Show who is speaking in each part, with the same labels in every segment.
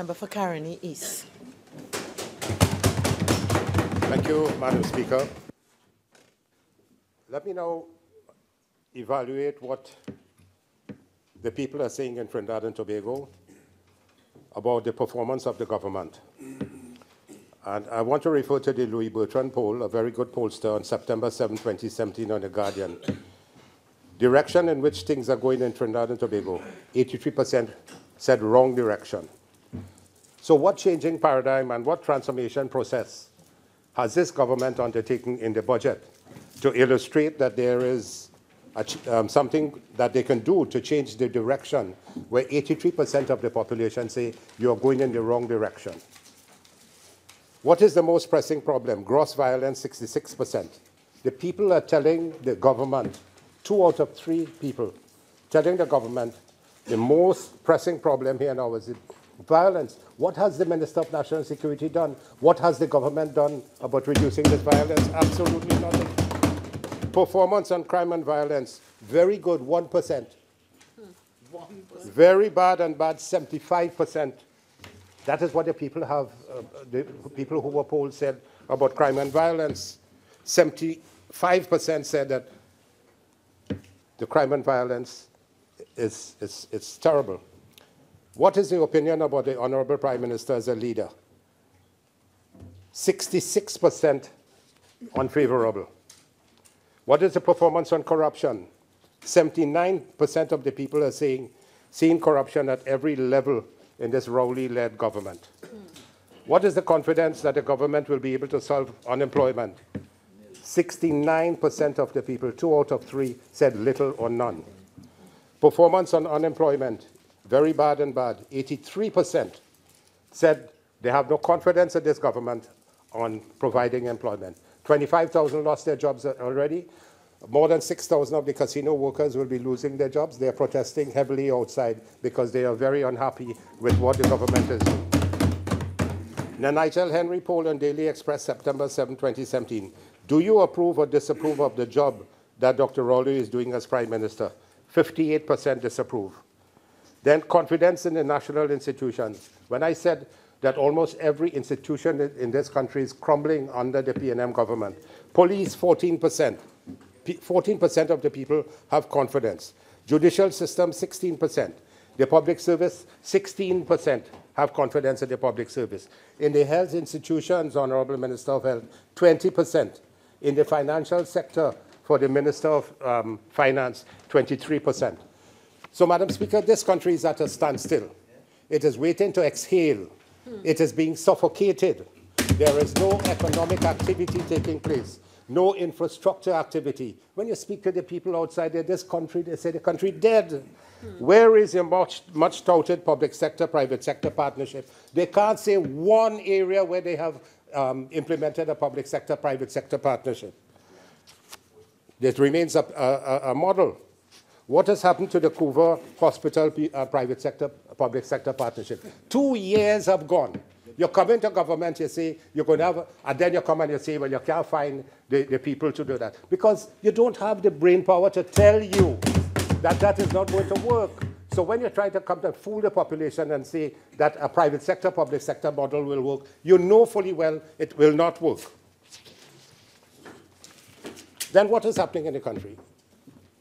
Speaker 1: Member for Caroni East.
Speaker 2: Thank you, Madam Speaker. Let me now evaluate what the people are saying in Trinidad and Tobago about the performance of the government. And I want to refer to the Louis Bertrand poll, a very good pollster, on September 7, 2017 on The Guardian. Direction in which things are going in Trinidad and Tobago, 83% said wrong direction. So what changing paradigm and what transformation process has this government undertaken in the budget to illustrate that there is something that they can do to change the direction where 83% of the population say you're going in the wrong direction? What is the most pressing problem? Gross violence, 66%. The people are telling the government, 2 out of 3 people, telling the government the most pressing problem here now is violence. What has the Minister of National Security done? What has the government done about reducing this violence? Absolutely nothing. Performance on crime and violence, very good, 1%. 1%. Very bad and bad, 75%. That is what the people have, the people who were polled said about crime and violence. 75% said that the crime and violence is terrible. What is the opinion about the Honorable Prime Minister as a leader? 66% unfavorable. What is the performance on corruption? 79% of the people are saying seeing corruption at every level in this Rowley-led government. What is the confidence that the government will be able to solve unemployment? 69% of the people, 2 out of 3, said little or none. Performance on unemployment, very bad and bad. 83% said they have no confidence in this government on providing employment. 25,000 lost their jobs already. More than 6,000 of the casino workers will be losing their jobs. They are protesting heavily outside because they are very unhappy with what the government is doing. The Nigel Henry poll on Daily Express, September 7, 2017. Do you approve or disapprove of the job that Dr. Rowley is doing as Prime Minister? 58% disapprove. Then confidence in the national institutions. When I said that almost every institution in this country is crumbling under the PNM government. Police, 14%. 14% of the people have confidence. Judicial system, 16%. The public service, 16% have confidence in the public service. In the health institutions, Honorable Minister of Health, 20%. In the financial sector, for the Minister of Finance, 23%. So, Madam Speaker, this country is at a standstill. It is waiting to exhale. It is being suffocated. There is no economic activity taking place, no infrastructure activity. When you speak to the people outside there, this country, they say the country dead. Where is your much touted public sector, private sector partnership? They can't say one area where they have implemented a public sector, private sector partnership. This remains a model. What has happened to the Couva Hospital private sector, public sector partnership? 2 years have gone. You come into government, you say you're going to have, and then you come and you say, well, you can't find the people to do that. Because you don't have the brain power to tell you that that is not going to work. So when you try to come to fool the population and say that a private sector, public sector model will work, you know fully well it will not work. Then what is happening in the country?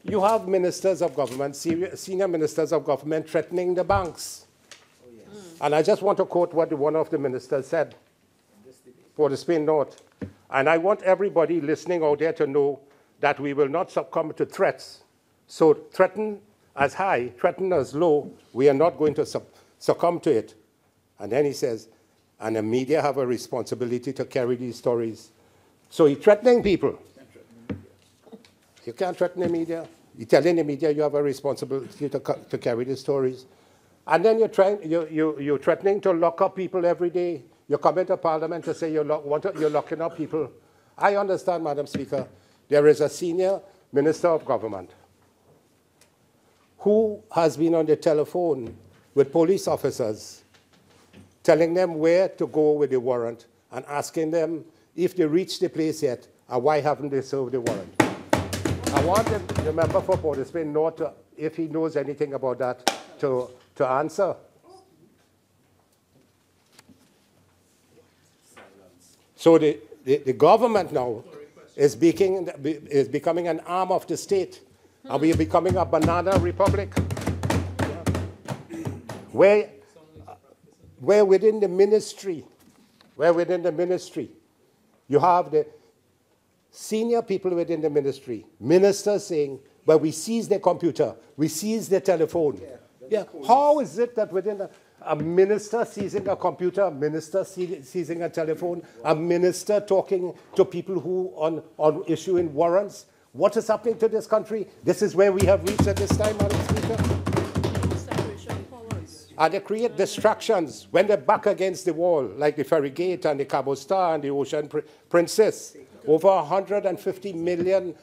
Speaker 2: You have ministers of government, senior ministers of government threatening the banks. Oh, yes. And I just want to quote what one of the ministers said for the Spain note. And I want everybody listening out there to know that we will not succumb to threats. So threaten as high, threaten as low, we are not going to succumb to it. And then he says, and the media have a responsibility to carry these stories. So he's threatening people. You can't threaten the media. You're telling the media you have a responsibility to carry the stories. And then you're threatening to lock up people every day. You come into Parliament to say you're locking up people. I understand, Madam Speaker, there is a senior minister of government who has been on the telephone with police officers, telling them where to go with the warrant and asking them if they reached the place yet and why haven't they served the warrant. I want the member for Port of Spain North, if he knows anything about that, to answer. So the government now is becoming an arm of the state, and we are becoming a banana republic, where within the ministry, you have the senior people within the ministry, ministers saying, well, we seize their computer, we seize their telephone. Yeah. How is it that within a minister seizing a computer, a minister seizing a telephone, a minister talking to people who on issuing warrants? What is happening to this country? This is where we have reached at this time, Madam Speaker. And they create distractions when they're back against the wall, like the Ferrygate and the Cabo Star and the Ocean Princess. Over $150 million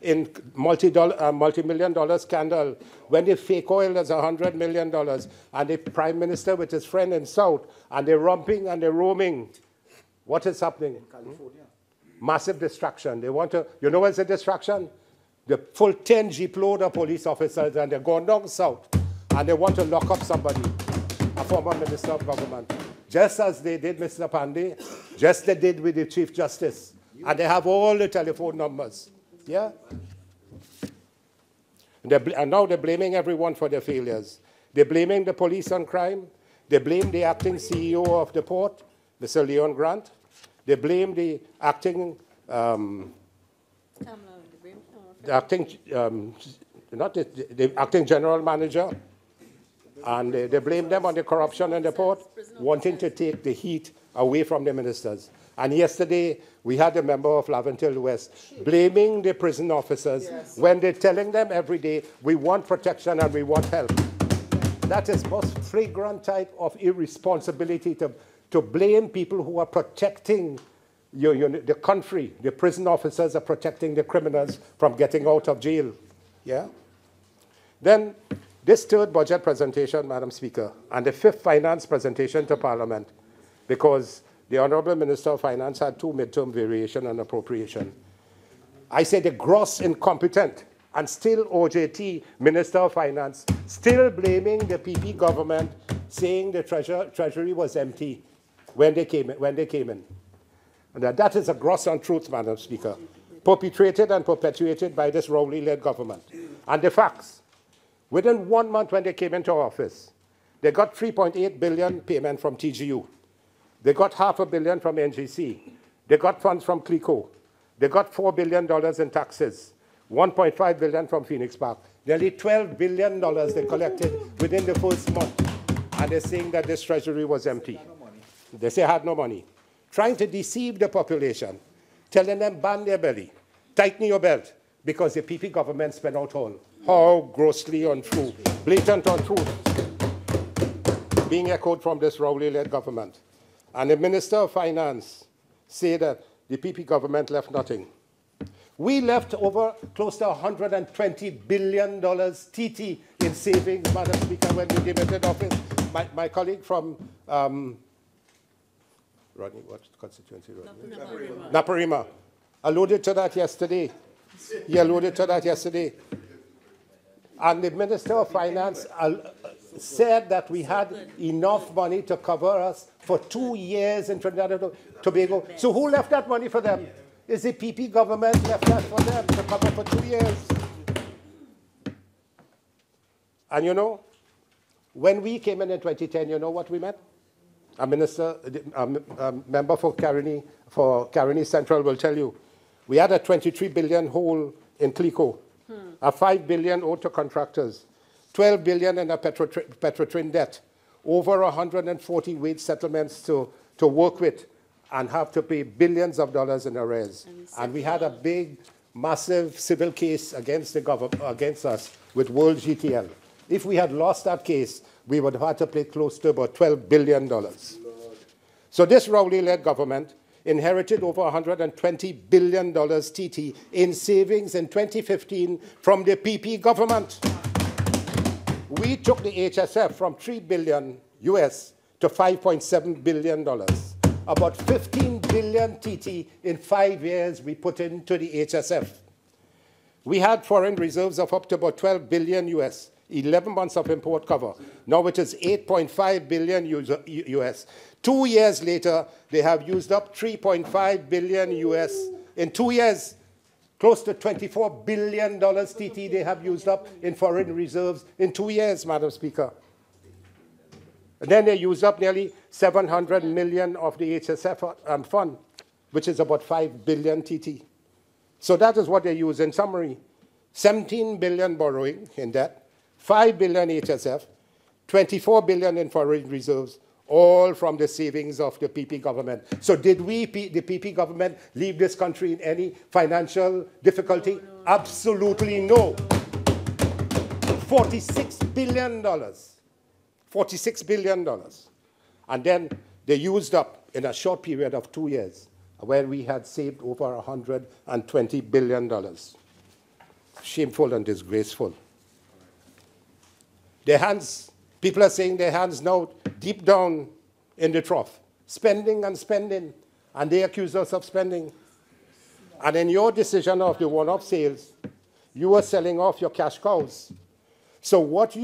Speaker 2: in multi-million dollar scandal. When the fake oil is $100 million, and the Prime Minister with his friend in South, and they're romping and they're roaming. What is happening? In California. Massive distraction. They want to, you know what's a distraction? The full 10 Jeep load of police officers, and they're going down south, and they want to lock up somebody, a former Minister of Government. Just as they did Mr. Pandey, just they did with the Chief Justice. And they have all the telephone numbers. Yeah? And now they're blaming everyone for their failures. They're blaming the police on crime. They blame the acting CEO of the port, Mr. Leon Grant. They blame the acting, the acting general manager. And they blame them on the corruption in the port, wanting to take the heat away from the ministers. And yesterday, we had a member of Laventille West blaming the prison officers when they're telling them every day, we want protection and we want help. That is most flagrant type of irresponsibility to blame people who are protecting the country. The prison officers are protecting the criminals from getting out of jail. Yeah? Then, this third budget presentation, Madam Speaker, and the fifth finance presentation to Parliament, because the Honourable Minister of Finance had 2 midterm variation and appropriation. I say the gross incompetent, and still OJT, Minister of Finance, still blaming the PP government, saying the treasury was empty when they came in. And that is a gross untruth, Madam Speaker, perpetrated and perpetuated by this Rowley-led government. And the facts. Within 1 month when they came into office, they got $3.8 billion payment from TGU. They got $500 million from NGC. They got funds from CLICO. They got $4 billion in taxes, $1.5 billion from Phoenix Park. Nearly $12 billion they collected within the first month. And they're saying that this treasury was empty. They say had no money. Trying to deceive the population, telling them band their belly, tighten your belt, because the PP government spent out all. How grossly untrue, blatant untruth, being echoed from this Rowley-led government. And the Minister of Finance said that the PP government left nothing. We left over close to $120 billion TT in savings, Madam Speaker, when we debated office. My colleague from Rodney, what constituency? Naparima alluded to that yesterday. He alluded to that yesterday. And the Minister of Finance said that we had enough money to cover us for 2 years in Trinidad and Tobago. So who left that money for them? Is the PP government left that for them to cover for 2 years? And you know, when we came in 2010, you know what we met? A minister, a member for Caroni Central will tell you, we had a $23 billion hole in CLICO. A $5 billion owed to contractors, $12 billion in a Petrotrin debt, over 140 wage settlements to work with, and have to pay billions of dollars in arrears. And we had a big, massive civil case against the government, against us, with World GTL. If we had lost that case, we would have had to pay close to about $12 billion. So this Rowley-led government inherited over $120 billion TT in savings in 2015 from the PP government. We took the HSF from $3 billion US to $5.7 billion. About 15 billion TT in 5 years we put into the HSF. We had foreign reserves of up to about 12 billion US 11 months of import cover. Now it is 8.5 billion US. 2 years later, they have used up 3.5 billion US. In 2 years, close to $24 billion TT they have used up in foreign reserves in 2 years, Madam Speaker. And then they used up nearly 700 million of the HSF fund, which is about 5 billion TT. So that is what they use. In summary, 17 billion borrowing in debt, 5 billion HSF, 24 billion in foreign reserves, all from the savings of the PP government. So did we, the PP government, leave this country in any financial difficulty? No. Absolutely no. $46 billion. $46 billion. And then they used up in a short period of 2 years, where we had saved over $120 billion. Shameful and disgraceful. Their hands, people are saying their hands now deep down in the trough, spending and spending, and they accuse us of spending. And in your decision of the one-off sales, you were selling off your cash cows. So what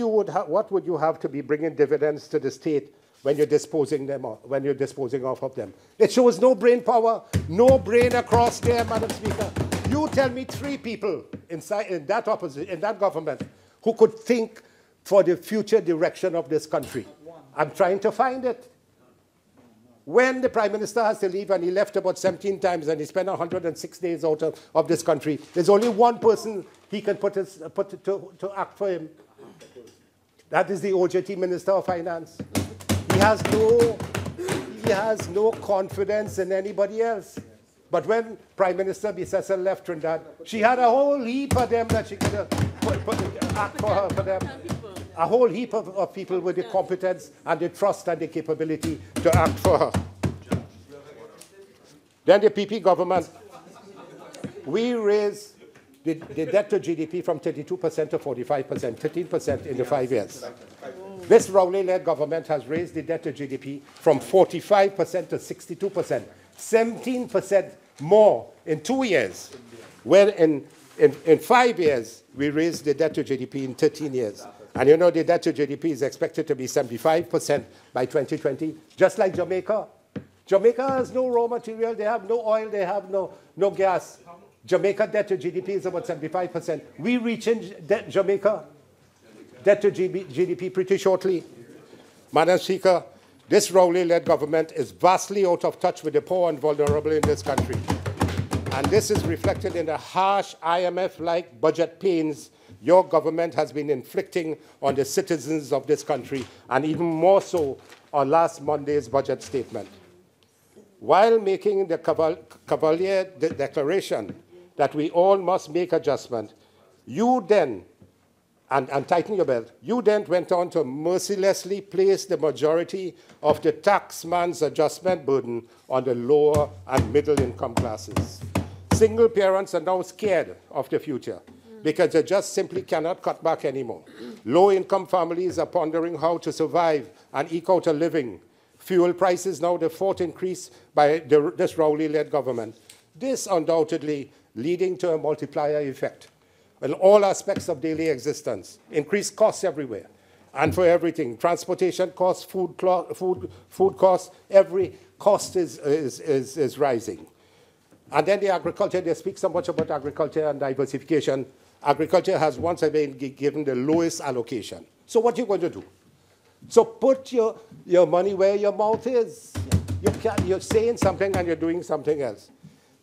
Speaker 2: would you have to be bringing dividends to the state when you're disposing off of them? It shows no brain power, no brain across there, Madam Speaker. You tell me 3 people in that government who could think for the future direction of this country. I'm trying to find it. When the Prime Minister has to leave, and he left about 17 times, and he spent 106 days out of this country, there's only one person he can put to act for him. That is the OJT Minister of Finance. He has no confidence in anybody else. But when Prime Minister Bissessel left Trinidad, she had a whole heap of them that she could act for her, for them. A whole heap of people with the competence and the trust and the capability to act for her. Then the PP government, we raised the debt to GDP from 32% to 45%, 13% in the 5 years. This Rowley-led government has raised the debt to GDP from 45% to 62%, 17% more in 2 years, where in 5 years, we raised the debt to GDP in 13 years. And you know the debt to GDP is expected to be 75% by 2020, just like Jamaica. Jamaica has no raw material, they have no oil, they have no gas. Jamaica debt to GDP is about 75%. We reach in Jamaica debt to GDP pretty shortly. Madam Speaker, this Rowley-led government is vastly out of touch with the poor and vulnerable in this country. And this is reflected in the harsh IMF-like budget pains your government has been inflicting on the citizens of this country, and even more so on last Monday's budget statement. While making the Cavalier declaration that we all must make adjustment, you then, and tighten your belt, you then went on to mercilessly place the majority of the taxman's adjustment burden on the lower and middle income classes. Single parents are now scared of the future, because they just simply cannot cut back anymore. Low-income families are pondering how to survive and eke out a living. Fuel prices now the 4th increase by this Rowley-led government. This undoubtedly leading to a multiplier effect in all aspects of daily existence. Increased costs everywhere and for everything. Transportation costs, food costs, every cost is rising. And then the agriculture, they speak so much about agriculture and diversification. Agriculture has once again been given the lowest allocation. So what are you going to do? So put your money where your mouth is. You're saying something and you're doing something else.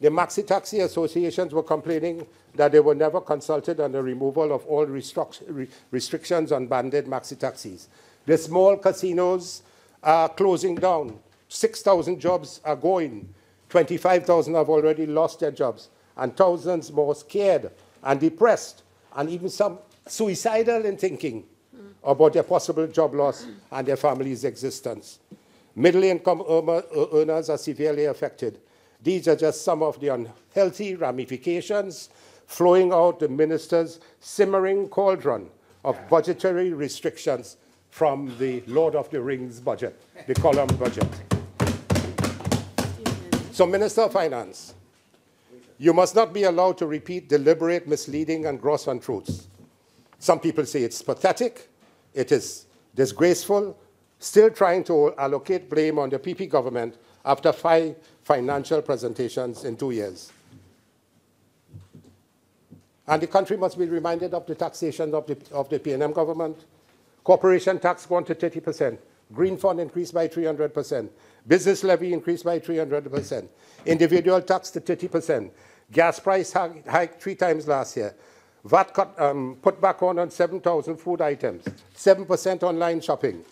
Speaker 2: The maxi taxi associations were complaining that they were never consulted on the removal of all restrictions on banded maxi taxis. The small casinos are closing down. 6,000 jobs are going. 25,000 have already lost their jobs, and thousands more scared and depressed, and even some suicidal in thinking about their possible job loss and their family's existence. Middle-income earners are severely affected. These are just some of the unhealthy ramifications flowing out the minister's simmering cauldron of budgetary restrictions from the Lord of the Rings budget, the column budget. So, Minister of Finance, you must not be allowed to repeat deliberate, misleading, and gross untruths. Some people say it's pathetic, it is disgraceful, still trying to allocate blame on the PP government after 5 financial presentations in 2 years. And the country must be reminded of the taxation of the PNM government. Corporation tax gone to 30%. Green fund increased by 300%. Business levy increased by 300%. Individual tax to 30%. Gas price hiked 3 times last year. VAT cut, put back on 7,000 food items. 7% online shopping.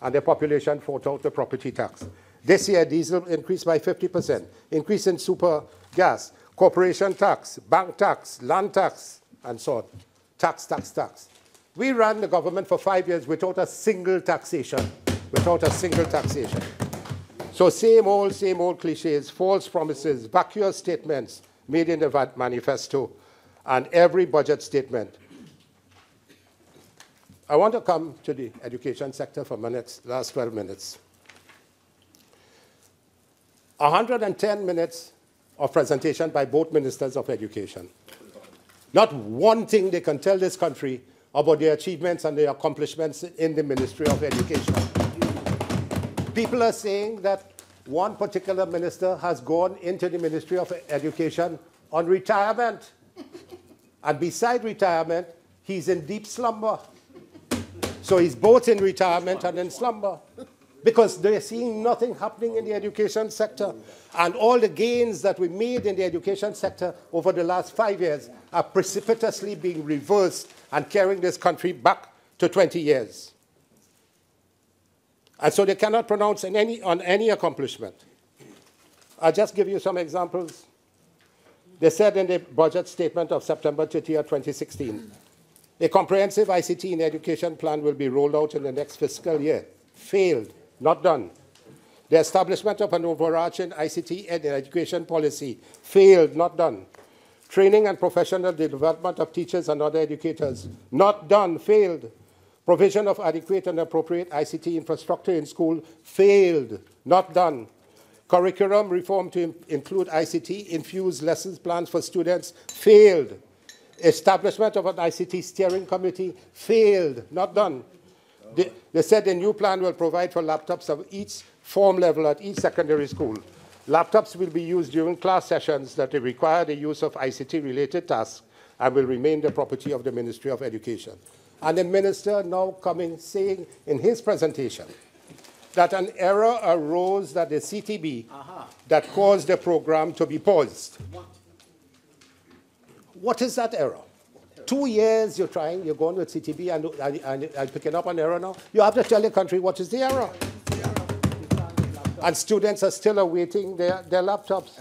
Speaker 2: And the population fought out the property tax. This year, diesel increased by 50%. Increase in super gas. Corporation tax, bank tax, land tax, and so on. Tax, tax, tax. We ran the government for 5 years without a single taxation. Without a single taxation. So same old cliches, false promises, vacuous statements made in the VAT manifesto, and every budget statement. I want to come to the education sector for my last 12 minutes. 110 minutes of presentation by both ministers of education. Not one thing they can tell this country about their achievements and their accomplishments in the Ministry of Education. People are saying that one particular minister has gone into the Ministry of Education on retirement. And beside retirement, he's in deep slumber. So he's both in retirement and in slumber, because they're seeing nothing happening in the education sector. And all the gains that we made in the education sector over the last 5 years are precipitously being reversed and carrying this country back to 20 years. And so they cannot pronounce on any accomplishment. I'll just give you some examples. They said in the budget statement of September 30th, 2016, a comprehensive ICT in education plan will be rolled out in the next fiscal year. Failed, not done. The establishment of an overarching ICT in education policy. Failed, not done. Training and professional development of teachers and other educators. Not done, failed. Provision of adequate and appropriate ICT infrastructure in school. Failed, not done. Curriculum reform to include ICT-infused lessons plans for students. Failed. Establishment of an ICT steering committee. Failed, not done. They said the new plan will provide for laptops of each form level at each secondary school. Laptops will be used during class sessions that require the use of ICT-related tasks and will remain the property of the Ministry of Education. And the minister now coming saying in his presentation that an error arose at the CTB that caused the program to be paused. What is that error? 2 years you're trying, you're going with CTB and picking up an error now. You have to tell the country what is the error. And students are still awaiting their laptops.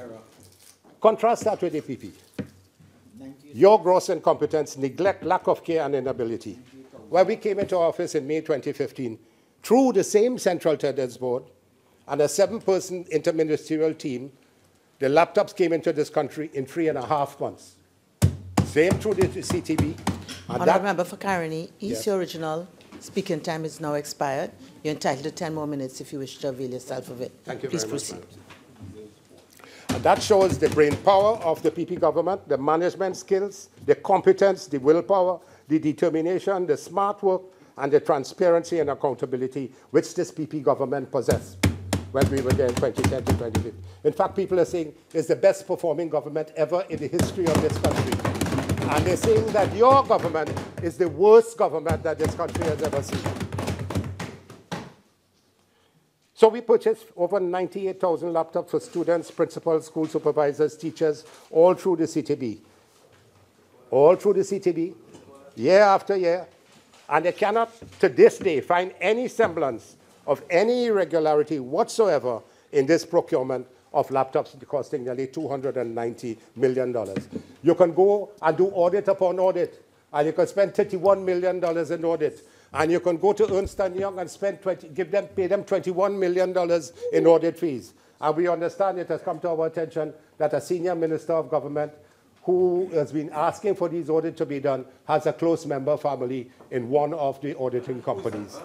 Speaker 2: Contrast that with APP. Your gross incompetence, neglect, lack of care, and inability. When we came into office in May 2015, through the same Central Tenders Board and a 7-person interministerial team, the laptops came into this country in 3.5 months. Same through the CTB.
Speaker 1: Honourable Member for Caroni, your original speaking time is now expired. You're entitled to 10 more minutes if you wish to avail yourself of it.
Speaker 2: Thank you
Speaker 1: Please
Speaker 2: very much.
Speaker 1: proceed.
Speaker 2: And that shows the brain power of the PP government, the management skills, the competence, the willpower, the determination, the smart work, and the transparency and accountability which this PP government possessed when we were there in 2010 to 2015. In fact, people are saying it's the best performing government ever in the history of this country. And they're saying that your government is the worst government that this country has ever seen. So we purchased over 98,000 laptops for students, principals, school supervisors, teachers, all through the CTB. All through the CTB, year after year. And they cannot, to this day, find any semblance of any irregularity whatsoever in this procurement of laptops costing nearly $290 million. You can go and do audit upon audit, and you can spend $31 million in audit. And you can go to Ernst & Young and pay them $21 million in audit fees. And we understand it has come to our attention that a senior minister of government who has been asking for these audits to be done has a close member family in one of the auditing companies.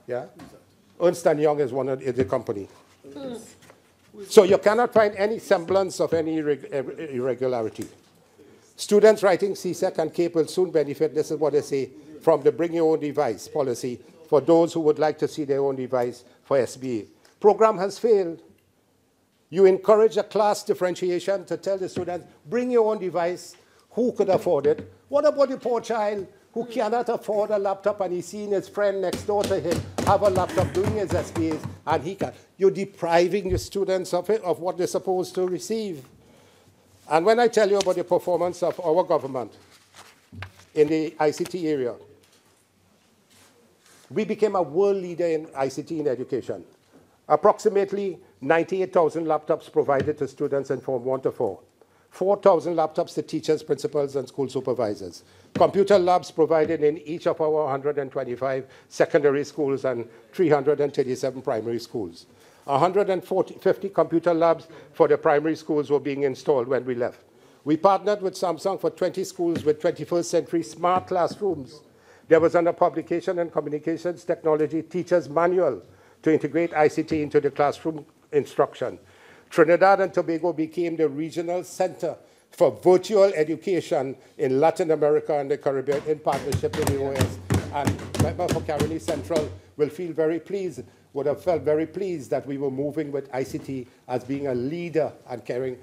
Speaker 2: Yeah? Ernst & Young is the company. So you cannot find any semblance of any irregularity. Students writing CSEC and CAPE will soon benefit, this is what they say, from the bring your own device policy for those who would like to see their own device for SBA. Program has failed. You encourage a class differentiation to tell the students, bring your own device, who could afford it? What about the poor child who cannot afford a laptop and he's seeing his friend next door to him have a laptop doing his SBAs and he can? You're depriving the students of it, of what they're supposed to receive. And when I tell you about the performance of our government in the ICT area, we became a world leader in ICT in education. Approximately 98,000 laptops provided to students in Form 1 to 4. 4,000 laptops to teachers, principals, and school supervisors. Computer labs provided in each of our 125 secondary schools and 337 primary schools. 150 computer labs for the primary schools were being installed when we left. We partnered with Samsung for 20 schools with 21st century smart classrooms. There was a publication and communications technology teacher's manual to integrate ICT into the classroom instruction. Trinidad and Tobago became the regional center for virtual education in Latin America and the Caribbean in partnership with the OS. And member for Caroni Central will feel very pleased, would have felt very pleased that we were moving with ICT as being a leader and carrying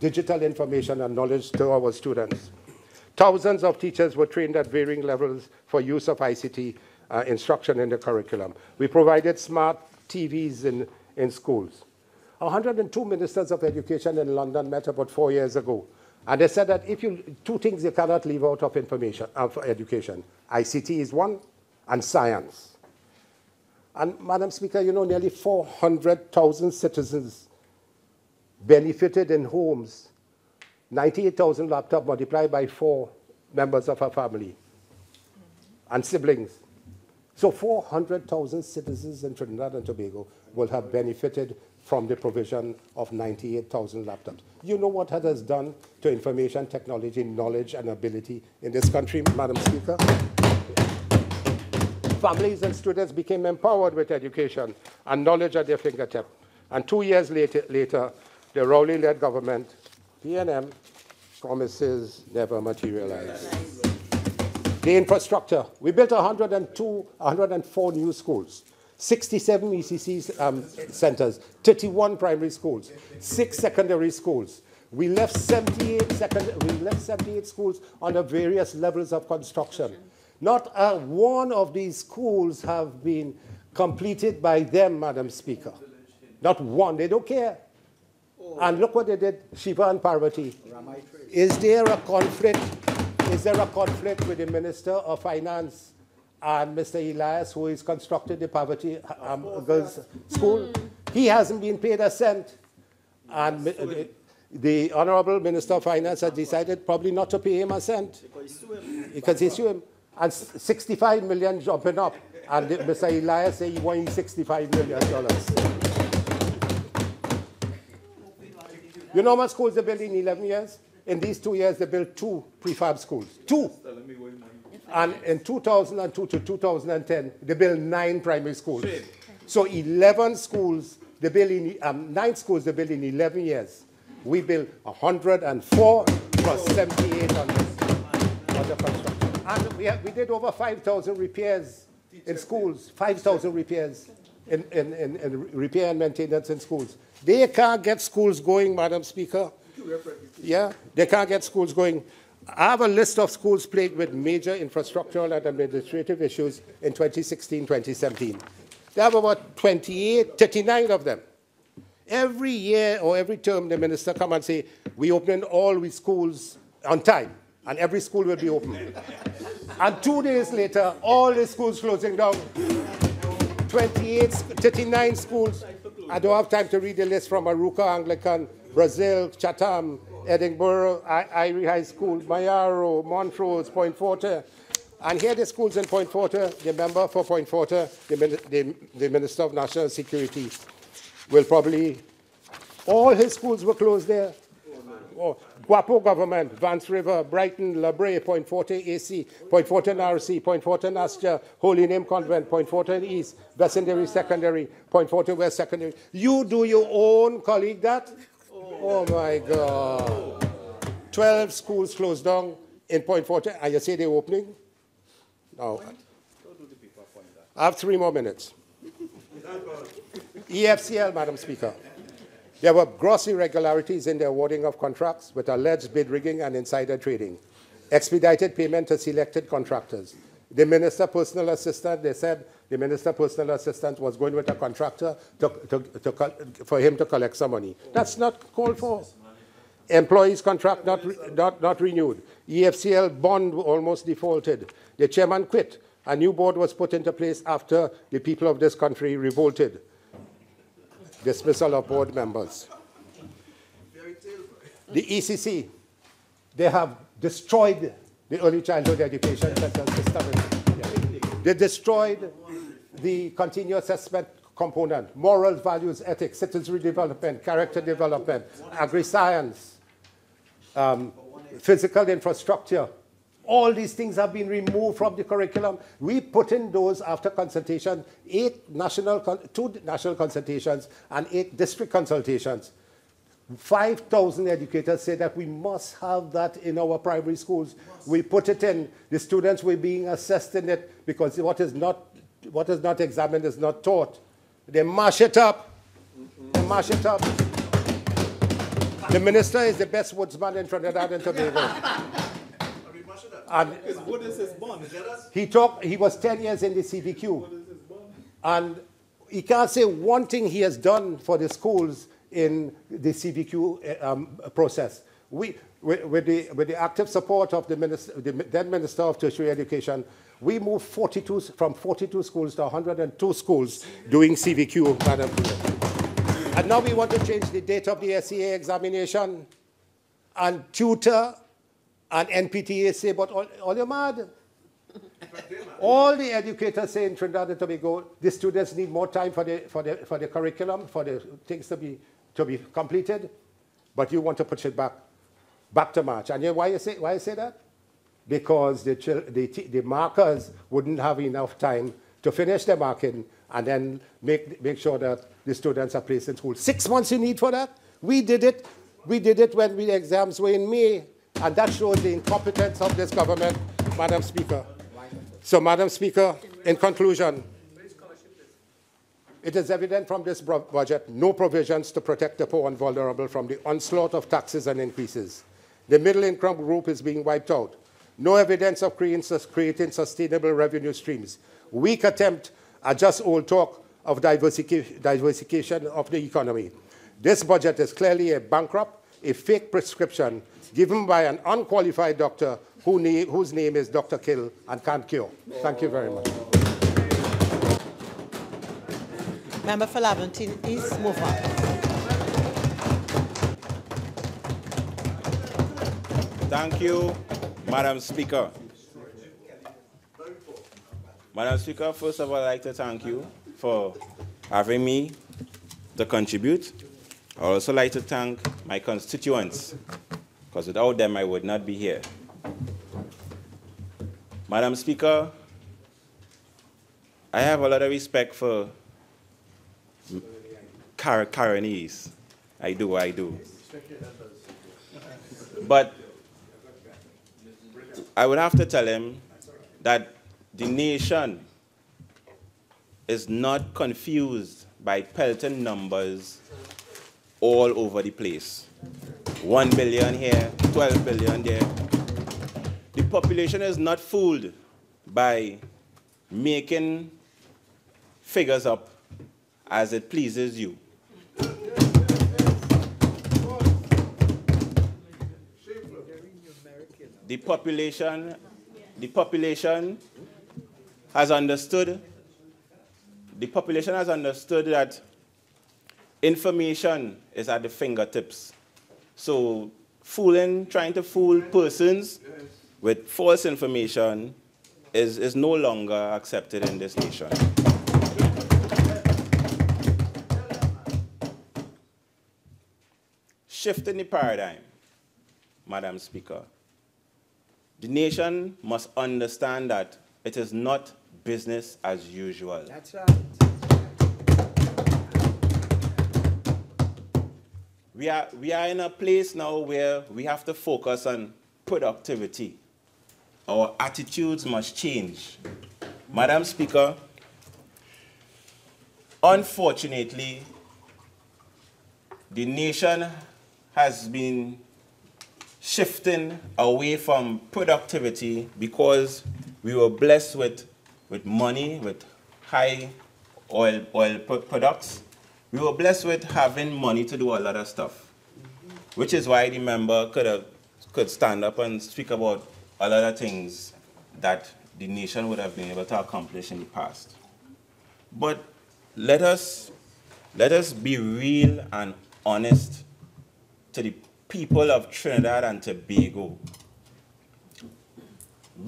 Speaker 2: digital information and knowledge to our students. Thousands of teachers were trained at varying levels for use of ICT instruction in the curriculum. We provided smart TVs in schools. 102 ministers of education in London met about 4 years ago. And they said that two things you cannot leave out of education. ICT is one, and science. And Madam Speaker, you know, nearly 400,000 citizens benefited in homes. 98,000 laptops multiplied by 4 members of our family and siblings. So 400,000 citizens in Trinidad and Tobago will have benefited from the provision of 98,000 laptops. You know what that has done to information technology, knowledge, and ability in this country, Madam Speaker? Families and students became empowered with education and knowledge at their fingertips. And 2 years later, the Rowley-led government, PNM, promises never materialized. The infrastructure, we built 104 new schools, 67 ECC centers, 31 primary schools, 6 secondary schools. We left 78 schools under various levels of construction. Not one of these schools have been completed by them, Madam Speaker. Not one, they don't care. And look what they did, Shiva and Parvati. Is there a conflict? Is there a conflict with the Minister of Finance and Mr. Elias, who is constructed the Parvati Girls' School? He hasn't been paid a cent. And the Honorable Minister of Finance has decided probably not to pay him a cent. Because he sued him. And 65 million jumping up. And Mr. Elias said he won $65 million. You know how much schools they built in 11 years? In these 2 years, they built 2 prefab schools. 2. And in 2002 to 2010, they built 9 primary schools. So 11 schools, they built in, 9 schools they built in 11 years. We built 104 plus 78 on the construction. And we did over 5,000 repairs in schools, 5,000 repairs in repair and maintenance in schools. They can't get schools going, Madam Speaker. Yeah, they can't get schools going. I have a list of schools plagued with major infrastructural and administrative issues in 2016, 2017. They have about 39 of them. Every year or every term, the minister come and say, we open all we schools on time, and every school will be open. And 2 days later, all the schools closing down. 39 schools. I don't have time to read the list from Aruca Anglican, Brazil, Chatham, Edinburgh, Irie High School, Mayaro, Montrose, Point Forte. And here the schools in Point Forte, the member for Point Forte, the Minister of National Security, will probably, all his schools were closed there. Oh, Guapo Government, Vance River, Brighton, La Brea, Point Forte AC, Point Forte RC, Point Forte Nastia, Holy Name Convent, Point Forte East, Westendary Secondary, Point Forte West Secondary. You do your own, colleague, that? Oh my God. 12 schools closed down in Point Fortin, and you say they're opening? No. I have 3 more minutes. EFCL, Madam Speaker. There were gross irregularities in the awarding of contracts with alleged bid rigging and insider trading. Expedited payment to selected contractors. The Minister Personal Assistant, they said the Minister Personal Assistant was going with a contractor for him to collect some money. That's not called for. Employees' contract not renewed. EFCL bond almost defaulted. The chairman quit. A new board was put into place after the people of this country revolted. Dismissal of board members. The ECC, they have destroyed the early childhood education system. They destroyed the continuous assessment component, moral values, ethics, citizenry development, character development, agri-science, physical infrastructure. All these things have been removed from the curriculum. We put in those after consultation, 2 national consultations and 8 district consultations. 5,000 educators say that we must have that in our primary schools. We put it in. The students were being assessed in it because what is not examined is not taught. They mash it up. They mash it up. The minister is the best woodsman in Trinidad and Tobago. And
Speaker 3: what is his bond?
Speaker 2: he was 10 years in the CVQ. And he can't say one thing he has done for the schools in the CVQ process. With the active support of the then Minister of Tertiary Education, we moved from 42 schools to 102 schools doing CVQ, Madam President. And now we want to change the date of the SEA examination and tutor and NPTA say, but all you're mad. All the educators say in Trinidad and Tobago, the students need more time for the curriculum, for the things to be completed, but you want to push it back to March. And you know why I say that? Because the markers wouldn't have enough time to finish their marking and then make sure that the students are placed in school. 6 months you need for that? We did it. We did it when the exams were in May. And that shows the incompetence of this government, Madam Speaker. So, Madam Speaker, in conclusion, it is evident from this budget no provisions to protect the poor and vulnerable from the onslaught of taxes and increases. The middle-income group is being wiped out. No evidence of creating sustainable revenue streams. Weak attempt at just old talk of diversification of the economy. This budget is clearly a bankrupt, a fake prescription given by an unqualified doctor whose name is Dr. Kill and can't cure. Thank you very much.
Speaker 1: Member for Laventine East, move on.
Speaker 4: Thank you, Madam Speaker. Madam Speaker, first of all, I'd like to thank you for having me to contribute. I'd also like to thank my constituents, because without them, I would not be here. Madam Speaker, I have a lot of respect for Karenese. I do. But I would have to tell him that the nation is not confused by pelting numbers all over the place. 1 billion here, 12 billion there. The population is not fooled by making figures up as it pleases you. The population has understood that information is at the fingertips. So trying to fool persons with false information is no longer accepted in this nation. Shifting the paradigm, Madam Speaker. The nation must understand that it is not business as usual. That's right. we are in a place now where we have to focus on productivity. Our attitudes must change. Madam Speaker, unfortunately, the nation has been shifting away from productivity because we were blessed with money, with high oil products. We were blessed with having money to do a lot of stuff, which is why the member could stand up and speak about a lot of things that the nation would have been able to accomplish in the past. But let us be real and honest to the people of Trinidad and Tobago.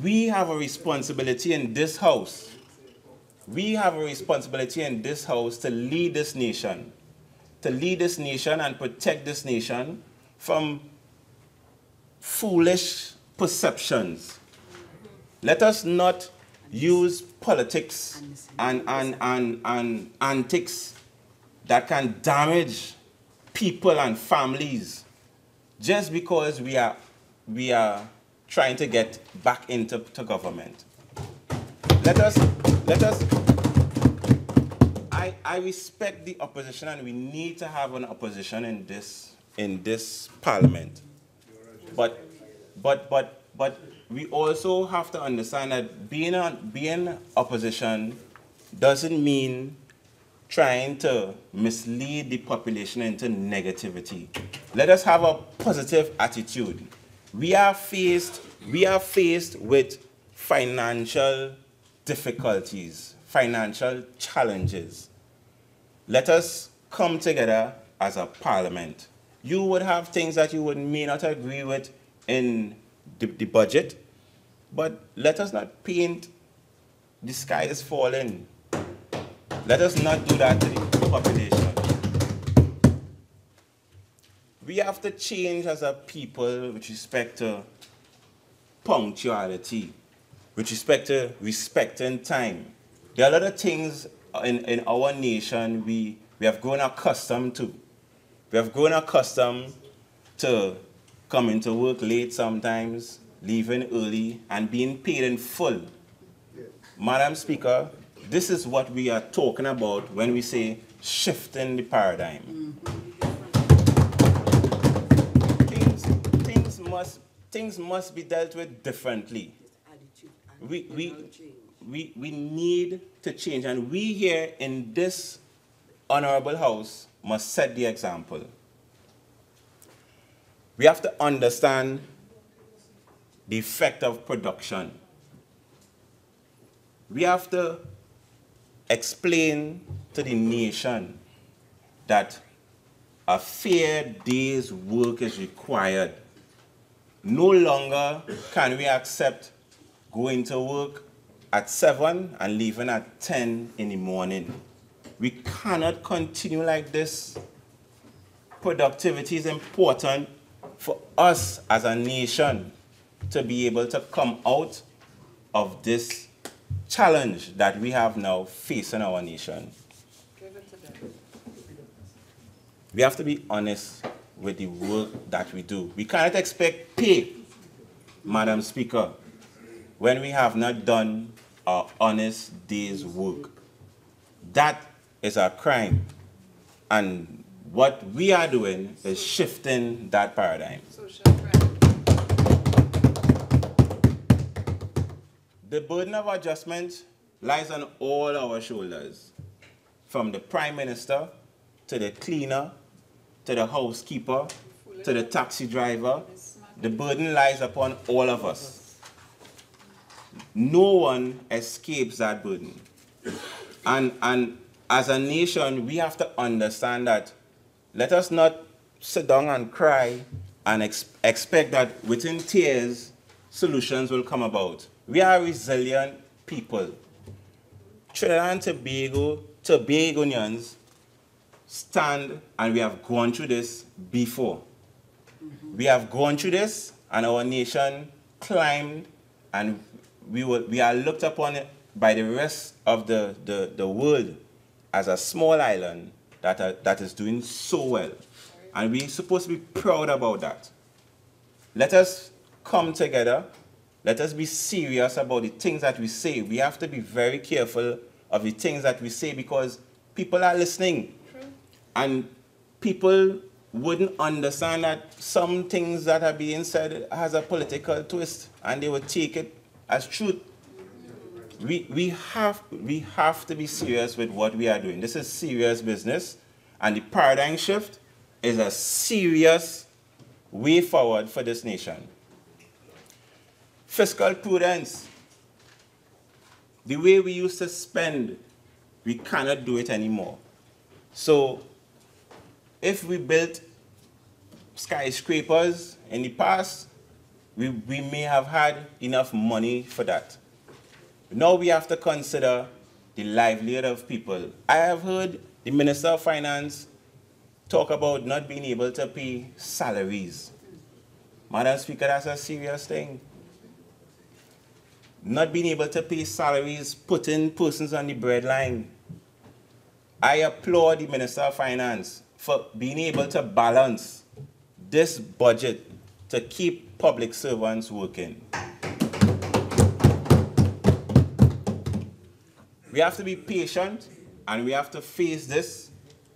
Speaker 4: We have a responsibility in this house. We have a responsibility in this house to lead this nation and protect this nation from foolish perceptions. Let us not use politics and antics that can damage people and families just because we are trying to get back into government. I respect the opposition, and we need to have an opposition in this parliament. But we also have to understand that being opposition doesn't mean trying to mislead the population into negativity. Let us have a positive attitude. We are faced with financial difficulties, financial challenges. Let us come together as a parliament. You would have things that you may not agree with in the budget, but let us not paint the sky is falling. Let us not do that to the population. We have to change as a people with respect to punctuality, with respect to respecting time. There are a lot of things in our nation we have grown accustomed to. We have grown accustomed to coming to work late sometimes, leaving early, and being paid in full. Madam Speaker, this is what we are talking about when we say shifting the paradigm. Things must be dealt with differently. We need to change, and we here in this honorable house must set the example. We have to understand the effect of production. We have to explain to the nation that a fair day's work is required. No longer can we accept going to work at 7 and leaving at 10 in the morning. We cannot continue like this. Productivity is important for us as a nation to be able to come out of this challenge that we have now facing our nation. We have to be honest with the work that we do. We cannot expect pay, Madam Speaker, when we have not done our honest day's work. That is a crime. And what we are doing is shifting that paradigm. The burden of adjustment lies on all our shoulders, from the Prime Minister to the cleaner, to the housekeeper, to the taxi driver. The burden lies upon all of us. No one escapes that burden. And as a nation, we have to understand that let us not sit down and cry and expect that within tears, solutions will come about. We are resilient people. Trinidad and Tobago, Tobagonians stand, and we have gone through this before. We have gone through this, and our nation climbed, and we are looked upon by the rest of the world as a small island that is doing so well. And we're supposed to be proud about that. Let us come together. Let us be serious about the things that we say. We have to be very careful of the things that we say because people are listening. True. And people wouldn't understand that some things that are being said has a political twist and they would take it as truth. We have to be serious with what we are doing. This is serious business, and the paradigm shift is a serious way forward for this nation. Fiscal prudence. The way we used to spend, we cannot do it anymore. So if we built skyscrapers in the past, we may have had enough money for that. Now we have to consider the livelihood of people. I have heard the Minister of Finance talk about not being able to pay salaries. Madam Speaker, that's a serious thing. Not being able to pay salaries, putting persons on the breadline. I applaud the Minister of Finance for being able to balance this budget to keep public servants working. We have to be patient and we have to face this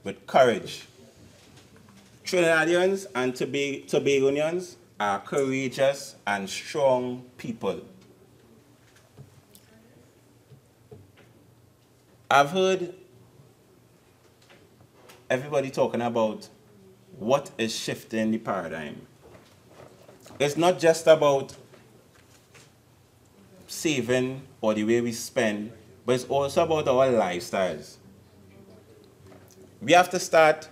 Speaker 4: with courage. Trinidadians and Tobagonians are courageous and strong people. I've heard everybody talking about what is shifting the paradigm. It's not just about saving or the way we spend, but it's also about our lifestyles. We have to start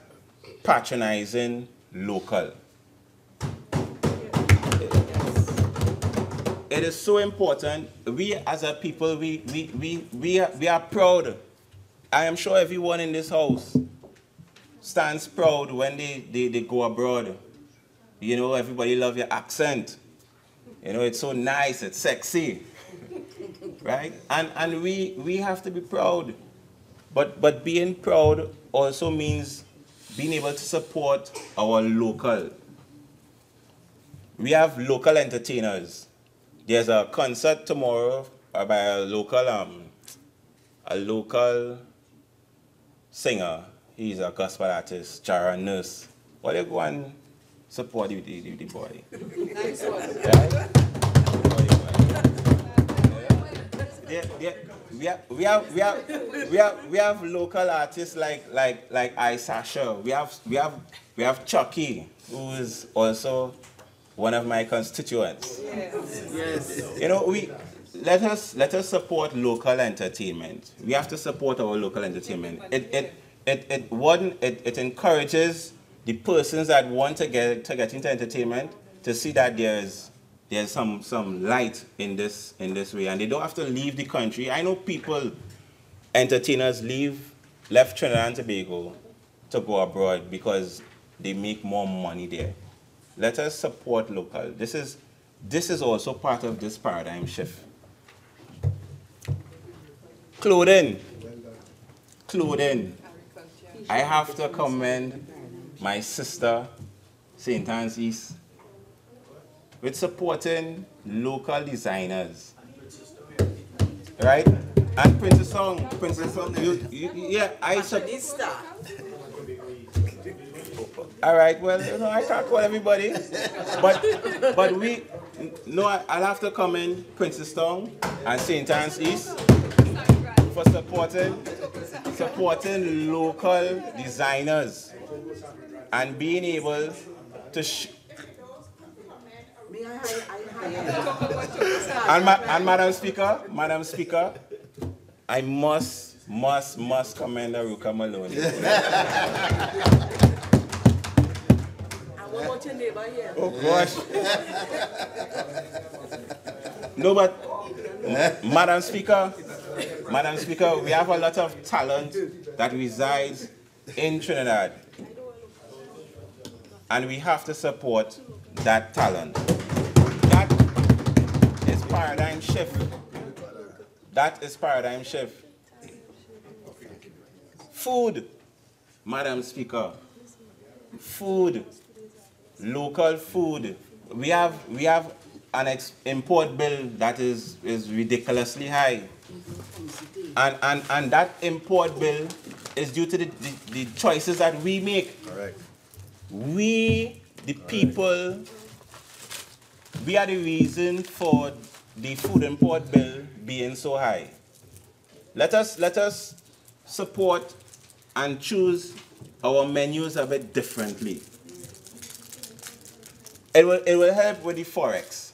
Speaker 4: patronizing local. It is so important. We as a people, we are proud. I am sure everyone in this house stands proud when they go abroad. You know, everybody loves your accent. You know, it's so nice, it's sexy. Right? And we have to be proud. But being proud also means being able to support our local. We have local entertainers. There's a concert tomorrow by a local singer. He's a gospel artist, Jara Nurse. Well, you go and support the boy. Nice one. Right? We have local artists like Isasha. We have Chucky, who is also one of my constituents. Yes. You know, let us support local entertainment. We have to support our local entertainment. It encourages the persons that want to get into entertainment to see that there's some light in this way, and they don't have to leave the country. I know people, entertainers, left Trinidad and Tobago to go abroad because they make more money there. Let us support local. This is also part of this paradigm shift. Clothing. I have to commend my sister, St. Anne's East, with supporting local designers. Right? And Princess Song, yeah, I support. All right, well, you know, I can't call everybody, but I'll have to commend Princess Tong and St. Anne's East for supporting local designers and being able to and Madam Speaker, I must commend Aruka Maloney.
Speaker 3: What about your neighbor here?
Speaker 4: Oh gosh. No, but Madam Speaker, we have a lot of talent that resides in Trinidad. And we have to support that talent. That is paradigm shift. That is paradigm shift. Food, Madam Speaker. food, local food. We have an import bill that is ridiculously high. And that import bill is due to the choices that we make.
Speaker 3: Correct.
Speaker 4: We, the people, we are the reason for the food import bill being so high. Let us support and choose our menus a bit differently. It will help with the forex,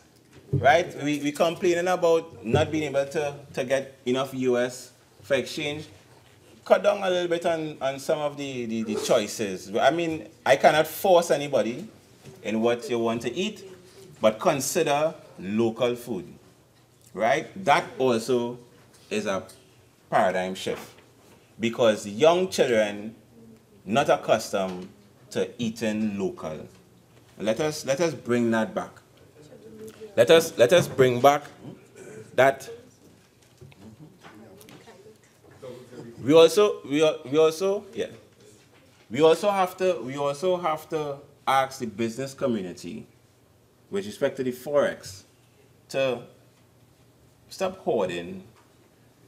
Speaker 4: right? We complaining about not being able to get enough US for exchange. Cut down a little bit on some of the choices. I mean, I cannot force anybody in what you want to eat, but consider local food, right? That also is a paradigm shift because young children not accustomed to eating local. Let us bring that back. Let us bring back that. We also have to ask the business community with respect to the forex to stop hoarding,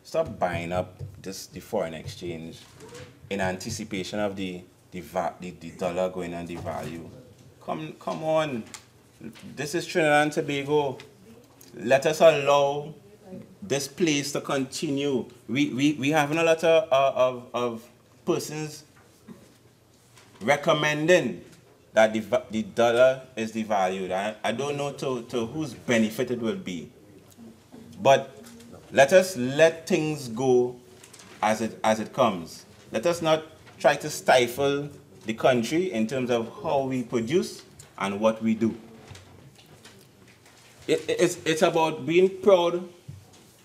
Speaker 4: stop buying up the foreign exchange in anticipation of the dollar going on the value. Come on, this is Trinidad and Tobago. Let us allow this place to continue. We having a lot of persons recommending that the dollar is devalued. I don't know to whose benefit it will be. But let us let things go as it comes. Let us not try to stifle the country in terms of how we produce and what we do. It's about being proud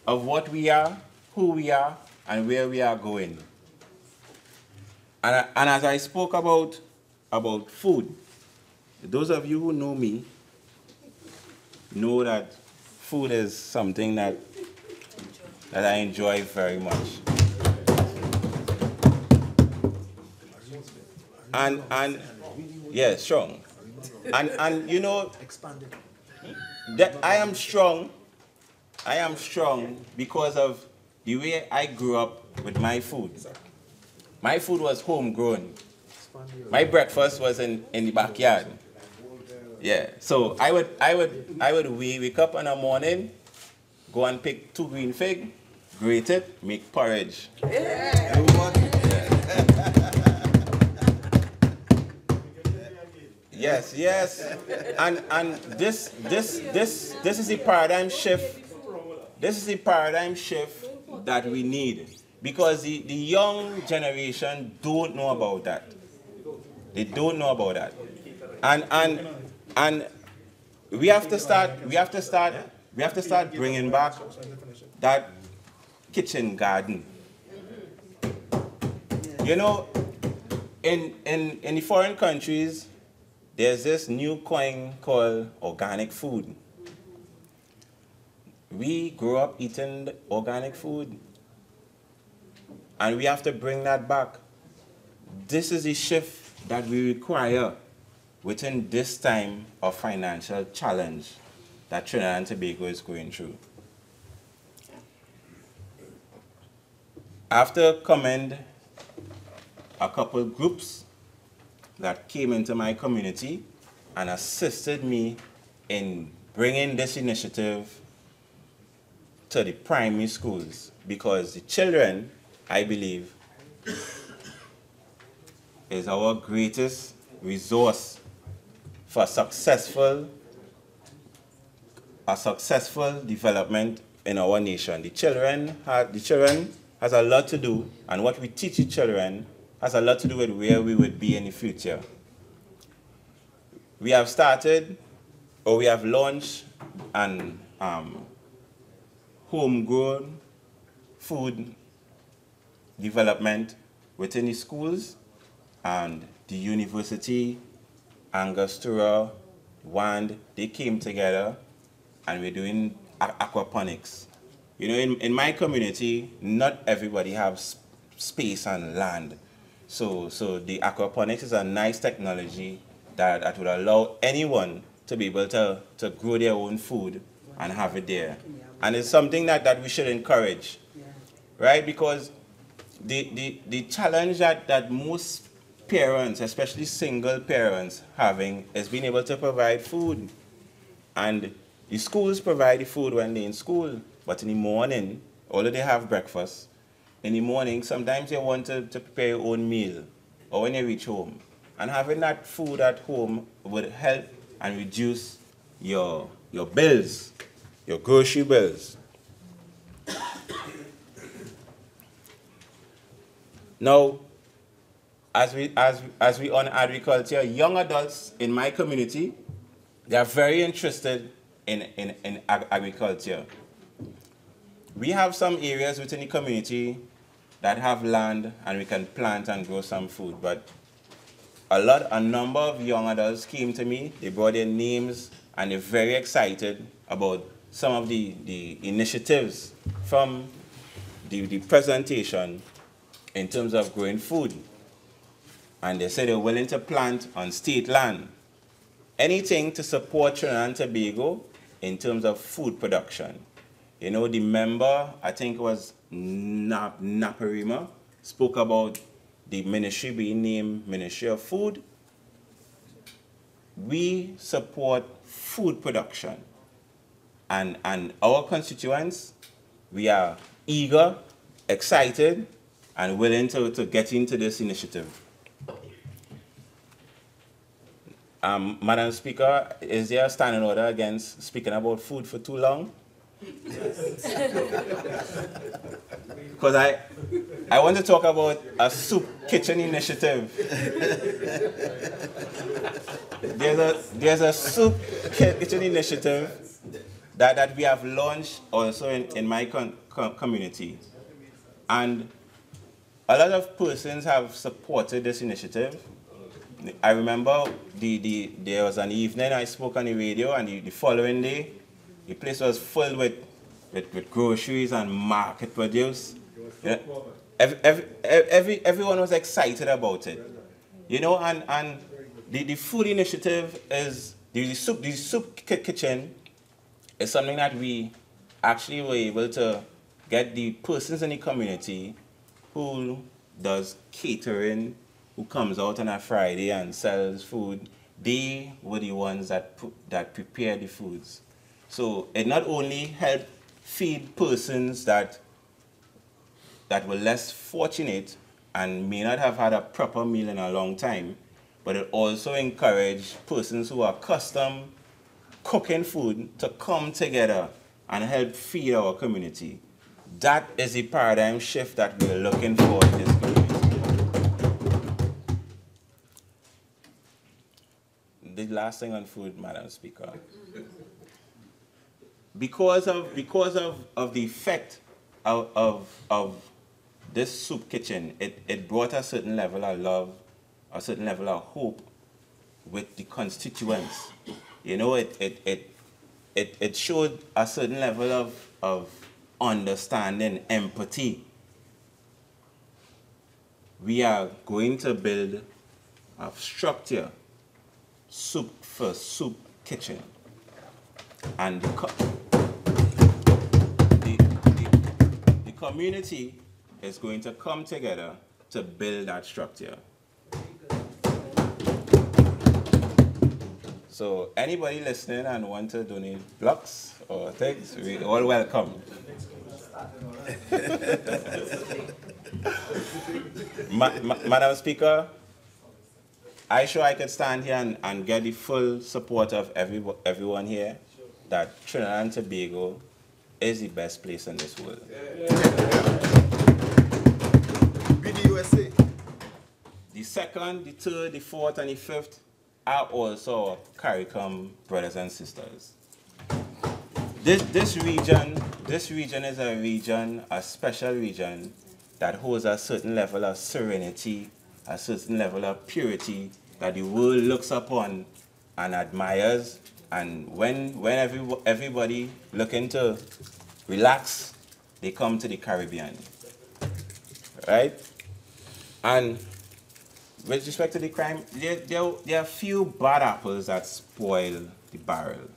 Speaker 4: of what we are, who we are, and where we are going. And as I spoke about food, those of you who know me know that food is something that I enjoy very much. And yeah, strong. And you know that I am strong because of the way I grew up with my food. My food was homegrown. My breakfast was in the backyard. Yeah. So I would wake up in the morning, go and pick 2 green fig, grate it, make porridge. Yes. And this is the paradigm shift. This is the paradigm shift that we need. Because the young generation don't know about that. They don't know about that. And we have to start bringing back that kitchen garden. You know, in the foreign countries, there's this new coin called organic food. We grew up eating organic food, and we have to bring that back. This is the shift that we require within this time of financial challenge that Trinidad and Tobago is going through. I have to commend a couple groups that came into my community and assisted me in bringing this initiative to the primary schools, because the children, I believe, is our greatest resource for a successful development in our nation. The children has a lot to do, and what we teach the children has a lot to do with where we would be in the future. We have started, or we have launched an homegrown food development within the schools, and the university, Angostura, WAND, they came together and we're doing aquaponics. You know, in my community, not everybody has space and land. So the aquaponics is a nice technology that would allow anyone to be able to grow their own food and have it there. And it's something that we should encourage, right? Because the challenge that most parents, especially single parents, having is being able to provide food. And the schools provide the food when they're in school, but in the morning, although they have breakfast, in the morning, sometimes you want to prepare your own meal, or when you reach home. And having that food at home would help and reduce your bills, your grocery bills. Now, as we on agriculture, young adults in my community, they are very interested in agriculture. We have some areas within the community that have land and we can plant and grow some food, but a number of young adults came to me, they brought their names, and they're very excited about some of the initiatives from the presentation in terms of growing food. And they said they're willing to plant on state land. Anything to support Trinidad and Tobago in terms of food production. You know, the member, I think it was Naparima, spoke about the ministry being named Ministry of Food. We support food production. And our constituents, we are eager, excited, and willing to get into this initiative. Madam Speaker, is there a standing order against speaking about food for too long? Because I want to talk about a soup kitchen initiative. There's a soup kitchen initiative that we have launched also in my community. And a lot of persons have supported this initiative. I remember there was an evening I spoke on the radio, and the following day, the place was filled with groceries and market produce. Yeah. Everyone was excited about it. You know, and the food initiative is, the soup kitchen is something that we actually were able to get the persons in the community who does catering, who comes out on a Friday and sells food. They were the ones that prepare the foods. So it not only helped feed persons that were less fortunate and may not have had a proper meal in a long time, but it also encouraged persons who are accustomed cooking food to come together and help feed our community. That is the paradigm shift that we're looking for in this community. The last thing on food, Madam Speaker. Because of the effect of this soup kitchen, it brought a certain level of love, a certain level of hope with the constituents. You know, it showed a certain level of understanding, empathy. We are going to build a structure, soup for soup kitchen. And the community is going to come together to build that structure. So anybody listening and want to donate blocks or things, we all welcome. Madam Speaker, I could stand here and get the full support of everyone here that Trinidad and Tobago is the best place in this world. Be the USA. The second, the third, the fourth, and the fifth are also CARICOM brothers and sisters. This region is a region, a special region that holds a certain level of serenity, a certain level of purity that the world looks upon and admires. And when everybody looking to relax, they come to the Caribbean, right? And with respect to the crime, there are few bad apples that spoil the barrel.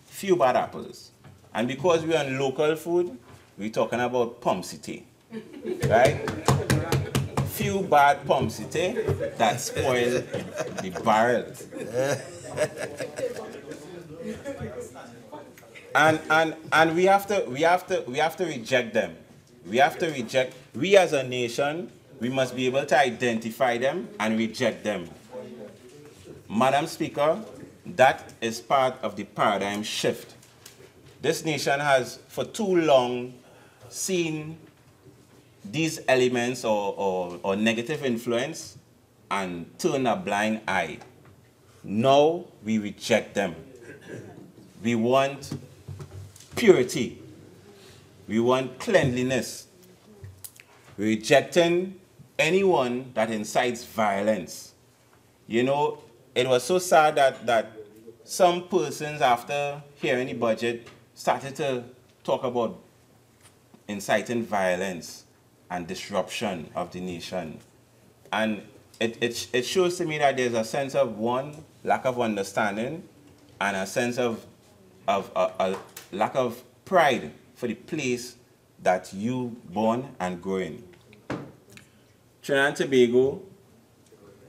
Speaker 4: Few bad apples. And because we're on local food, we're talking about pomme cité, right? Few bad pomme cité that spoil the barrel. And we have to reject them. We as a nation, we must be able to identify them and reject them. Madam Speaker, that is part of the paradigm shift. This nation has for too long seen these elements or negative influence and turn a blind eye. Now we reject them. We want purity. We want cleanliness. We're rejecting anyone that incites violence. You know, it was so sad that some persons, after hearing the budget, started to talk about inciting violence and disruption of the nation. And it shows to me that there's a sense of, one, lack of understanding, and a sense of a lack of pride for the place that you born and grow in. Trinidad and Tobago,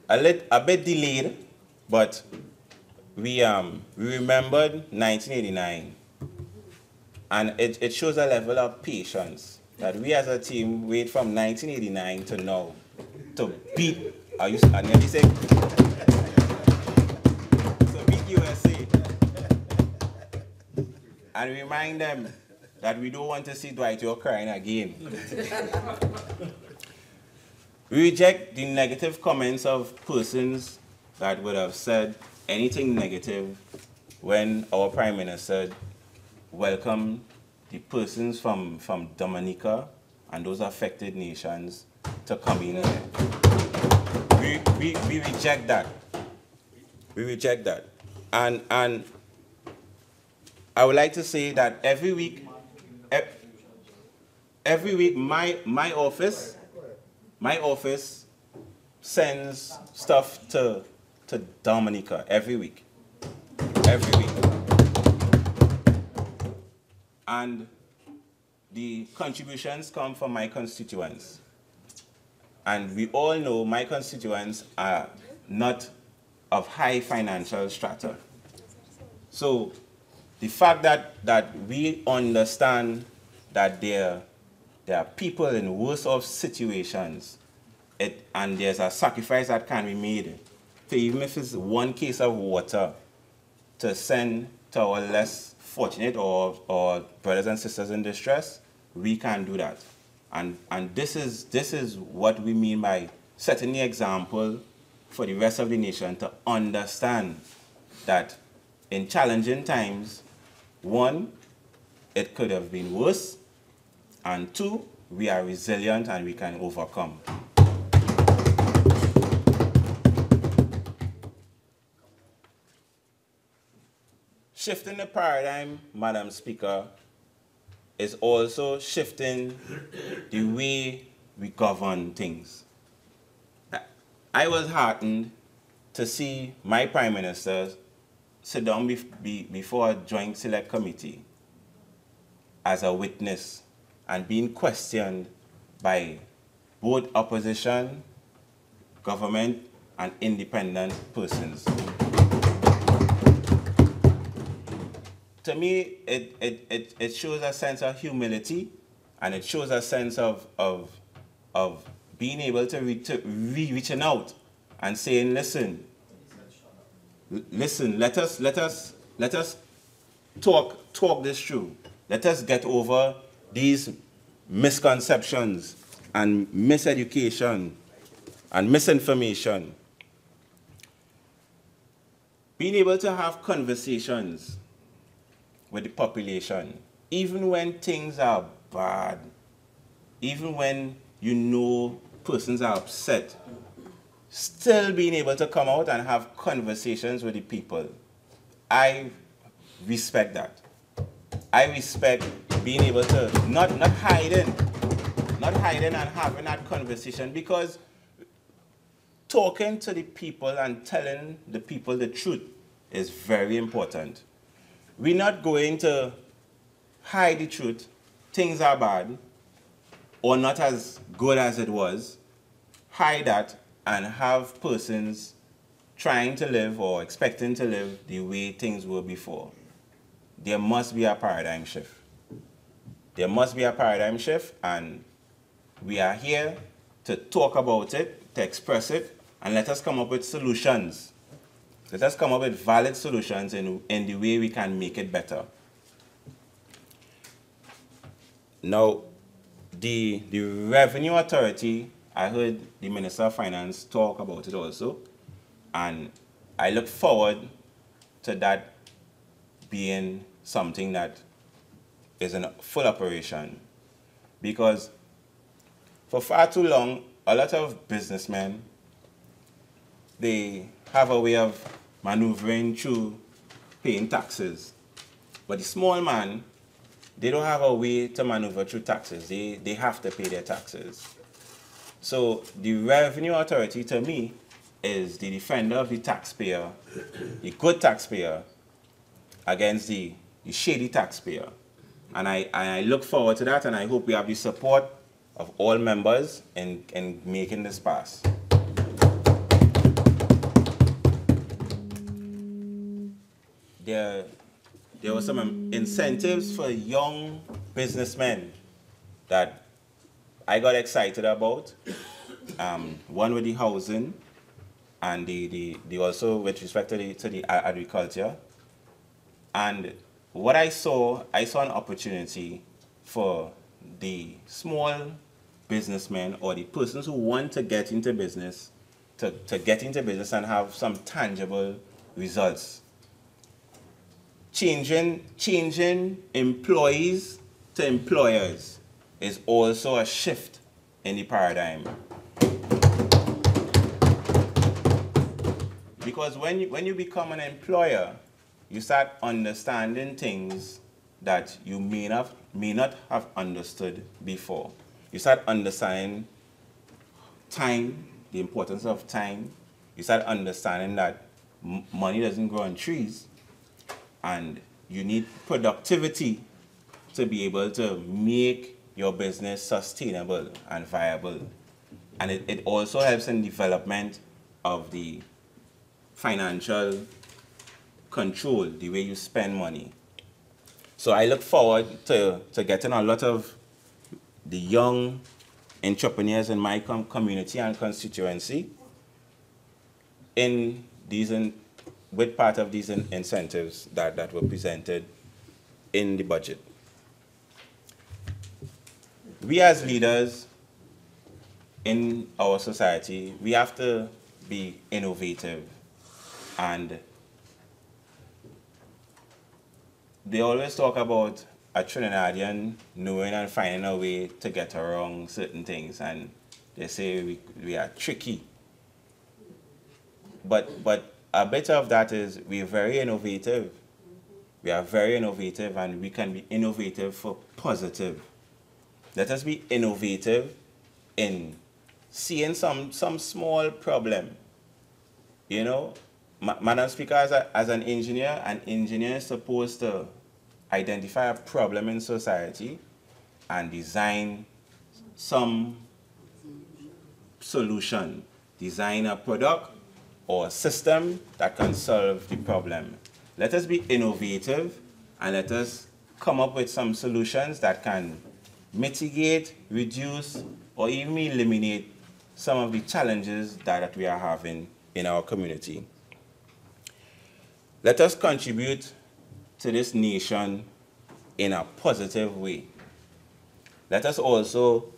Speaker 4: a bit delayed, but we remembered 1989. And it shows a level of patience that we as a team wait from 1989 to now to beat, I nearly say, to beat USA. And remind them that we don't want to see Dwight York crying again. We reject the negative comments of persons that would have said anything negative when our Prime Minister welcomed the persons from Dominica and those affected nations to come in here. We reject that. We reject that. And I would like to say that every week my office sends stuff to Dominica every week. And the contributions come from my constituents. And we all know my constituents are not of high financial strata. So the fact that we understand that there are people in worse off situations, and there's a sacrifice that can be made to, even if it's one case of water, to send to our less fortunate or brothers and sisters in distress, we can do that. And this is what we mean by setting the example for the rest of the nation to understand that in challenging times, one, it could have been worse, and two, we are resilient and we can overcome. Shifting the paradigm, Madam Speaker, is also shifting the way we govern things. I was heartened to see my Prime Minister sit down before a joint select committee as a witness and being questioned by both opposition, government, and independent persons. To me, it shows a sense of humility, and it shows a sense of being able to reaching out and saying, listen, let us talk this through. Let us get over these misconceptions and miseducation and misinformation. Being able to have conversations with the population, even when things are bad, even when you know persons are upset, still being able to come out and have conversations with the people. I respect that. I respect being able to not hiding and having that conversation, because talking to the people and telling the people the truth is very important. We're not going to hide the truth. Things are bad or not as good as it was. Hide that and have persons trying to live or expecting to live the way things were before. There must be a paradigm shift. There must be a paradigm shift, and we are here to talk about it, to express it, and let us come up with solutions. Let us come up with valid solutions in the way we can make it better. Now, the Revenue Authority, I heard the Minister of Finance talk about it also, and I look forward to that being something that is in full operation, because for far too long, a lot of businessmen, they have a way of maneuvering through paying taxes. But the small man, they don't have a way to maneuver through taxes. They have to pay their taxes. So the Revenue Authority, to me, is the defender of the taxpayer, the good taxpayer, against the shady taxpayer. And I look forward to that, and I hope we have the support of all members in making this pass. There were some incentives for young businessmen that I got excited about. One with the housing, and the also with respect to the agriculture. And what I saw an opportunity for the small businessmen or the persons who want to get into business, to get into business and have some tangible results. Changing employees to employers is also a shift in the paradigm. Because when you become an employer, you start understanding things that you may not have understood before. You start understanding time, the importance of time. You start understanding that money doesn't grow on trees, and you need productivity to be able to make your business sustainable and viable. And it also helps in development of the financial control, the way you spend money. So I look forward to getting a lot of the young entrepreneurs in my community and constituency with part of these incentives that were presented in the budget. We as leaders in our society, we have to be innovative. And they always talk about a Trinidadian knowing and finding a way to get around certain things, and they say we are tricky. But a bit of that is we're very innovative. We are very innovative, and we can be innovative for positive. Let us be innovative in seeing some small problem. You know, Madam Speaker, as an engineer is supposed to identify a problem in society and design some solution, design a product or a system that can solve the problem. Let us be innovative, and let us come up with some solutions that can mitigate, reduce, or even eliminate some of the challenges that we are having in our community. Let us contribute to this nation in a positive way. Let us also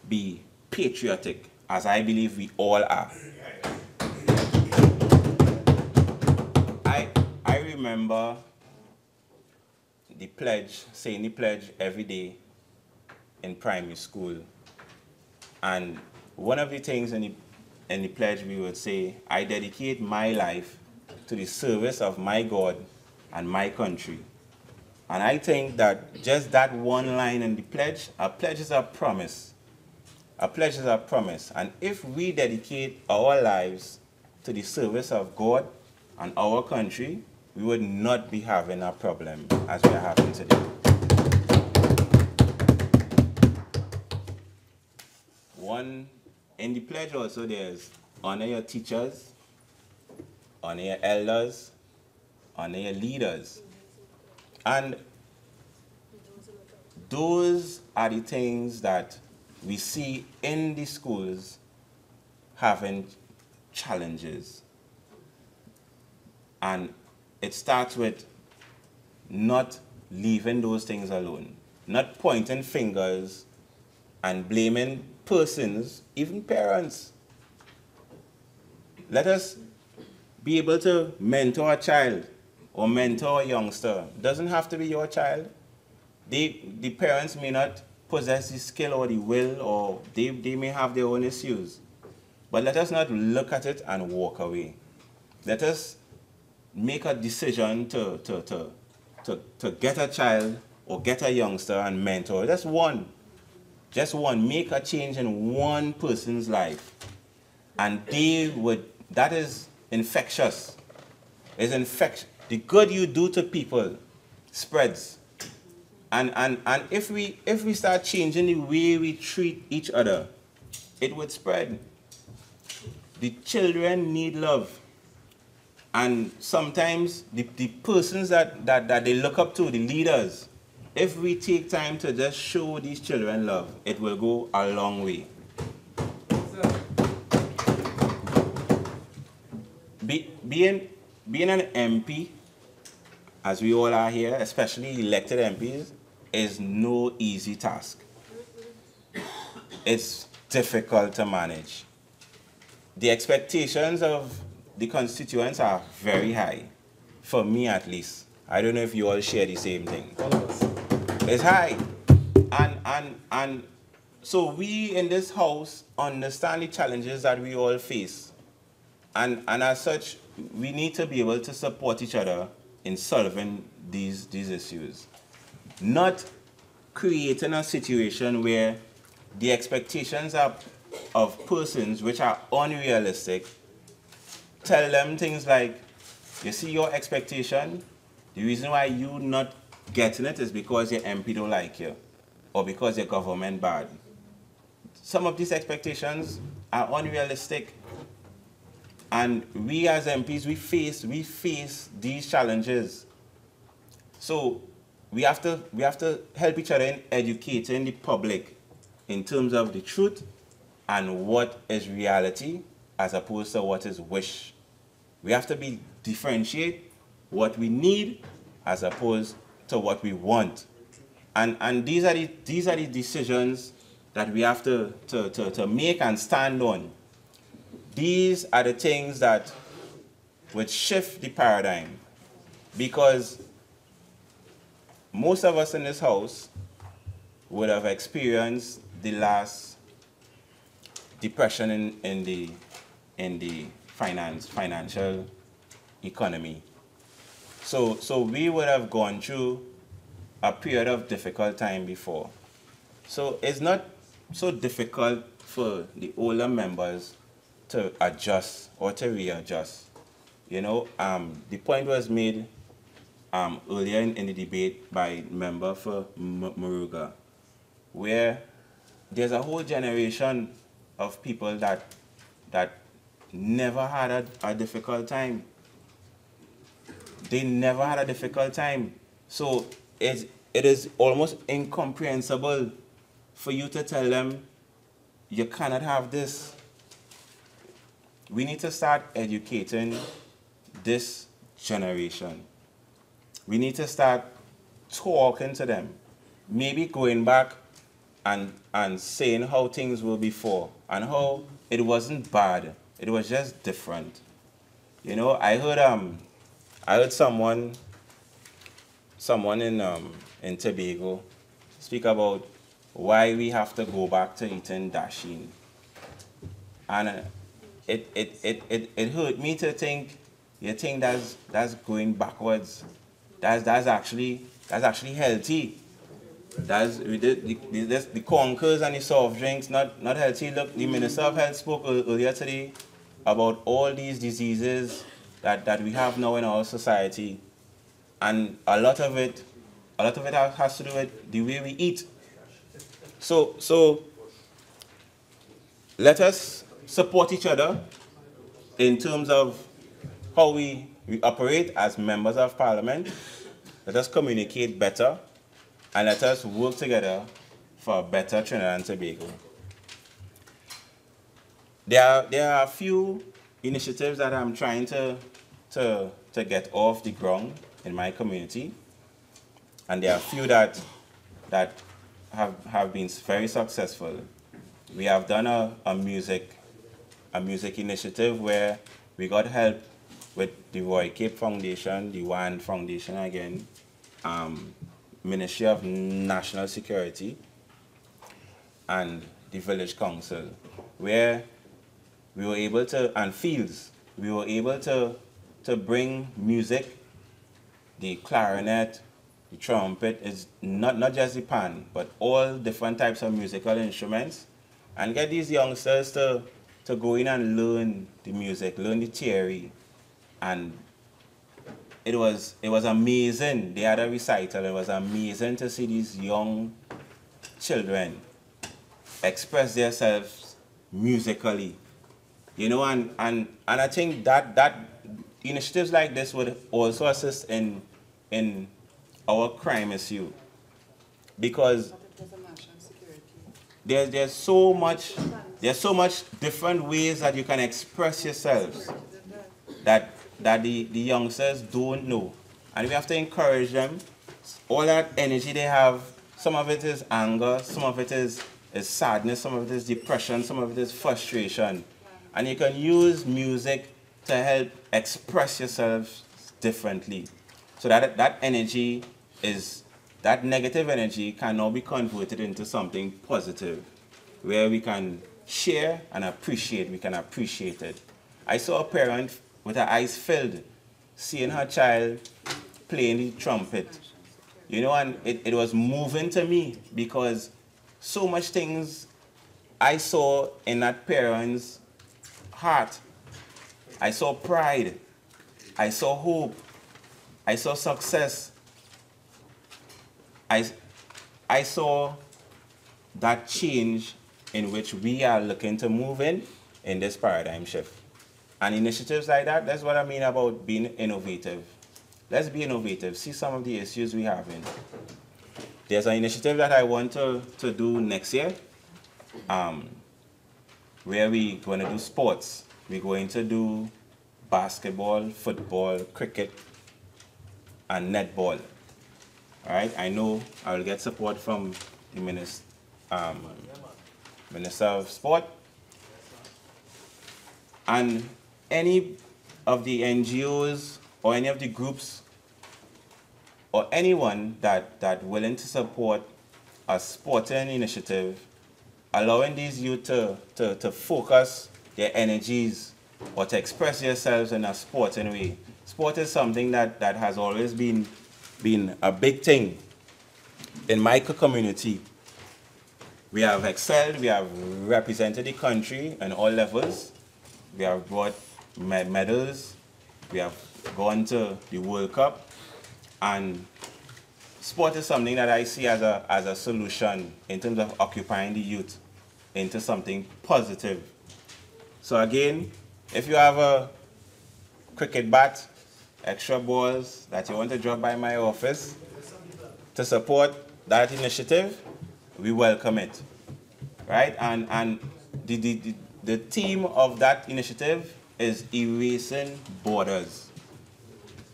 Speaker 4: be patriotic, as I believe we all are. I remember the pledge, saying the pledge every day in primary school. And one of the things in the pledge we would say, I dedicate my life to the service of my God and my country. And I think that just that one line in the pledge, a pledge is a promise. A pledge is a promise. And if we dedicate our lives to the service of God and our country, we would not be having a problem as we are having today. In the pledge also there's honor your teachers, honor your elders, honor your leaders. And those are the things that we see in the schools having challenges. And it starts with not leaving those things alone, not pointing fingers and blaming persons, even parents. Let us be able to mentor a child or mentor a youngster. It doesn't have to be your child. The parents may not possess the skill or the will, or they may have their own issues. But let us not look at it and walk away. Let us make a decision to get a child or get a youngster and mentor. Just one. Make a change in one person's life. And that is infectious. It's infectious. The good you do to people spreads. And if we start changing the way we treat each other, it would spread. The children need love. And sometimes the persons that they look up to, the leaders, if we take time to just show these children love, it will go a long way. Being an MP, as we all are here, especially elected MPs, is no easy task. It's difficult to manage. The expectations of the constituents are very high, for me at least. I don't know if you all share the same thing. It's high. And so we in this house understand the challenges that we all face. And as such, we need to be able to support each other in solving these issues. Not creating a situation where the expectations of persons which are unrealistic, tell them things like, you see your expectation, the reason why you not getting it is because your MP don't like you, or because your government bad. Some of these expectations are unrealistic. And we as MPs, we face these challenges. So we have to help each other in educating the public in terms of the truth and what is reality as opposed to what is wish. We have to differentiate what we need as opposed to what we want. And these are the decisions that we have to make and stand on. These are the things that would shift the paradigm, because most of us in this house would have experienced the last depression in the financial economy. So we would have gone through a period of difficult time before. So it's not so difficult for the older members to adjust or to readjust. You know, the point was made earlier in the debate by member for Muruga, where there's a whole generation of people that never had a difficult time. They never had a difficult time. So it is almost incomprehensible for you to tell them, you cannot have this. We need to start educating this generation. We need to start talking to them. Maybe going back and saying how things were before and how it wasn't bad. It was just different. You know, I heard someone in Tobago speak about why we have to go back to eating dasheen. And it hurt me to think, you think that's going backwards. That's actually healthy. That's we did the conkers and the soft drinks, not healthy. Look, the Minister of Health spoke earlier today about all these diseases that we have now in our society, and a lot of it has to do with the way we eat. So let us support each other in terms of how we operate as members of Parliament. Let us communicate better, and let us work together for a better Trinidad and Tobago. There are a few initiatives that I'm trying to get off the ground in my community, and there are a few that have been very successful. We have done a music initiative where we got help with the Roy Cape Foundation, the WAN Foundation again, Ministry of National Security, and the Village Council, where we were able to, and fields, we were able to bring music, the clarinet, the trumpet, is not just the pan, but all different types of musical instruments, and get these youngsters to go in and learn the music, learn the theory. And it was amazing. They had a recital. It was amazing to see these young children express themselves musically. You know, and I think that initiatives like this would also assist in our crime issue, because there's so much different ways that you can express yourselves that the youngsters don't know, and we have to encourage them. All that energy they have, some of it is anger, some of it is sadness, some of it is depression, some of it is frustration, and you can use music to help express yourselves differently, so that energy is, that negative energy can now be converted into something positive, where we can share and appreciate, we can appreciate it. I saw a parent with her eyes filled, seeing her child playing the trumpet. You know, and it was moving to me, because so much things I saw in that parent's heart. I saw pride, I saw hope, I saw success. I saw that change in which we are looking to move in this paradigm shift. And initiatives like that, that's what I mean about being innovative. Let's be innovative, see some of the issues we have in. There's an initiative that I want to do next year, where we're going to do sports. We're going to do basketball, football, cricket, and netball. All right, I know I will get support from the Minister of Sport, and any of the NGOs or any of the groups or anyone that willing to support a sporting initiative, allowing these youth to focus their energies or to express themselves in a sporting way. Sport is something that has always been a big thing in my community. We have excelled, we have represented the country on all levels. We have brought medals, we have gone to the World Cup, and sport is something that I see as a solution in terms of occupying the youth into something positive. So again, if you have a cricket bat, extra balls that you want to drop by my office to support that initiative, we welcome it, right? And the theme of that initiative is erasing borders,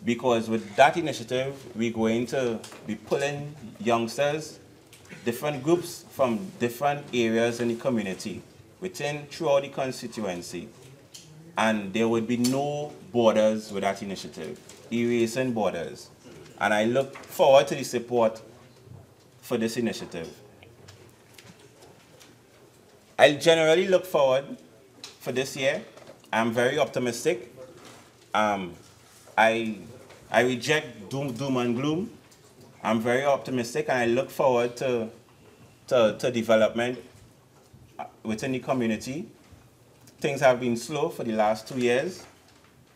Speaker 4: because with that initiative, we're going to be pulling youngsters, different groups from different areas in the community, throughout the constituency. And there would be no borders with that initiative, erasing borders. And I look forward to the support for this initiative. I generally look forward for this year. I'm very optimistic. I reject doom and gloom. I'm very optimistic, and I look forward to development within the community. Things have been slow for the last 2 years.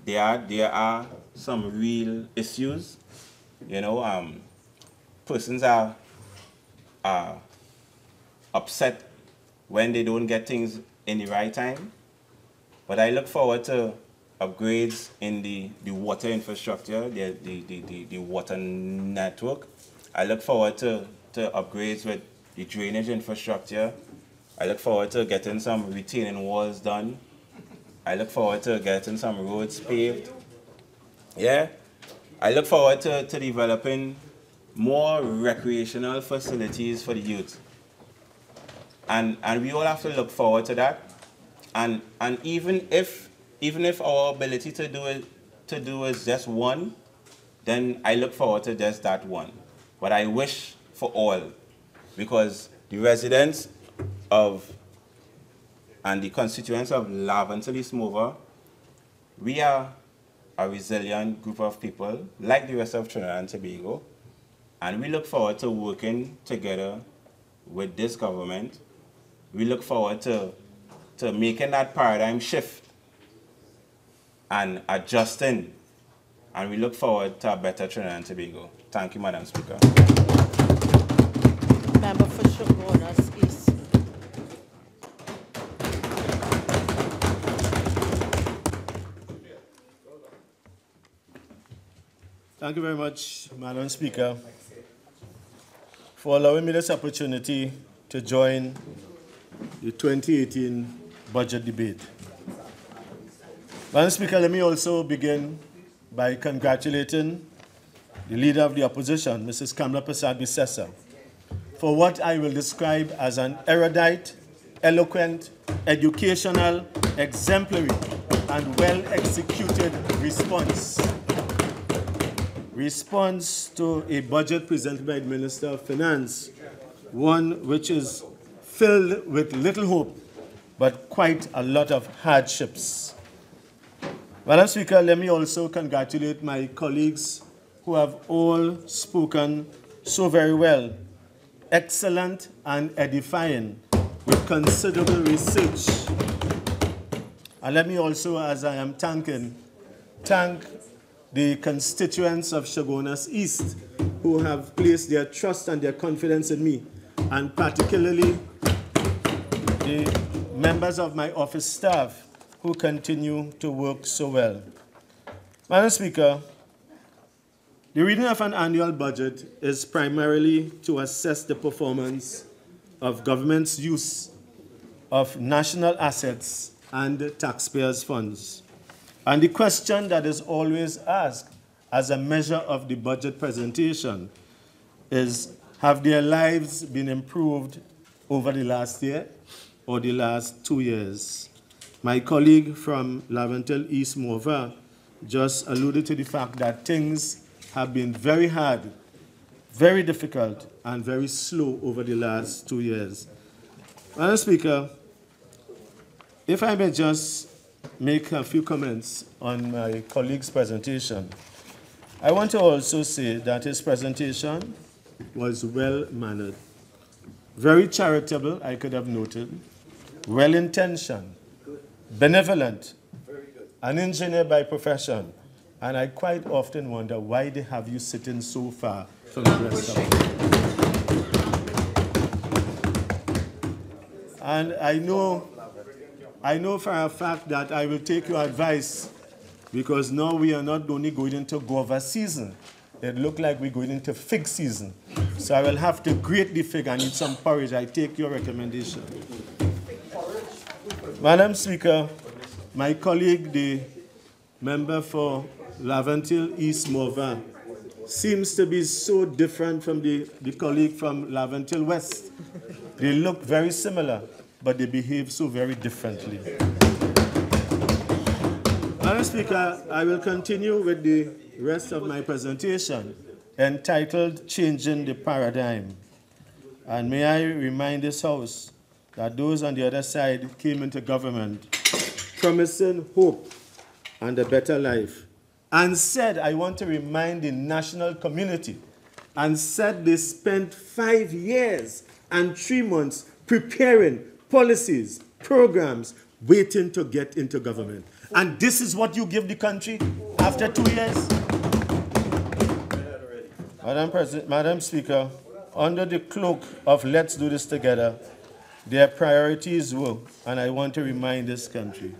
Speaker 4: There are some real issues. You know, persons are upset when they don't get things in the right time. But I look forward to upgrades in the water infrastructure, the water network. I look forward to upgrades with the drainage infrastructure. I look forward to getting some retaining walls done. I look forward to getting some roads paved. Yeah. I look forward to developing more recreational facilities for the youth. And we all have to look forward to that. And even if our ability to do is just one, then I look forward to just that one. But I wish for all, because the residents and the constituents of Laventille East Mova, we are a resilient group of people, like the rest of Trinidad and Tobago, and we look forward to working together with this government. We look forward to making that paradigm shift and adjusting, and we look forward to a better Trinidad and Tobago. Thank you, Madam Speaker.
Speaker 1: Member for Shogunas East.
Speaker 3: Thank you very much, Madam Speaker, for allowing me this opportunity to join the 2018 budget debate. Madam Speaker, let me also begin by congratulating the Leader of the Opposition, Mrs. Kamla Persad-Bissessar, for what I will describe as an erudite, eloquent, educational, exemplary, and well-executed response to a budget presented by the Minister of Finance, one which is filled with little hope, but quite a lot of hardships. Madam Speaker, let me also congratulate my colleagues who have all spoken so very well, excellent and edifying, with considerable research. And let me also, as I am thank the constituents of Shogunas East who have placed their trust and their confidence in me, and particularly the members of my office staff who continue to work so well. Madam Speaker, the reading of an annual budget is primarily to assess the performance of government's use of national assets and taxpayers' funds. And the question that is always asked as a measure of the budget presentation is, have their lives been improved over the last year or the last 2 years? My colleague from Laventille East Mova just alluded to the fact that things have been very hard, very difficult, and very slow over the last 2 years. Madam Speaker, if I may just make a few comments on my colleague's presentation. I want to also say that his presentation was well-mannered, very charitable, I could have noted, well-intentioned, benevolent, an engineer by profession, and I quite often wonder why they have you sitting so far from the rest of us. And I know for a fact that I will take your advice, because now we are not only going into guava season, it looks like we're going into fig season. So I will have to grate the fig. I need some porridge. I take your recommendation. Madam Speaker, my colleague, the member for Laventille East Mova, seems to be so different from the colleague from Laventille West. They look very similar, but they behave so very differently. Madam Speaker, I will continue with the rest of my presentation, entitled Changing the Paradigm. And may I remind this House that those on the other side came into government promising hope and a better life, and said, I want to remind the national community and said they spent 5 years and 3 months preparing policies, programs, waiting to get into government. And this is what you give the country after 2 years? Madam Speaker, under the cloak of let's do this together, their priorities were, and I want to remind this country,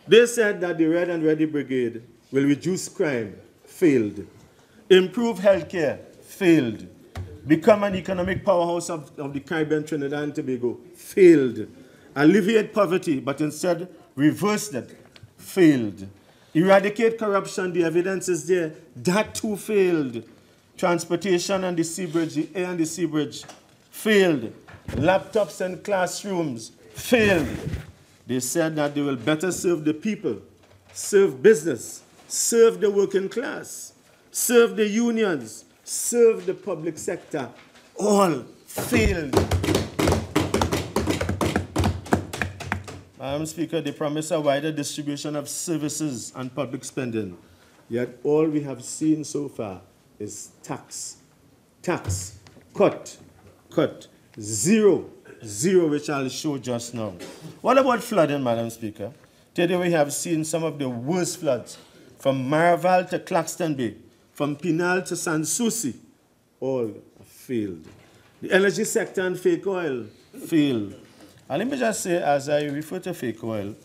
Speaker 3: they said that the Red and Ready Brigade will reduce crime, failed. Improve healthcare, failed. Become an economic powerhouse of the Caribbean, Trinidad and Tobago, failed. Alleviate poverty, but instead reversed it, failed. Eradicate corruption, the evidence is there, that too failed. Transportation and the sea bridge, the air and the sea bridge, failed. Laptops and classrooms, failed. They said that they will better serve the people, serve business, serve the working class, serve the unions, serve the public sector. All failed. Madam Speaker, they promise a wider distribution of services and public spending. Yet all we have seen so far is tax, cut, zero, which I'll show just now. What about flooding, Madam Speaker? Today we have seen some of the worst floods, from Maraval to Claxton Bay, from Pinal to Sans Souci, all failed. The energy sector and fake oil failed. And let me just say, as I refer to fake oil,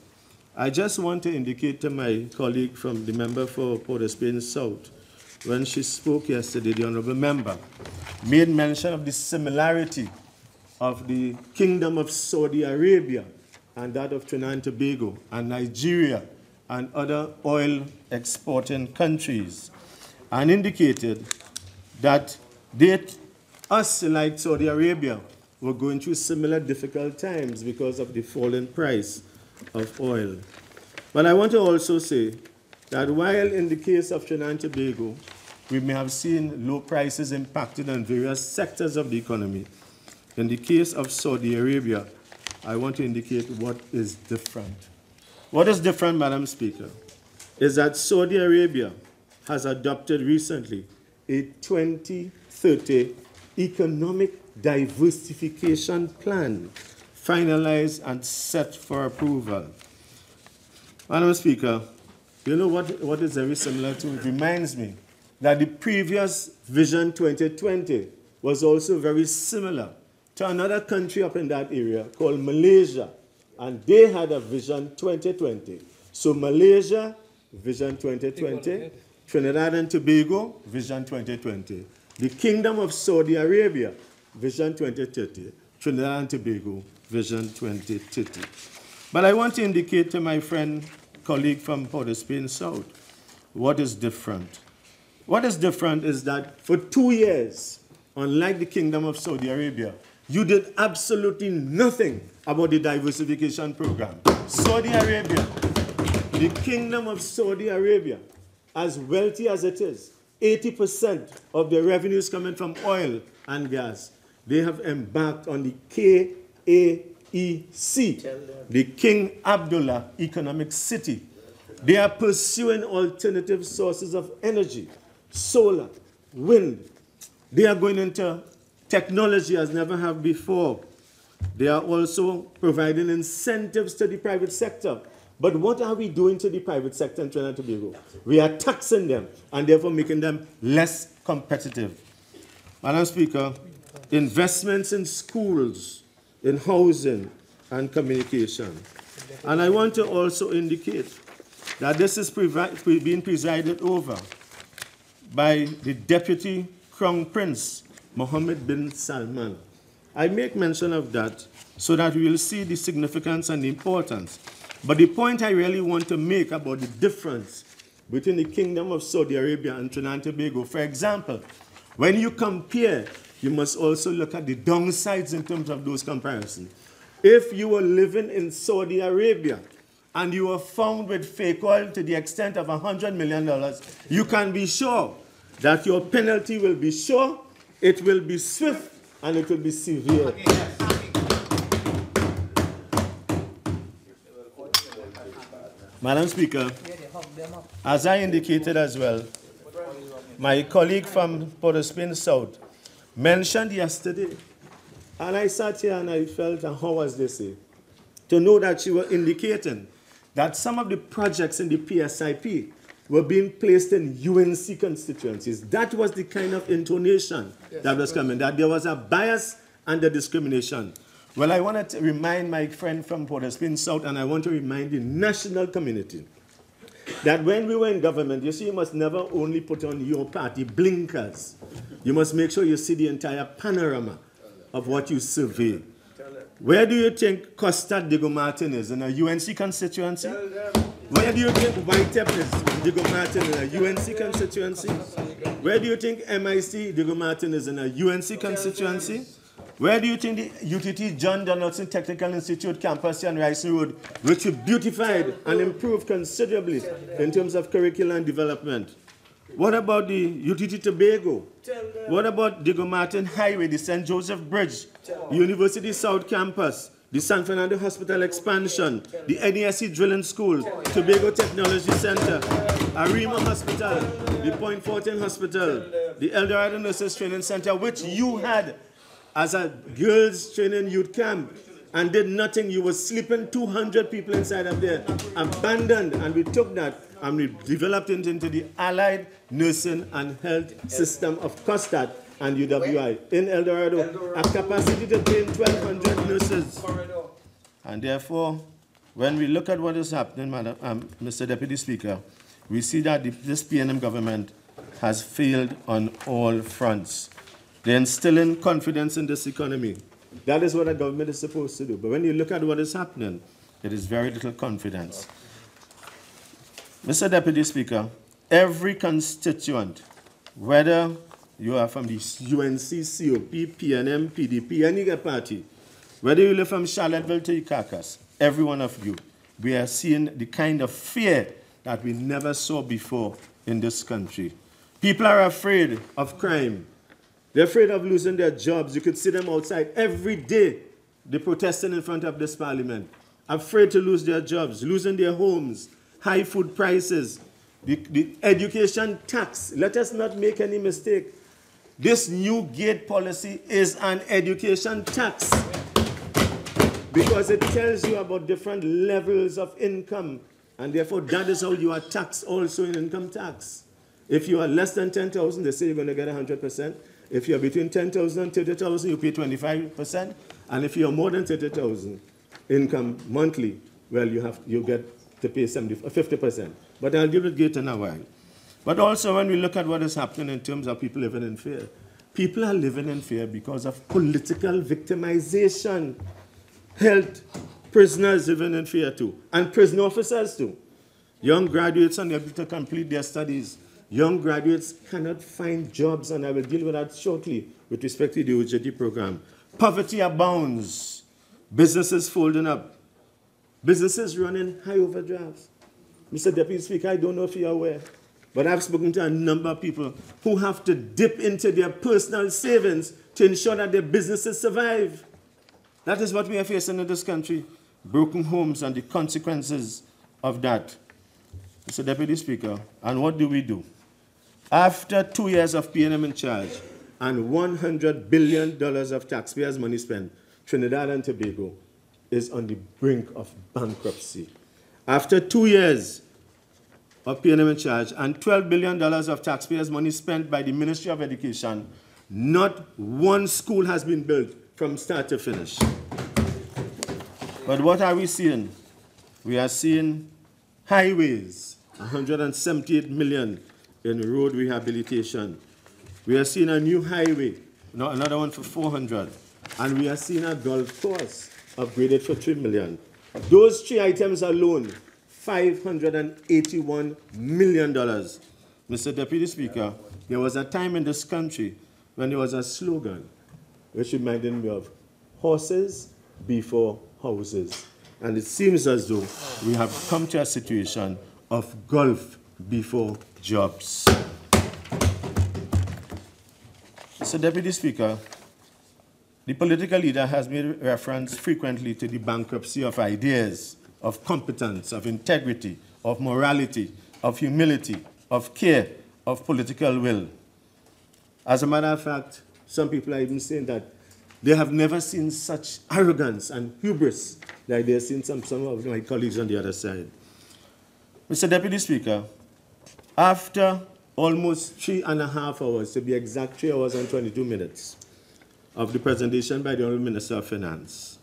Speaker 3: I just want to indicate to my colleague from the member for Port of Spain South, when she spoke yesterday, the honorable member made mention of the similarity of the Kingdom of Saudi Arabia and that of Trinidad and Tobago and Nigeria and other oil exporting countries, and indicated that us, like Saudi Arabia, were going through similar difficult times because of the falling price of oil. But I want to also say that while in the case of Trinidad and Tobago, we may have seen low prices impacted on various sectors of the economy, in the case of Saudi Arabia, I want to indicate what is different. What is different, Madam Speaker, is that Saudi Arabia has adopted recently a 2030 economic diversification plan, finalized and set for approval. Madam Speaker, you know what is very similar to it? Reminds me that the previous Vision 2020 was also very similar to another country up in that area called Malaysia, and they had a Vision 2020. So Malaysia, Vision 2020, Trinidad and Tobago, Vision 2020. The Kingdom of Saudi Arabia, Vision 2030, Trinidad and Tobago, Vision 2030. But I want to indicate to my friend, colleague from Port of Spain South, what is different. What is different is that for 2 years, unlike the Kingdom of Saudi Arabia, you did absolutely nothing about the diversification program. Saudi Arabia, the Kingdom of Saudi Arabia, as wealthy as it is, 80% of their revenues coming from oil and gas, they have embarked on the KAEC, the King Abdullah Economic City. They are pursuing alternative sources of energy, solar, wind. They are going into technology as never have before. They are also providing incentives to the private sector. But what are we doing to the private sector in Trinidad and Tobago? We are taxing them and therefore making them less competitive. Madam Speaker, investments in schools, in housing and communication. And I want to also indicate that this is being presided over by the Deputy Crown Prince, Mohammed bin Salman. I make mention of that so that we will see the significance and the importance. But the point I really want to make about the difference between the Kingdom of Saudi Arabia and Trinidad and Tobago, for example, when you compare, you must also look at the downsides in terms of those comparisons. If you were living in Saudi Arabia and you were found with fake oil to the extent of $100 million, you can be sure that your penalty will be sure, it will be swift, and it will be severe. Madam Speaker, as I indicated as well, my colleague from Port-au-Prince South, mentioned yesterday, and I sat here and I felt, and how was this? To know that she was indicating that some of the projects in the PSIP were being placed in UNC constituencies. That was the kind of intonation that was coming, that there was a bias and a discrimination. Well, I want to remind my friend from Port-au-Prince South, and I want to remind the national community, that when we were in government, you see, you must never only put on your party blinkers. You must make sure you see the entire panorama of what you survey. Where do you think Costa Diego Martin is? In a UNC constituency? Where do you think Whitep is? Diego Martin in a UNC constituency? Where do you think MIC Diego Martin is in a UNC constituency? Where do you think the UTT John Donaldson Technical Institute campus on Rice Road, which we beautified and improved considerably in terms of curriculum development? What about the UTT Tobago? What about Diego Martin Highway, the St. Joseph Bridge, the University South Campus, the San Fernando Hospital expansion, the NESC Drilling School, Tobago Technology Center, Arima Hospital, the Point Fortin Hospital, the Eldorado Nurses Training Center, which you had as a girls training youth camp and did nothing. You were sleeping 200 people inside of there, abandoned, and we took that and we developed it into the Allied Nursing and Health System of COSTAT and UWI in El Dorado, a capacity to train 1,200 nurses. And therefore, when we look at what is happening, Mr. Deputy Speaker, we see that this PNM government has failed on all fronts. They're instilling confidence in this economy. That is what a government is supposed to do. But when you look at what is happening, there is very little confidence. Mr. Deputy Speaker, every constituent, whether you are from the UNC, COP, PNM, PDP, any party, whether you live from Charlottesville to Icacos, every one of you, we are seeing the kind of fear that we never saw before in this country. People are afraid of crime. They're afraid of losing their jobs. You could see them outside every day. They're protesting in front of this parliament, afraid to lose their jobs, losing their homes, high food prices, the education tax. Let us not make any mistake. This new gate policy is an education tax because it tells you about different levels of income, and therefore that is how you are taxed also in income tax. If you are less than 10,000, they say you're going to get 100%. If you're between 10,000 and 30,000, you pay 25%. And if you're more than 30,000 income monthly, well, you get to pay 50%. But I'll give it gate in a while. But also when we look at what is happening in terms of people living in fear, people are living in fear because of political victimization. Health prisoners living in fear too, and prison officers too. Young graduates unable to complete their studies. Young graduates cannot find jobs, and I will deal with that shortly with respect to the OJT program. Poverty abounds. Businesses folding up. Businesses running high overdrafts. Mr. Deputy Speaker, I don't know if you're aware, but I've spoken to a number of people who have to dip into their personal savings to ensure that their businesses survive. That is what we are facing in this country. Broken homes and the consequences of that. Mr. Deputy Speaker, and what do? After 2 years of PNM in charge and $100 billion of taxpayers' money spent, Trinidad and Tobago is on the brink of bankruptcy. After 2 years of PNM in charge and $12 billion of taxpayers' money spent by the Ministry of Education, not one school has been built from start to finish. But what are we seeing? We are seeing highways, 178 million in road rehabilitation. We are seeing a new highway, another one for 400. And we are seeing a golf course upgraded for 3 million. Those three items alone, $581 million. Mr. Deputy Speaker, there was a time in this country when there was a slogan which reminded me of horses before houses. And it seems as though we have come to a situation of golf before jobs. Mr. Deputy Speaker, the political leader has made reference frequently to the bankruptcy of ideas, of competence, of integrity, of morality, of humility, of care, of political will. As a matter of fact, some people are even saying that they have never seen such arrogance and hubris like they have seen some of my colleagues on the other side. Mr. Deputy Speaker, after almost 3.5 hours, to be exact 3 hours and 22 minutes, of the presentation by the Honourable Minister of Finance,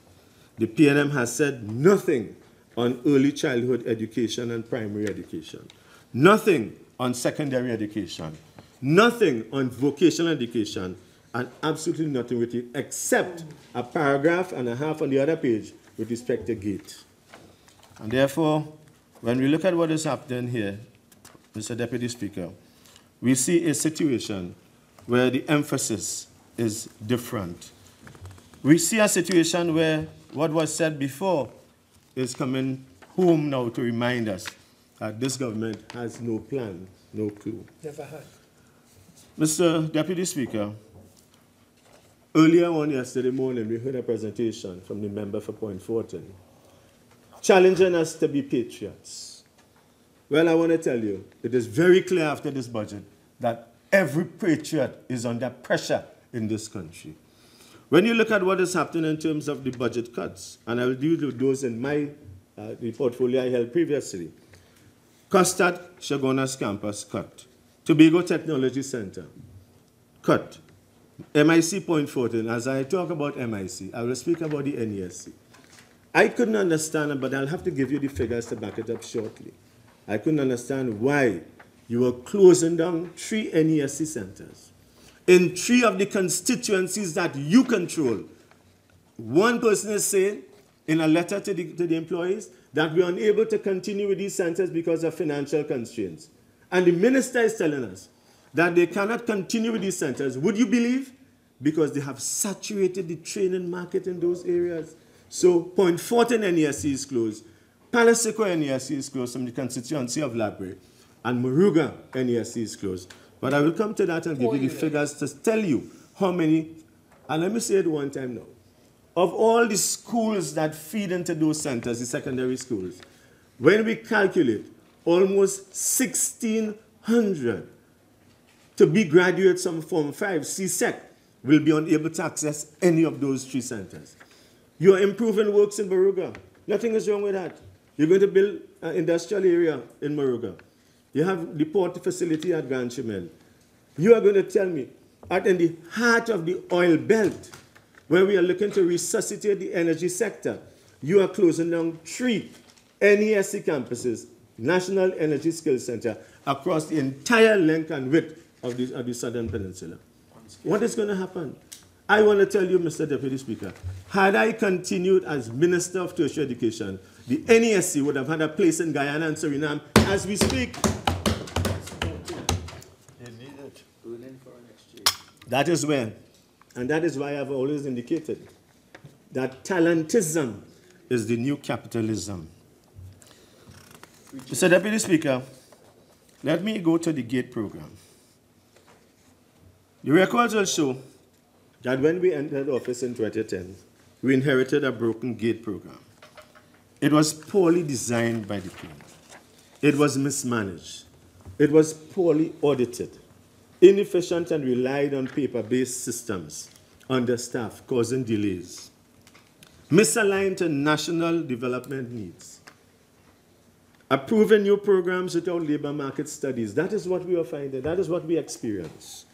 Speaker 3: the PNM has said nothing on early childhood education and primary education, nothing on secondary education, nothing on vocational education, and absolutely nothing with it except a paragraph and a half on the other page with respect to GATE. And therefore, when we look at what is happening here, Mr. Deputy Speaker, we see a situation where the emphasis is different. We see a situation where what was said before is coming home now to remind us that this government has no plan, no clue.
Speaker 5: Never had.
Speaker 3: Mr. Deputy Speaker, earlier on yesterday morning, we heard a presentation from the member for Point Fortin, challenging us to be patriots. Well, I want to tell you, it is very clear after this budget that every patriot is under pressure in this country. When you look at what is happening in terms of the budget cuts, and I will deal with those in my the portfolio I held previously, Custard Shagona's campus cut, Tobago Technology Center cut, MIC Point Fortin. As I talk about MIC, I will speak about the NESC. I couldn't understand, but I'll have to give you the figures to back it up shortly. I couldn't understand why you were closing down 3 NESC centers in 3 of the constituencies that you control. One person is saying in a letter to the employees that we are unable to continue with these centers because of financial constraints. And the minister is telling us that they cannot continue with these centers. Would you believe? Because they have saturated the training market in those areas. So Point Fortin NESC is closed. Palasico NESC is closed from the constituency of Labre. And Moruga NESC is closed. But I will come to that and give you the figures to tell you how many, and let me say it one time now. Of all the schools that feed into those centers, the secondary schools, when we calculate almost 1,600 to be graduates from Form 5, CSEC, will be unable to access any of those 3 centers. You are improving works in Moruga. Nothing is wrong with that. You're going to build an industrial area in Moruga. You have the port facility at Grand Chimel. You are going to tell me, in the heart of the oil belt, where we are looking to resuscitate the energy sector, you are closing down 3 NESC campuses, National Energy Skills Center, across the entire length and width of the Southern Peninsula. What is going to happen? I want to tell you, Mr. Deputy Speaker, had I continued as Minister of Tertiary Education, the NESC would have had a place in Guyana and Suriname as we speak. That is where, and that is why I've always indicated that talentism is the new capitalism. Mr. Deputy Speaker, let me go to the GATE program. The records will show that when we entered office in 2010, we inherited a broken GATE program. It was poorly designed by the team. It was mismanaged. It was poorly audited, inefficient, and relied on paper-based systems, understaffed, causing delays, misaligned to national development needs, approving new programs without labor market studies. That is what we are finding. That is what we experience.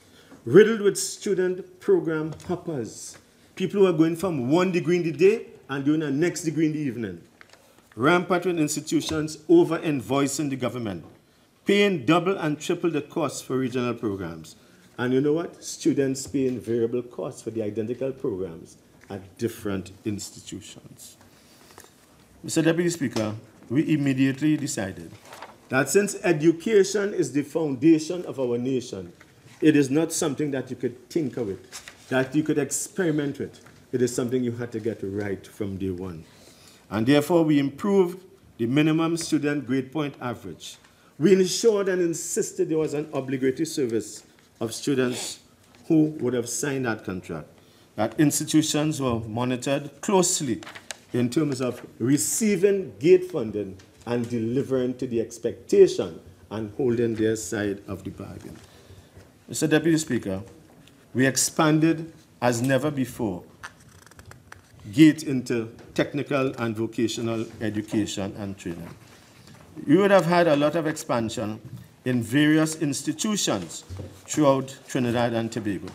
Speaker 3: Riddled with student program hoppers, people who are going from 1 degree in the day and doing a next degree in the evening. Rampant with institutions over-invoicing the government, paying double and triple the costs for regional programs. And you know what? Students paying variable costs for the identical programs at different institutions. Mr. Deputy Speaker, we immediately decided that since education is the foundation of our nation, it is not something that you could tinker with, that you could experiment with. It is something you had to get right from day one. And therefore, we improved the minimum student grade point average. We ensured and insisted there was an obligatory service of students who would have signed that contract, that institutions were monitored closely in terms of receiving GATE funding and delivering to the expectation and holding their side of the bargain. Mr. Deputy Speaker, we expanded as never before gate into technical and vocational education and training. You would have had a lot of expansion in various institutions throughout Trinidad and Tobago.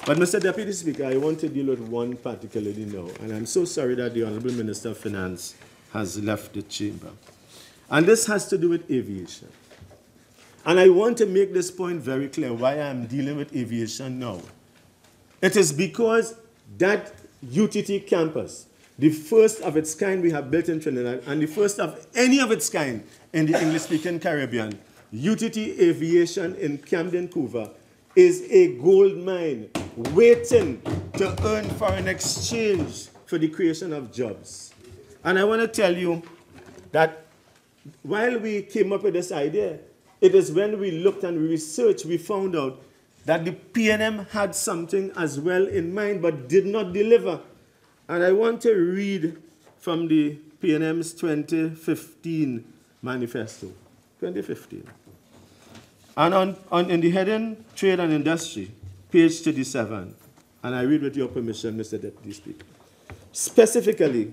Speaker 3: But, Mr. Deputy Speaker, I want to deal with one particularly now, and I'm so sorry that the Honourable Minister of Finance has left the chamber. And this has to do with aviation. And I want to make this point very clear why I'm dealing with aviation now. It is because that UTT campus, the first of its kind we have built in Trinidad, and the first of any of its kind in the English-speaking Caribbean, UTT Aviation in Camden, Couva, is a gold mine waiting to earn foreign exchange for the creation of jobs. And I want to tell you that while we came up with this idea, it is when we looked and we researched, we found out that the PNM had something as well in mind, but did not deliver. And I want to read from the PNM's 2015 manifesto, 2015. And in the heading, Trade and Industry, page 37, and I read with your permission, Mr. Deputy Speaker. Specifically,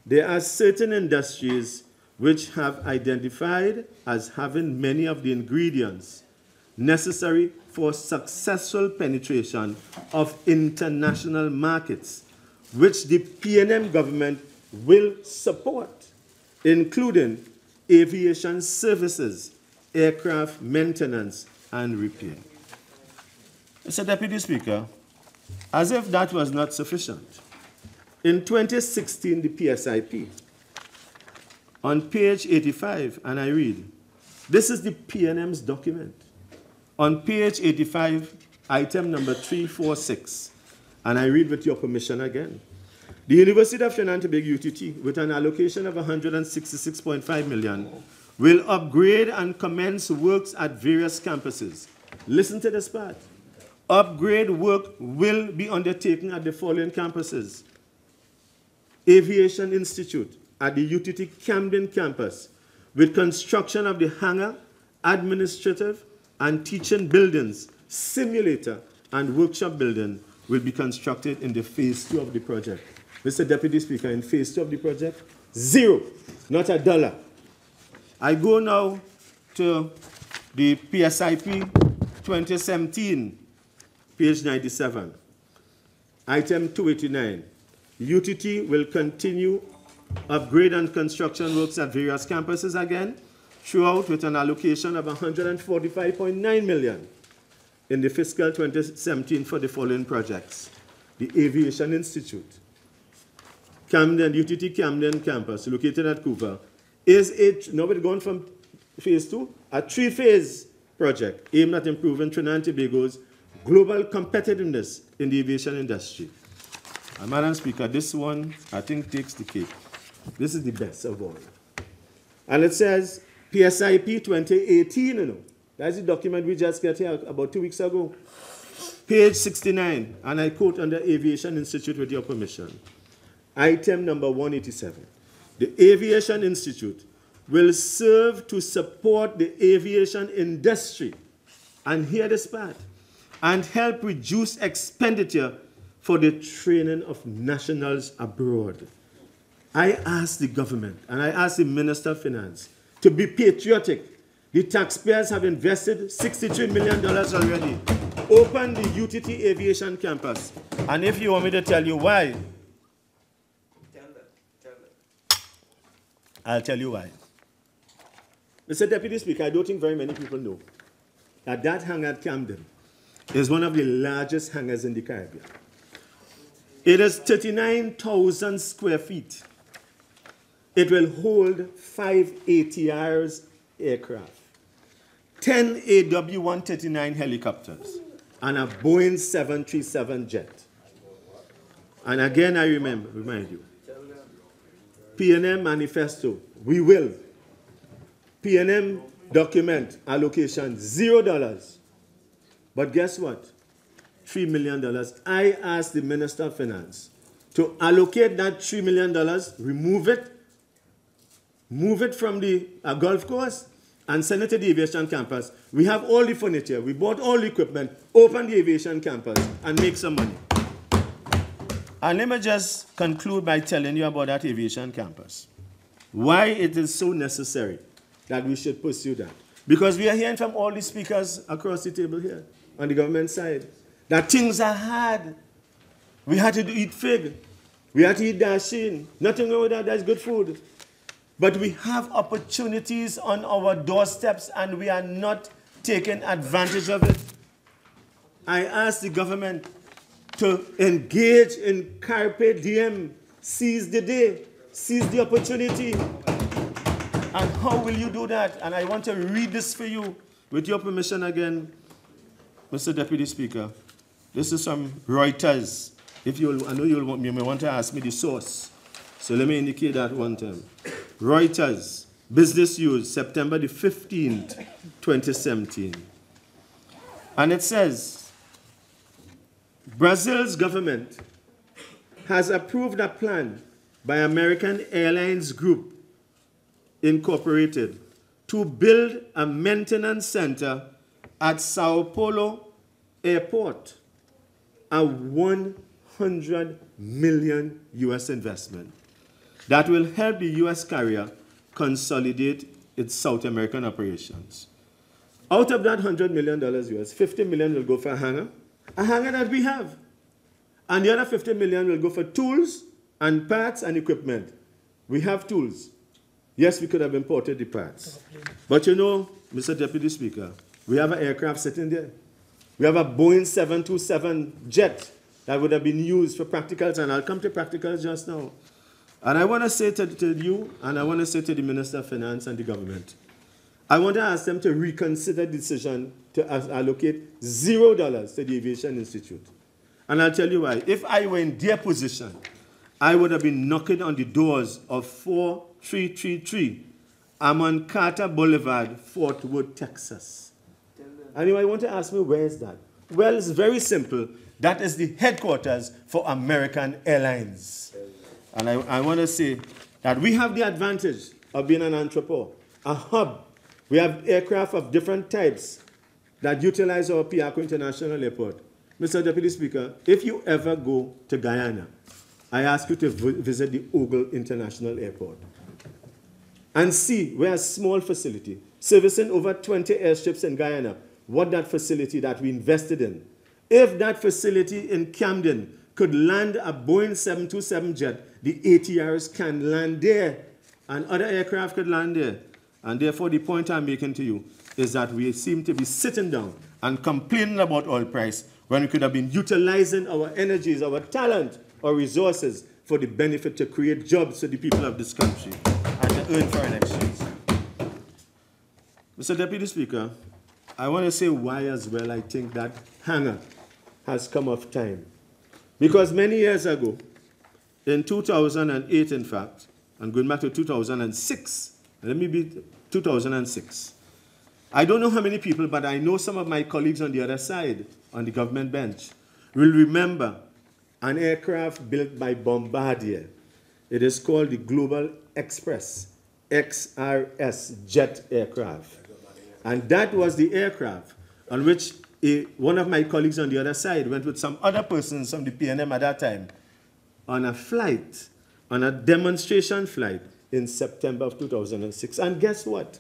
Speaker 3: there are certain industries which have identified as having many of the ingredients necessary for successful penetration of international markets, which the PNM government will support, including aviation services, aircraft maintenance, and repair. Mr. Deputy Speaker, as if that was not sufficient, in 2016, the PSIP, on page 85, and I read, this is the PNM's document. On page 85, item number 346, and I read with your permission again. The University of Trinidad and Tobago UTT, with an allocation of 166.5 million, will upgrade and commence works at various campuses. Listen to this part. Upgrade work will be undertaken at the following campuses: Aviation Institute at the UTT Camden campus, with construction of the hangar, administrative and teaching buildings, simulator and workshop building will be constructed in the phase 2 of the project. Mr. Deputy Speaker, in phase 2 of the project, zero, not a dollar. I go now to the PSIP 2017, page 97, item 289. UTT will continue upgrade and construction works at various campuses again, throughout with an allocation of 145.9 million in the fiscal 2017 for the following projects: the Aviation Institute, Camden, UTT Camden campus, located at Couva, is now we're going from phase 2, a 3-phase project aimed at improving Trinidad and Tobago's global competitiveness in the aviation industry. And Madam Speaker, this one, I think, takes the cake. This is the best of all. And it says, PSIP 2018, you know. That's the document we just got here about 2 weeks ago. Page 69, and I quote under Aviation Institute with your permission. Item number 187. The Aviation Institute will serve to support the aviation industry, and hear this part, and help reduce expenditure for the training of nationals abroad. I ask the government, and I ask the Minister of Finance, to be patriotic. The taxpayers have invested $63 million already. Open the UTT Aviation Campus. And if you want me to tell you why, I'll tell you why. Mr. Deputy Speaker, I don't think very many people know that that hangar at Camden is one of the largest hangars in the Caribbean. It is 39,000 square feet. It will hold 5 ATRs aircraft, 10 AW-139 helicopters, and a Boeing 737 jet. And again, I remind you, PNM manifesto, we will. PNM document, allocation, $0. But guess what? $3 million. I asked the Minister of Finance to allocate that $3 million, remove it, move it from the Gulf Coast, and send it to the aviation campus. We have all the furniture, we bought all the equipment, open the aviation campus, and make some money. And let me just conclude by telling you about that aviation campus. Why it is so necessary that we should pursue that. Because we are hearing from all the speakers across the table here, on the government side, that things are hard. We had to eat fig. We had to eat dasheen. Nothing wrong with that, that's good food. But we have opportunities on our doorsteps and we are not taking advantage of it. I ask the government to engage in carpe diem, seize the day, seize the opportunity. And how will you do that? And I want to read this for you, with your permission again, Mr. Deputy Speaker. This is from Reuters. I know you may want to ask me the source. So let me indicate that one time. Reuters, Business News, September the 15th, 2017. And it says, Brazil's government has approved a plan by American Airlines Group, Incorporated, to build a maintenance center at Sao Paulo Airport, a $100 million US investment that will help the US carrier consolidate its South American operations. Out of that $100 million US, $50 million will go for a hangar that we have. And the other $50 million will go for tools and parts and equipment. We have tools. Yes, we could have imported the parts. But you know, Mr. Deputy Speaker, we have an aircraft sitting there. We have a Boeing 727 jet that would have been used for practicals, and I'll come to practicals just now. And I want to say to you, and I want to say to the Minister of Finance and the government, I want to ask them to reconsider the decision to allocate $0 to the Aviation Institute. And I'll tell you why. If I were in their position, I would have been knocking on the doors of 4333 Amon Carter Boulevard, Fort Worth, Texas. And you might want to ask me, where is that? Well, it's very simple. That is the headquarters for American Airlines. And I want to say that we have the advantage of being an entrepreneur, a hub. We have aircraft of different types that utilize our Piarco International Airport. Mr. Deputy Speaker, if you ever go to Guyana, I ask you to visit the Ogle International Airport and see where a small facility servicing over 20 airstrips in Guyana, what that facility that we invested in. If that facility in Camden could land a Boeing 727 jet, the ATRs can land there, and other aircraft could land there. And therefore, the point I'm making to you is that we seem to be sitting down and complaining about oil price when we could have been utilizing our energies, our talent, our resources for the benefit to create jobs for the people of this country and to earn foreign exchange. Mr. Deputy Speaker, I want to say why as well I think that hangar has come off time. Because many years ago, in 2008 in fact, and going back to 2006, let me be 2006. I don't know how many people, but I know some of my colleagues on the other side, on the government bench, will remember an aircraft built by Bombardier. It is called the Global Express, XRS jet aircraft. And that was the aircraft on which one of my colleagues on the other side went with some other persons from the PNM at that time on a flight, on a demonstration flight in September of 2006. And guess what?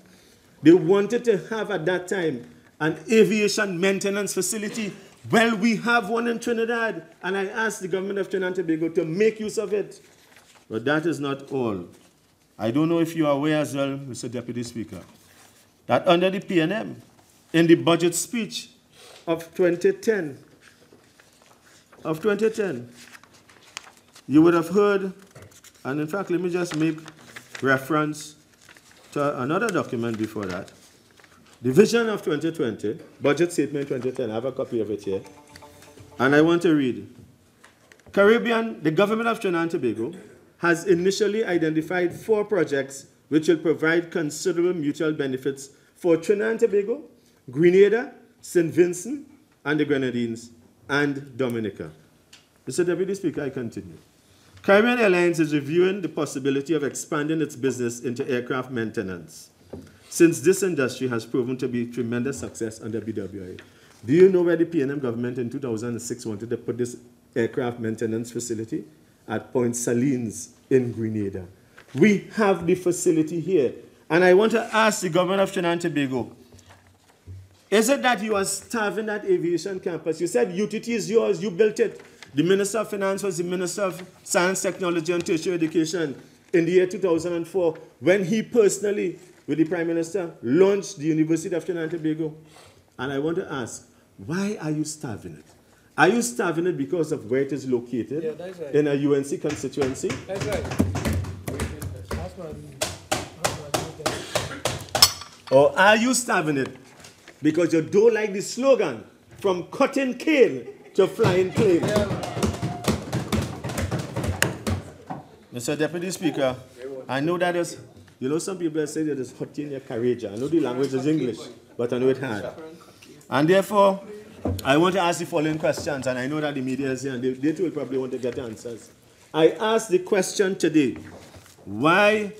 Speaker 3: They wanted to have at that time an aviation maintenance facility. Well, we have one in Trinidad, and I asked the government of Trinidad and Tobago to make use of it. But that is not all. I don't know if you are aware as well, Mr. Deputy Speaker, that under the PNM, in the budget speech of 2010, you would have heard, and in fact, let me just make reference to another document before that. The vision of 2020, budget statement 2010, I have a copy of it here. And I want to read. The government of Trinidad and Tobago has initially identified 4 projects which will provide considerable mutual benefits for Trinidad and Tobago, Grenada, St. Vincent, and the Grenadines, and Dominica. Mr. Deputy Speaker, I continue. Caribbean Airlines is reviewing the possibility of expanding its business into aircraft maintenance. since this industry has proven to be a tremendous success under BWI. Do you know where the PNM government in 2006 wanted to put this aircraft maintenance facility? At Point Salines in Grenada. We have the facility here. And I want to ask the government of Trinidad and Tobago, is it that you are starving that aviation campus? You said UTT is yours, you built it. The Minister of Finance was the Minister of Science, Technology and Tertiary Education in the year 2004 when he personally, with the Prime Minister, launched the University of Trinidad and Tobago. And I want to ask, why are you starving it? Are you starving it because of where it is located?
Speaker 5: Yeah, that's right.
Speaker 3: In a UNC constituency?
Speaker 5: That's right.
Speaker 3: Or are you starving it because you don't like the slogan, from cutting cane to flying plane?
Speaker 5: Yeah.
Speaker 3: Mr. Deputy Speaker, I know that is, you know, some people say that it's hot in your courage. I know the language is English, but I know it hard. And therefore, I want to ask the following questions, and I know that the media is here, and they too will probably want to get answers. I ask the question today, why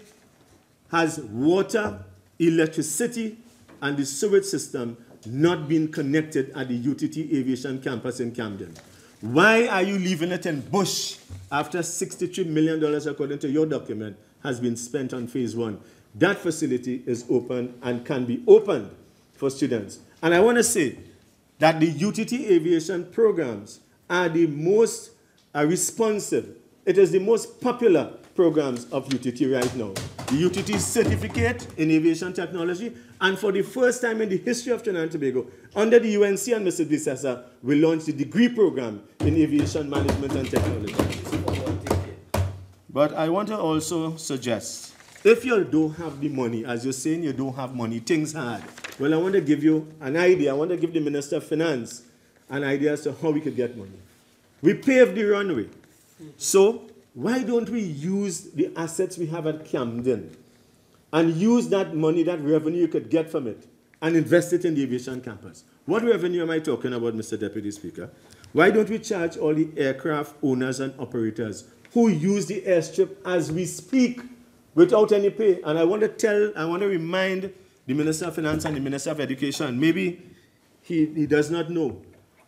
Speaker 3: has water, electricity, and the sewage system not been connected at the UTT Aviation Campus in Camden? Why are you leaving it in bush after $63 million, according to your document, has been spent on phase 1? That facility is open and can be opened for students. And I want to say that the UTT aviation programs are the most responsive. It is the most popular programs of UTT right now. The UTT certificate in aviation technology, and for the first time in the history of Trinidad and Tobago, under the UNC and Mr. Bissessa, we launched the degree program in aviation management and technology. But I want to also suggest, if you don't have the money, as you're saying you don't have money, things hard. Well, I want to give you an idea. I want to give the Minister of Finance an idea as to how we could get money. We paved the runway. So why don't we use the assets we have at Camden and use that money, that revenue you could get from it, and invest it in the aviation campus? What revenue am I talking about, Mr. Deputy Speaker? Why don't we charge all the aircraft owners and operators who use the airstrip as we speak without any pay? And I want to remind the Minister of Finance and the Minister of Education, maybe he does not know,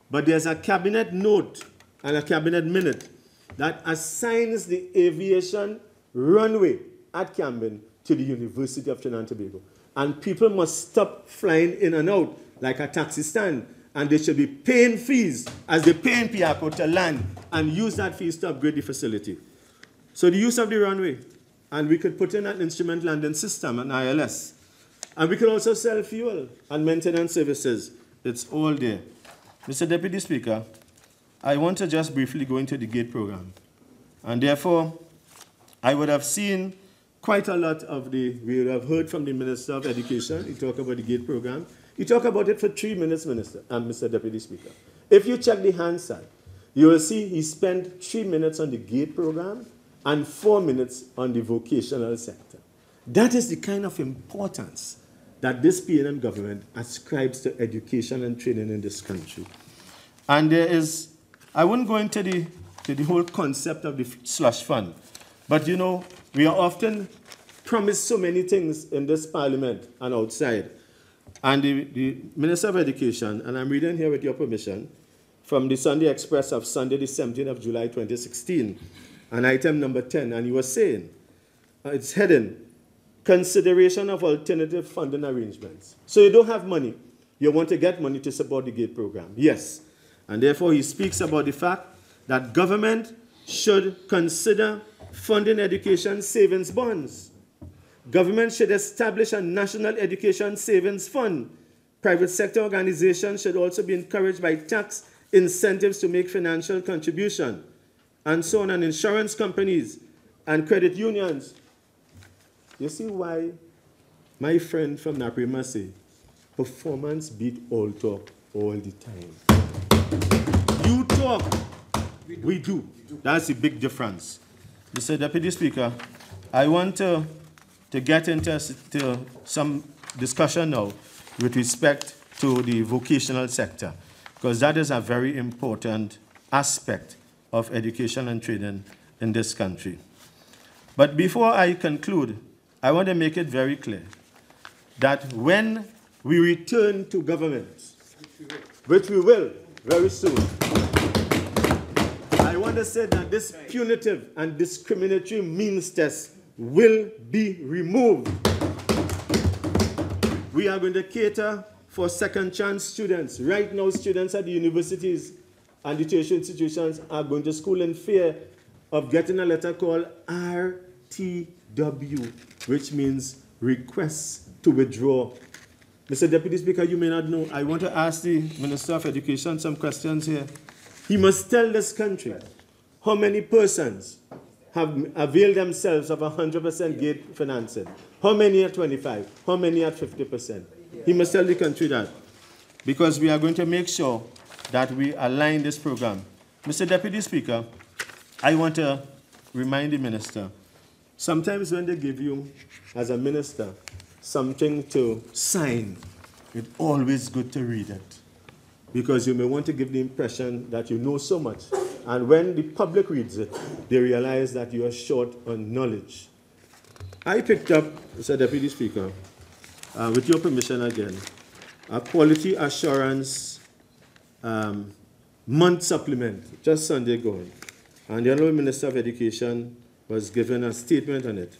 Speaker 3: but there's a cabinet note and a cabinet minute that assigns the aviation runway at Camden to the University of Trinidad and Tobago. And people must stop flying in and out like a taxi stand, and they should be paying fees as they pay in Piaco to land and use that fees to upgrade the facility. So the use of the runway, and we could put in an instrument landing system, an ILS. And we could also sell fuel and maintenance services. It's all there. Mr. Deputy Speaker, I want to just briefly go into the GATE program. And therefore, I would have seen quite a lot of we would have heard from the Minister of Education. He talked about the GATE program. He talked about it for 3 minutes, Mr. Deputy Speaker. If you check the hand side, you will see he spent 3 minutes on the GATE program and 4 minutes on the vocational sector. That is the kind of importance that this PNM government ascribes to education and training in this country. And there is, I wouldn't go into the whole concept of the slush fund, but you know, we are often promised so many things in this parliament and outside. And the Minister of Education, and I'm reading here with your permission, from the Sunday Express of Sunday, the 17th of July, 2016, and item number 10, and he was saying, it's heading, consideration of alternative funding arrangements. So you don't have money. You want to get money to support the GATE program. Yes. And therefore, he speaks about the fact that government should consider funding education savings bonds. Government should establish a national education savings fund. Private sector organizations should also be encouraged by tax incentives to make financial contribution, and so on, and insurance companies and credit unions. You see why my friend from Naprima say, performance beat all talk all the time. You talk, we do. That's the big difference. Mr. Deputy Speaker, I want to get into some discussion now with respect to the vocational sector, because that is a very important aspect of education and training in this country. But before I conclude, I want to make it very clear that when we return to government, which we will very soon, I want to say that this punitive and discriminatory means test will be removed. We are going to cater for second chance students. Right now, students at the universities and the tertiary institutions are going to school in fear of getting a letter called RTW, which means request to withdraw. Mr. Deputy Speaker, you may not know, I want to ask the Minister of Education some questions here. He must tell this country how many persons have availed themselves of 100% gate financing. How many at 25? How many at 50%? He must tell the country that, because we are going to make sure that we align this program. Mr. Deputy Speaker, I want to remind the minister, sometimes when they give you, as a minister, something to sign, it's always good to read it, because you may want to give the impression that you know so much. And when the public reads it, they realize that you are short on knowledge. I picked up, Mr. Deputy Speaker, with your permission again, a quality assurance month supplement, just Sunday going. And the Honorable Minister of Education was given a statement on it.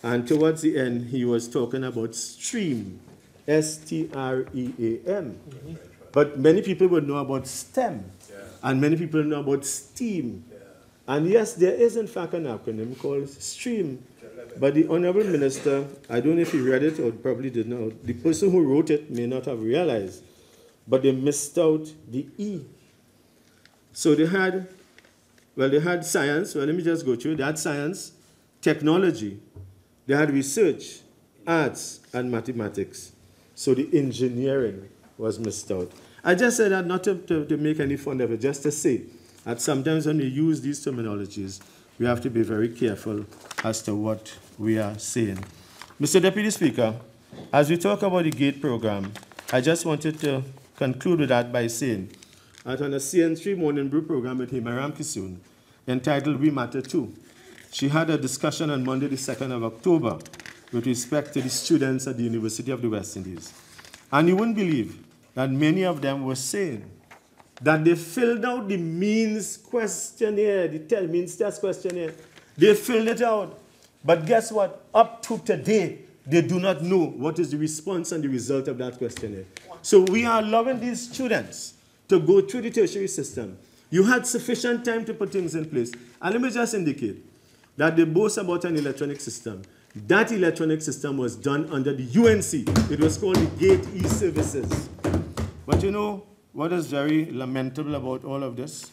Speaker 3: And towards the end, he was talking about STREAM, S-T-R-E-A-M. But many people would know about STEM. And many people know about STEAM. And yes, there is in fact an acronym called STREAM. But the Honorable Minister, I don't know if he read it or probably did not. The person who wrote it may not have realized, but they missed out the E. So they had science. Well, let me just go through. They had science, technology. They had research, arts, and mathematics. So the engineering was missed out. I just said that not to make any fun of it, just to say that sometimes when we use these terminologies, we have to be very careful as to what we are saying. Mr. Deputy Speaker, as we talk about the GATE program, I just wanted to conclude with that by saying that on a CN3 Morning Brew program with Himaram Kisoon, entitled We Matter Too, she had a discussion on Monday, the 2nd of October, with respect to the students at the University of the West Indies. And you wouldn't believe that many of them were saying that they filled out the means questionnaire, the means test questionnaire. They filled it out. But guess what? Up to today, they do not know what is the response and the result of that questionnaire. So we are allowing these students to go through the tertiary system. You had sufficient time to put things in place. And let me just indicate that they boast about an electronic system. That electronic system was done under the UNC. It was called the GATE e-Services. But you know what is very lamentable about all of this?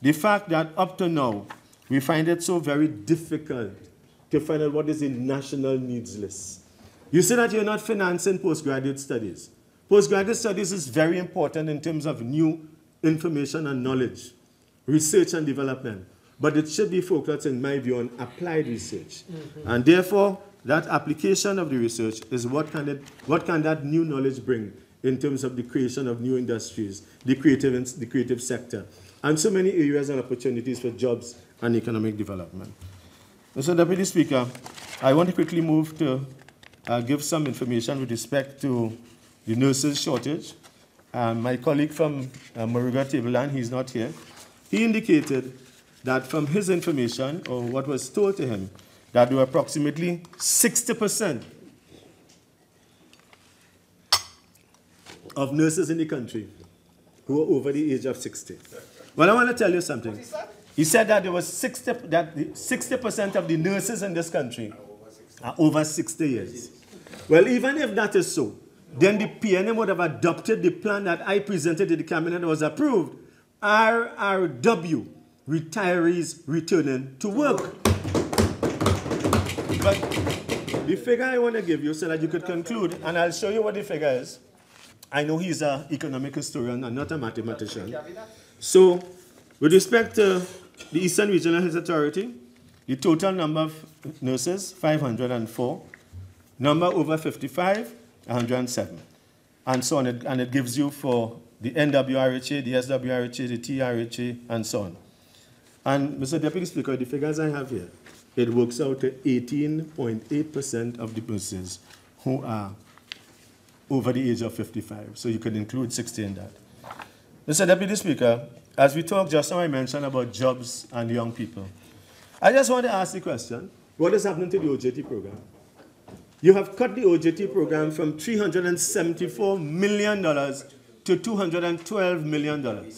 Speaker 3: The fact that up to now, we find it so very difficult to find out what is the national needs list. You say that you're not financing postgraduate studies. Postgraduate studies is very important in terms of new information and knowledge, research and development. But it should be focused, in my view, on applied research. And therefore, that application of the research is what can that new knowledge bring in terms of the creation of new industries, the creative sector, and so many areas and opportunities for jobs and economic development. Mr. Deputy Speaker, I want to quickly move to give some information with respect to the nurses shortage. My colleague from Moruga Tableland, he's not here, he indicated that from his information, or what was told to him, that there were approximately 60% of nurses in the country who were over the age of 60. Well, I want to tell you something. He said that there was 60% of the nurses in this country are over 60 years. Well, even if that is so, then the PNM would have adopted the plan that I presented to the cabinet that was approved, RRW, retirees returning to work. But the figure I want to give you so that you could conclude, and I'll show you what the figure is. I know he's an economic historian and not a mathematician. So, with respect to the Eastern Regional Health Authority, the total number of nurses, 504. Number over 55, 107. And so on. And it gives you for the NWRHA, the SWRHA, the TRHA, and so on. And Mr. Deputy Speaker, the figures I have here, it works out to 18.8% of the nurses who are over the age of 55. So you could include 60 in that. Mr. Deputy Speaker, as we talked just now, I mentioned about jobs and young people. I just want to ask the question, what is happening to the OJT program? You have cut the OJT program from $374 million to $212 million.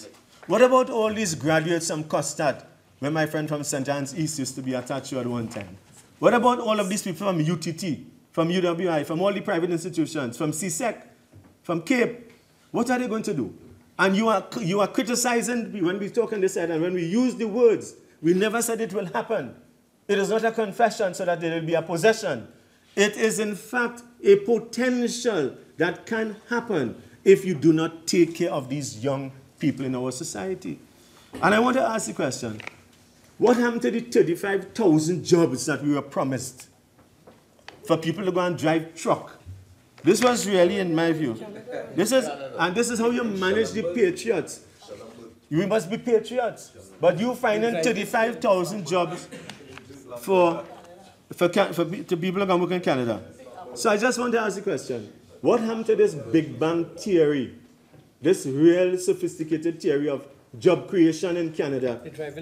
Speaker 3: What about all these graduates from Costard, where my friend from St. John's East used to be attached to at one time? What about all of these people from UTT, from UWI, from all the private institutions, from CSEC, from CAPE? What are they going to do? And you are criticizing when we talk on this side, and when we use the words, we never said it will happen. It is not a confession so that there will be a possession. It is, in fact, a potential that can happen if you do not take care of these young people in our society. And I want to ask the question, what happened to the 35,000 jobs that we were promised for people to go and drive truck? This was really, in my view, this is how you manage the patriots. You must be patriots. But you finding 35,000 jobs to people who can work in Canada. So I just want to ask the question, what happened to this Big Bang theory, this real sophisticated theory of job creation in Canada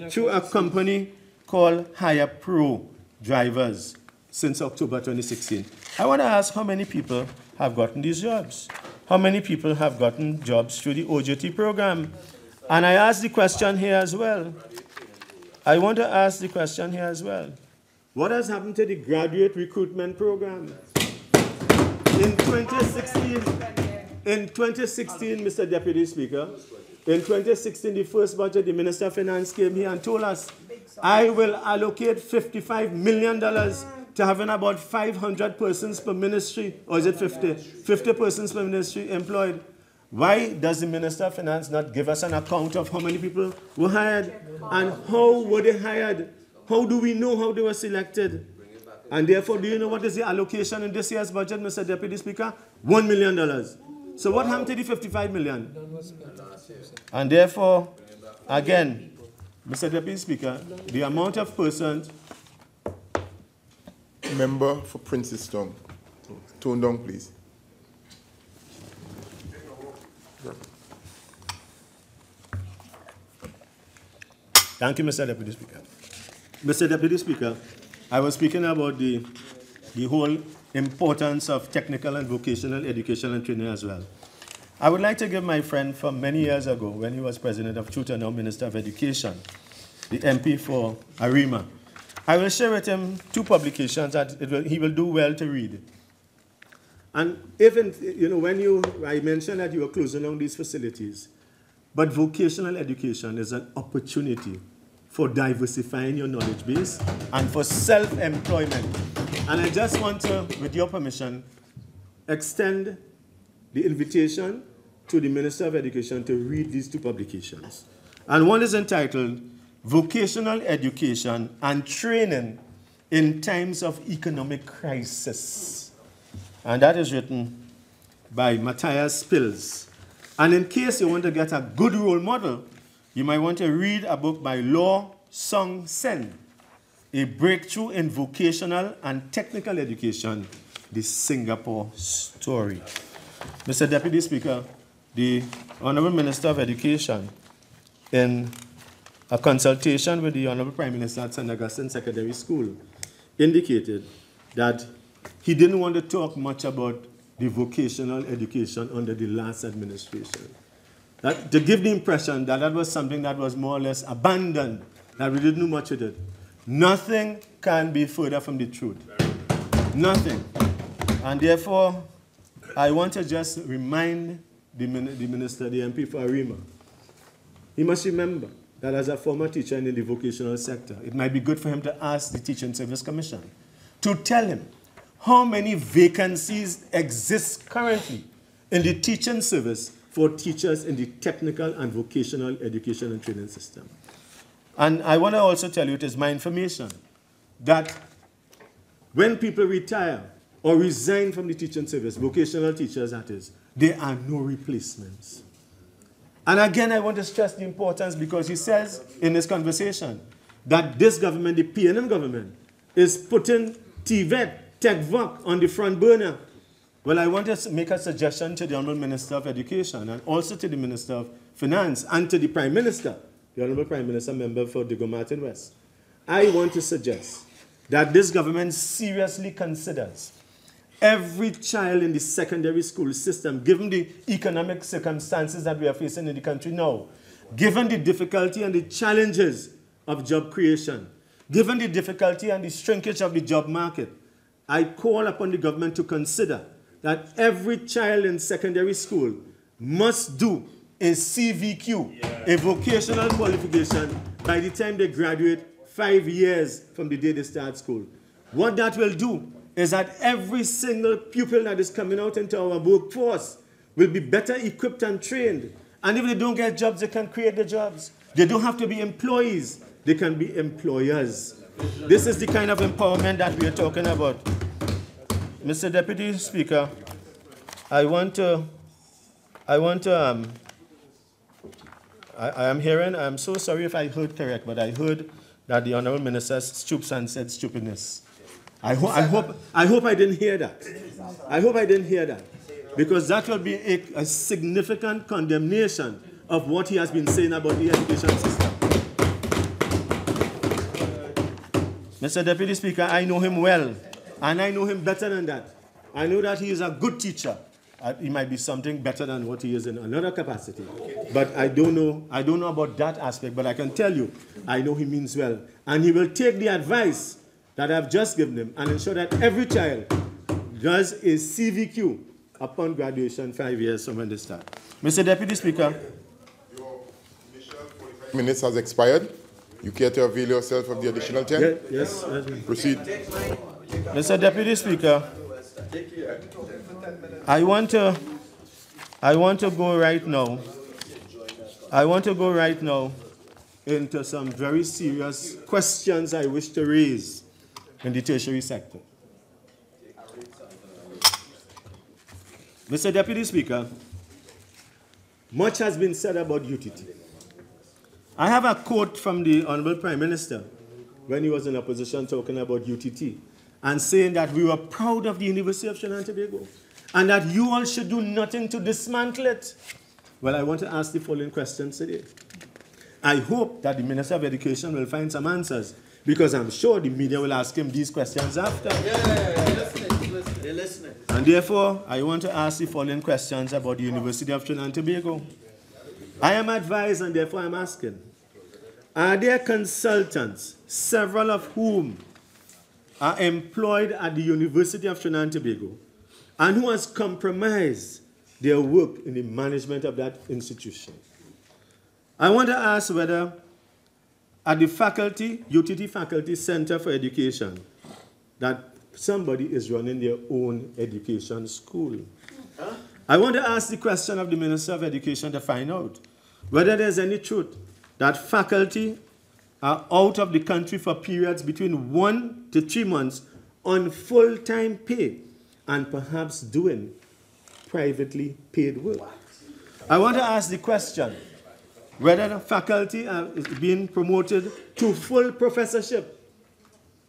Speaker 3: through a company called Hire Pro Drivers since October 2016? I want to ask how many people have gotten these jobs? How many people have gotten jobs through the OJT program? And I ask the question here as well. I want to ask the question here as well. What has happened to the graduate recruitment program? In 2016, Mr. Deputy Speaker, in 2016, the first budget, the Minister of Finance came here and told us, I will allocate $55 million to having about 500 persons per ministry, or is it 50? 50 persons per ministry employed. Why does the Minister of Finance not give us an account of how many people were hired and how were they hired? How do we know how they were selected? And therefore, do you know what is the allocation in this year's budget, Mr. Deputy Speaker? $1 million. So what happened to the 55 million? And therefore, again, Mr. Deputy Speaker, the amount of persons...
Speaker 5: Member for Princess Town. Tone down, please.
Speaker 3: Thank you, Mr. Deputy Speaker. Mr. Deputy Speaker, I was speaking about the whole importance of technical and vocational education and training as well. I would like to give my friend from many years ago, when he was president of Chuta, now Minister of Education, the MP for Arima. I will share with him two publications that he will do well to read. And even, I mentioned that you were closing down these facilities, but vocational education is an opportunity for diversifying your knowledge base and for self-employment. And I just want to, with your permission, extend the invitation to the Minister of Education to read these two publications. And one is entitled Vocational Education and Training in Times of Economic Crisis. And that is written by Matthias Spils. And in case you want to get a good role model, you might want to read a book by Law Song Sen, A Breakthrough in Vocational and Technical Education, The Singapore Story. Mr. Deputy Speaker, the Honorable Minister of Education, in a consultation with the Honorable Prime Minister at St. Augustine Secondary School, indicated that he didn't want to talk much about the vocational education under the last administration. To give the impression that that was something that was more or less abandoned, that we didn't do much with it. Nothing can be further from the truth. Nothing. And therefore, I want to just remind the Minister, the MP for Arima, he must remember that as a former teacher in the vocational sector, it might be good for him to ask the Teaching Service Commission to tell him how many vacancies exist currently in the teaching service for teachers in the technical and vocational education and training system. And I want to also tell you, it is my information, that when people retire or resign from the teaching service, vocational teachers that is, there are no replacements. And again, I want to stress the importance, because he says in this conversation that this government, the PNM government, is putting TVET, TechVoc on the front burner. Well, I want to make a suggestion to the Honourable Minister of Education and also to the Minister of Finance and to the Prime Minister, the Honourable Prime Minister member for Diego Martin West. I want to suggest that this government seriously considers every child in the secondary school system, given the economic circumstances that we are facing in the country now, given the difficulty and the challenges of job creation, given the difficulty and the shrinkage of the job market, I call upon the government to consider that every child in secondary school must do a CVQ, a vocational qualification, by the time they graduate 5 years from the day they start school. What that will do is that every single pupil that is coming out into our workforce will be better equipped and trained. And if they don't get jobs, they can create the jobs. They don't have to be employees. They can be employers. This is the kind of empowerment that we are talking about. Mr. Deputy Speaker, I am hearing, I'm so sorry if I heard correct, but I heard that the Honourable Minister stoops and said stupidness. I hope I didn't hear that. I hope I didn't hear that. Because that will be a significant condemnation of what he has been saying about the education system. Mr. Deputy Speaker, I know him well, and I know him better than that. I know that he is a good teacher. He might be something better than what he is in another capacity. But I don't know about that aspect, but I can tell you, I know he means well. And he will take the advice that I've just given him and ensure that every child does a CVQ upon graduation 5 years from when they start. Mr. Deputy Speaker.
Speaker 5: Your initial 45 minutes has expired. You care to avail yourself of the additional 10?
Speaker 3: Yes.
Speaker 5: Proceed.
Speaker 3: Mr. Deputy Speaker, I want to go right now. I want to go right now into some very serious questions I wish to raise in the tertiary sector. Mr. Deputy Speaker, much has been said about UTT. I have a quote from the Honourable Prime Minister when he was in opposition talking about UTT and saying that we were proud of the University of Trinidad and Tobago and that you all should do nothing to dismantle it. Well, I want to ask the following questions today. I hope that the Minister of Education will find some answers, because I'm sure the media will ask him these questions after.
Speaker 6: They're listening.
Speaker 3: And therefore, I want to ask the following questions about the University of Trinidad and Tobago. I am advised, and therefore I'm asking, are there consultants, several of whom are employed at the University of Trinidad and Tobago, and who has compromised their work in the management of that institution? I want to ask whether at the faculty, UTT Faculty Center for Education, that somebody is running their own education school. I want to ask the question of the Minister of Education to find out whether there's any truth that faculty are out of the country for periods between 1 to 3 months on full-time pay and perhaps doing privately paid work. I want to ask the question whether the faculty is being promoted to full professorship,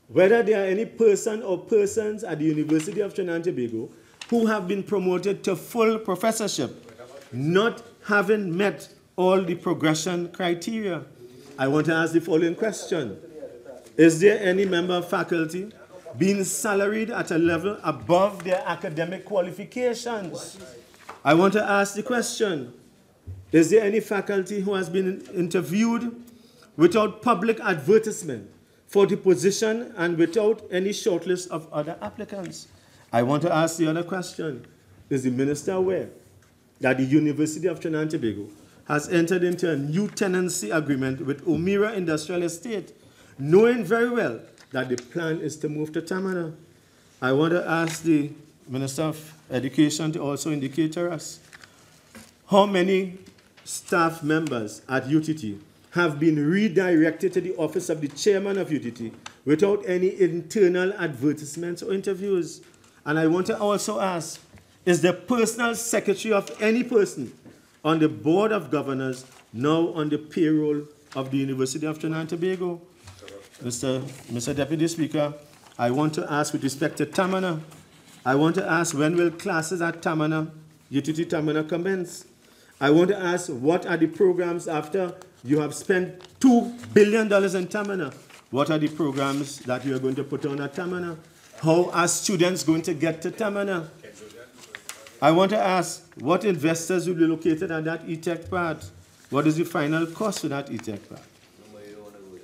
Speaker 3: whether there are any person or persons at the University of Trinidad and Tobago who have been promoted to full professorship, not having met all the progression criteria. I want to ask the following question. Is there any member of faculty being salaried at a level above their academic qualifications? I want to ask the question. Is there any faculty who has been interviewed without public advertisement for the position and without any shortlist of other applicants? I want to ask the other question. Is the minister aware that the University of Trinidad and Tobago has entered into a new tenancy agreement with Omira Industrial Estate, knowing very well that the plan is to move to Tamana? I want to ask the Minister of Education to also indicate to us how many staff members at UTT have been redirected to the office of the chairman of UTT without any internal advertisements or interviews. And I want to also ask, is the personal secretary of any person on the board of governors now on the payroll of the University of Trinidad and Tobago? Mr. Deputy Speaker, I want to ask with respect to Tamana, I want to ask, when will classes at Tamana, UTT Tamana commence? I want to ask, what are the programs after you have spent $2 billion in Tamana? What are the programs that you are going to put on at Tamana? How are students going to get to Tamana? I want to ask, what investors will be located at that E-Tech part? What is the final cost for that E-Tech part?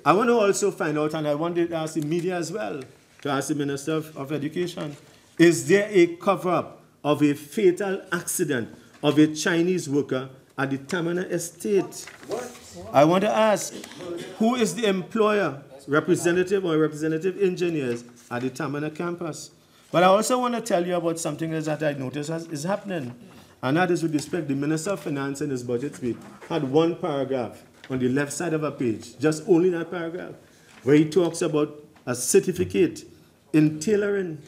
Speaker 3: I want to also find out, and I want to ask the media as well, to ask the Minister of Education, is there a cover-up of a fatal accident of a Chinese worker at the Tamana estate? What? I want to ask, who is the employer, representative or representative engineers at the Tamana campus? But I also want to tell you about something else that I noticed is happening, and that is with respect, the Minister of Finance in his budget speech had one paragraph on the left side of a page, just only that paragraph, where he talks about a certificate in tailoring.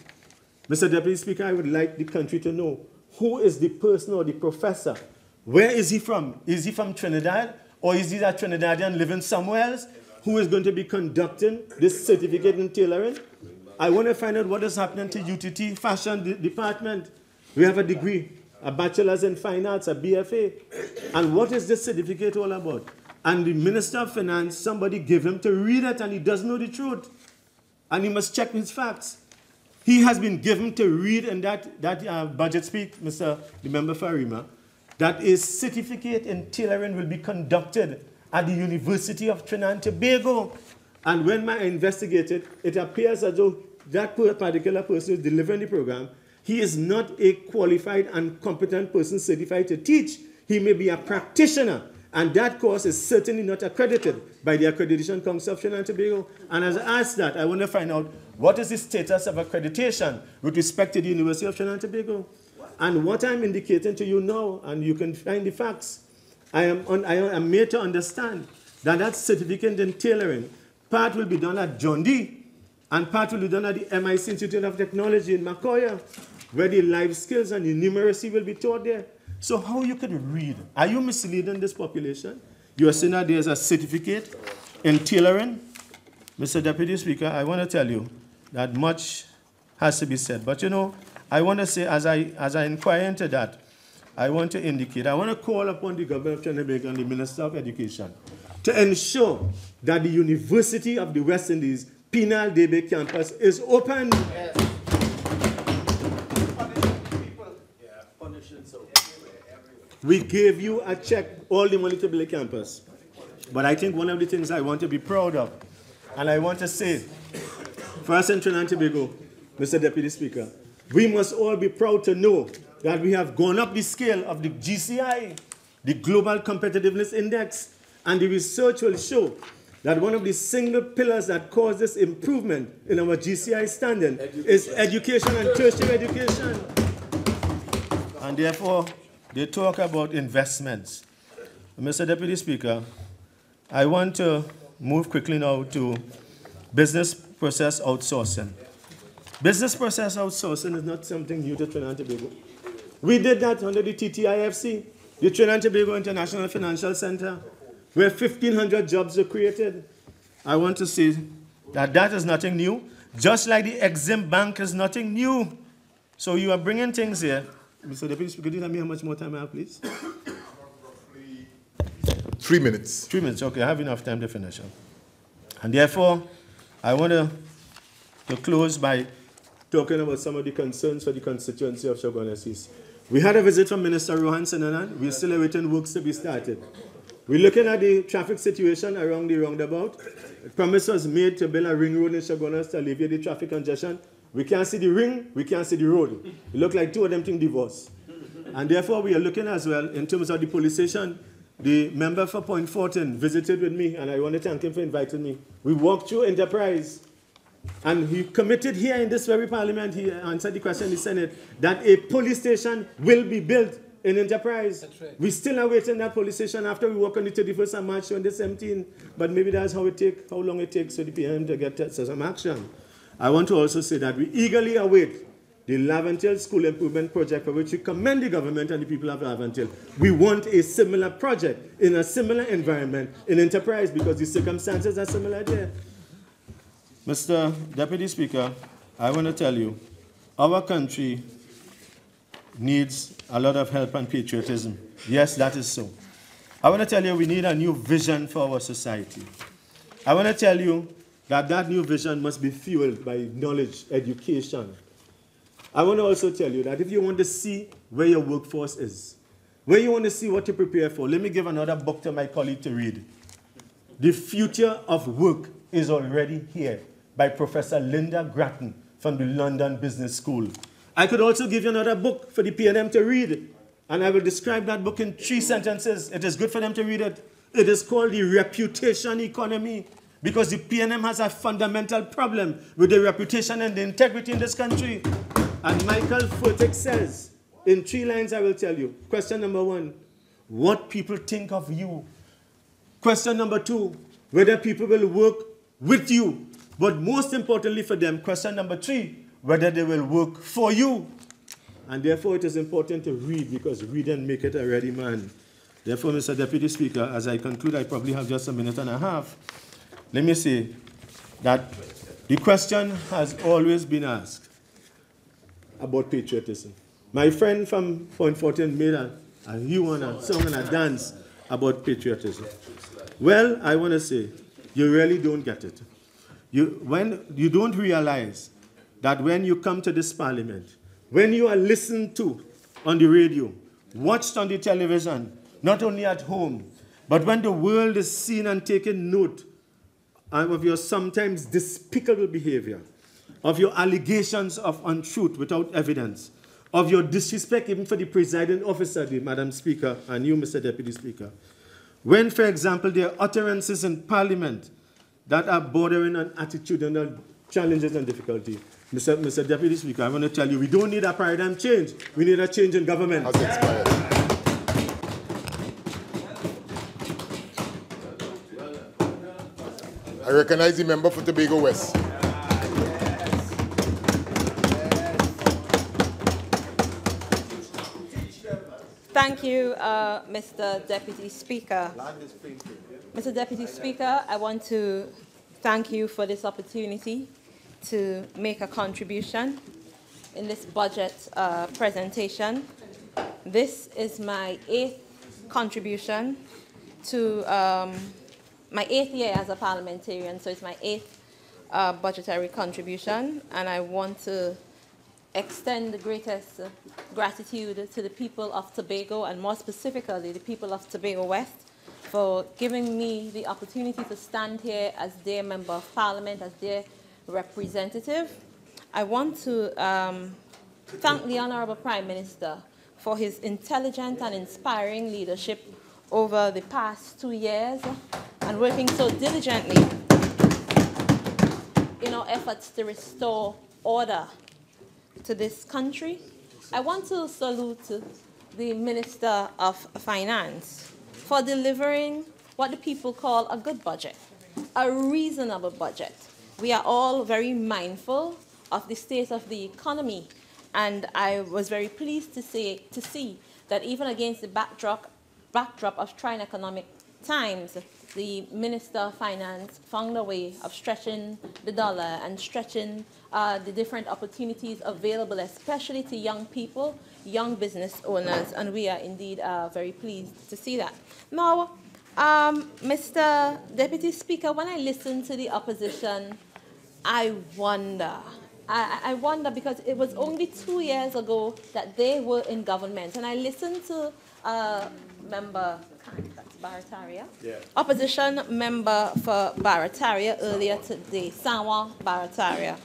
Speaker 3: Mr. Deputy Speaker, I would like the country to know, who is the person or the professor? Where is he from? Is he from Trinidad? Or is he a Trinidadian living somewhere else? Who is going to be conducting this certificate in tailoring? I want to find out what is happening to UTT Fashion Department. We have a degree, a bachelor's in fine arts, a BFA. And what is this certificate all about? And the Minister of Finance, somebody gave him to read it, and he doesn't know the truth. And he must check his facts. He has been given to read in that budget speech, the member for Arima, that a certificate in tailoring will be conducted at the University of Trinidad and Tobago. And when I investigated, it appears as though that particular person who is delivering the program, he is not a qualified and competent person certified to teach. He may be a practitioner. And that course is certainly not accredited by the Accreditation Council of Trinidad and Tobago. And as I asked that, I want to find out what is the status of accreditation with respect to the University of Trinidad and Tobago. And what I'm indicating to you now, and you can find the facts, I am made to understand that that certificate in tailoring, part will be done at John D, and part will be done at the MIC Institute of Technology in Macoya, where the life skills and the numeracy will be taught there. So how you could read? Are you misleading this population? You are saying that there's a certificate in tailoring? Mr. Deputy Speaker, I want to tell you that much has to be said. But you know, I want to say, as I inquire into that, I want to indicate, I want to call upon the government of Trinidad and the Minister of Education to ensure that the University of the West Indies Penal Debe campus is open. Yes. We gave you a check, all the money to build a campus. But I think one of the things I want to be proud of, and I want to say, for us in Trinidad and Tobago, Mr. Deputy Speaker, we must all be proud to know that we have gone up the scale of the GCI, the Global Competitiveness Index, and the research will show that one of the single pillars that caused this improvement in our GCI standing is education and tertiary education. And therefore, they talk about investments. Mr. Deputy Speaker, I want to move quickly now to business process outsourcing. Business process outsourcing is not something new to Trinidad and Tobago. We did that under the TTIFC, the Trinidad and Tobago International Financial Center, where 1,500 jobs were created. I want to say that that is nothing new, just like the Exim Bank is nothing new. So you are bringing things here. Mr. Deputy Speaker, could you tell me how much more time I have, please?
Speaker 5: Roughly 3 minutes.
Speaker 3: 3 minutes, okay, I have enough time to finish up. And therefore, I want to close by talking about some of the concerns for the constituency of Chaguanas East. We had a visit from Minister Rohan Sinanan. We're still awaiting works to be started. We're looking at the traffic situation around the roundabout. A promise was made to build a ring road in Chaguanas to alleviate the traffic congestion. We can't see the ring, we can't see the road. It look like two of them things divorced. And therefore, we are looking as well, in terms of the police station, the member for Point Fortin visited with me, and I want to thank him for inviting me. We walked through Enterprise, and he committed here in this very parliament, he answered the question in the Senate, that a police station will be built in Enterprise. That's right. We still are waiting that police station after we work on the 31st of March 2017, but maybe that's how long it takes for the PM to get some action. I want to also say that we eagerly await the Laventille School Improvement Project, for which we commend the government and the people of Laventille. We want a similar project in a similar environment in Enterprise because the circumstances are similar there. Mr. Deputy Speaker, I want to tell you our country needs a lot of help and patriotism. Yes, that is so. I want to tell you we need a new vision for our society. I want to tell you that that new vision must be fueled by knowledge, education. I want to also tell you that if you want to see where your workforce is, where you want to see what to prepare for, let me give another book to my colleague to read. The Future of Work is Already Here by Professor Linda Grattan from the London Business School. I could also give you another book for the PNM to read, and I will describe that book in 3 sentences. It is good for them to read it. It is called The Reputation Economy, because the PNM has a fundamental problem with the reputation and the integrity in this country. And Michael Furtick says, in 3 lines I will tell you. Question number 1, what people think of you. Question number 2, whether people will work with you. But most importantly for them, question number 3, whether they will work for you. And therefore it is important to read, because read and make it a ready man. Therefore, Mr. Deputy Speaker, as I conclude, I probably have just a minute and a half. Let me say that the question has always been asked about patriotism. My friend from Point 14 made a hue and a song and a dance about patriotism. Well, I want to say, you really don't get it. You don't realize that when you come to this parliament, when you are listened to on the radio, watched on the television, not only at home, but when the world is seen and taking note of your sometimes despicable behavior, of your allegations of untruth without evidence, of your disrespect even for the presiding officer, the Madam Speaker, and you, Mr. Deputy Speaker. When, for example, there are utterances in Parliament that are bordering on attitudinal challenges and difficulty, Mr. Deputy Speaker, I want to tell you, we don't need a paradigm change. We need a change in government.
Speaker 5: Has expired. I recognize the member for Tobago West.
Speaker 7: Thank you, Mr. Deputy Speaker. Mr. Deputy Speaker, I want to thank you for this opportunity to make a contribution in this budget presentation. This is my 8th contribution to my 8th year as a parliamentarian, so it's my 8th budgetary contribution, and I want to extend the greatest gratitude to the people of Tobago, and more specifically the people of Tobago West, for giving me the opportunity to stand here as their member of parliament, as their representative. I want to thank the Honorable Prime Minister for his intelligent and inspiring leadership over the past 2 years and working so diligently in our efforts to restore order to this country. I want to salute the Minister of Finance for delivering what the people call a good budget, a reasonable budget. We are all very mindful of the state of the economy, and I was very pleased to see that even against the backdrop of trying economic times, the Minister of Finance found a way of stretching the dollar and stretching the different opportunities available, especially to young people, young business owners, and we are indeed very pleased to see that. Now, Mr. Deputy Speaker, when I listen to the opposition, I wonder because it was only 2 years ago that they were in government, and I listened to member, that's Barataria, yeah. Opposition member for Barataria earlier today, Sawa Barataria,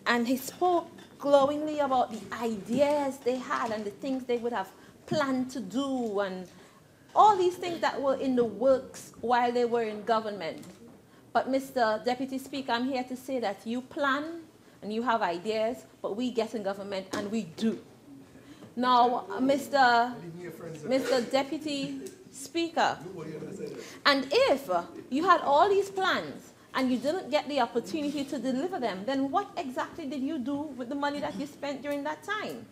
Speaker 7: and he spoke glowingly about the ideas they had and the things they would have planned to do and all these things that were in the works while they were in government. But Mr. Deputy Speaker, I'm here to say that you plan and you have ideas, but we get in government and we do. Now, Mr. Deputy Speaker, and if you had all these plans and you didn't get the opportunity to deliver them, then what exactly did you do with the money that you spent during that time?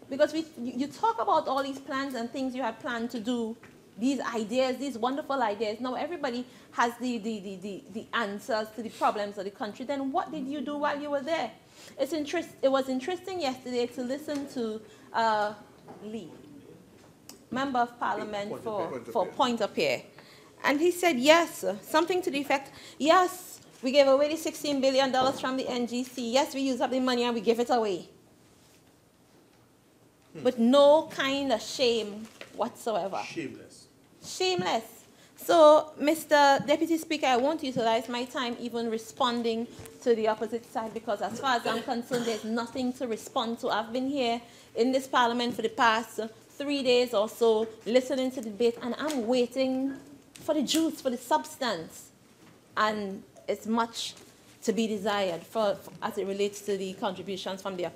Speaker 7: Because you talk about all these plans and things you had planned to do, these ideas, these wonderful ideas. Now everybody has the answers to the problems of the country. Then what did you do while you were there? It was interesting yesterday to listen to Lee, Member of Parliament for Point-a-Pierre. And he said, yes, something to the effect, yes, we gave away the $16 billion from the NGC. Yes, we use up the money and we give it away. With no kind of shame whatsoever.
Speaker 3: Shameless.
Speaker 7: Shameless. So, Mr. Deputy Speaker, I won't utilize my time even responding to the opposite side because as far as I'm concerned, there's nothing to respond to. I've been here in this parliament for the past 3 days or so, listening to the debate, and I'm waiting for the juice, for the substance. And it's much to be desired as it relates to the contributions from the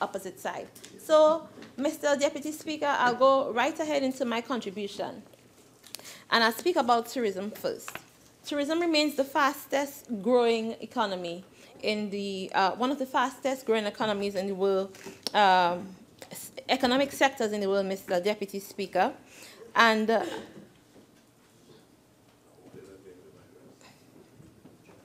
Speaker 7: opposite side. So, Mr. Deputy Speaker, I'll go right ahead into my contribution. And I'll speak about tourism first. Tourism remains the fastest growing economy in the, one of the fastest growing economies in the world, economic sectors in the world, Mr. Deputy Speaker. And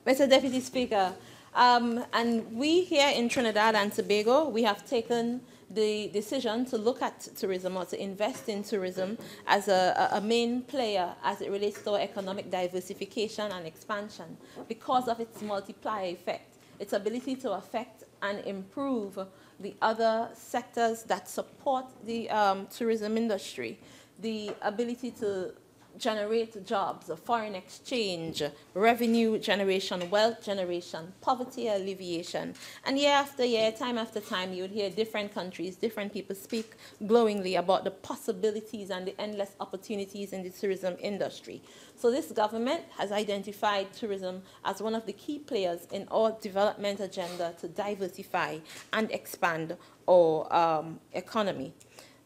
Speaker 7: Mr. Deputy Speaker, and we here in Trinidad and Tobago, we have taken the decision to look at tourism or to invest in tourism as a main player as it relates to economic diversification and expansion because of its multiplier effect, its ability to affect and improve the other sectors that support the tourism industry, the ability to generate jobs, foreign exchange, revenue generation, wealth generation, poverty alleviation. And year after year, time after time, you would hear different countries, different people speak glowingly about the possibilities and the endless opportunities in the tourism industry. So this government has identified tourism as one of the key players in our development agenda to diversify and expand our economy.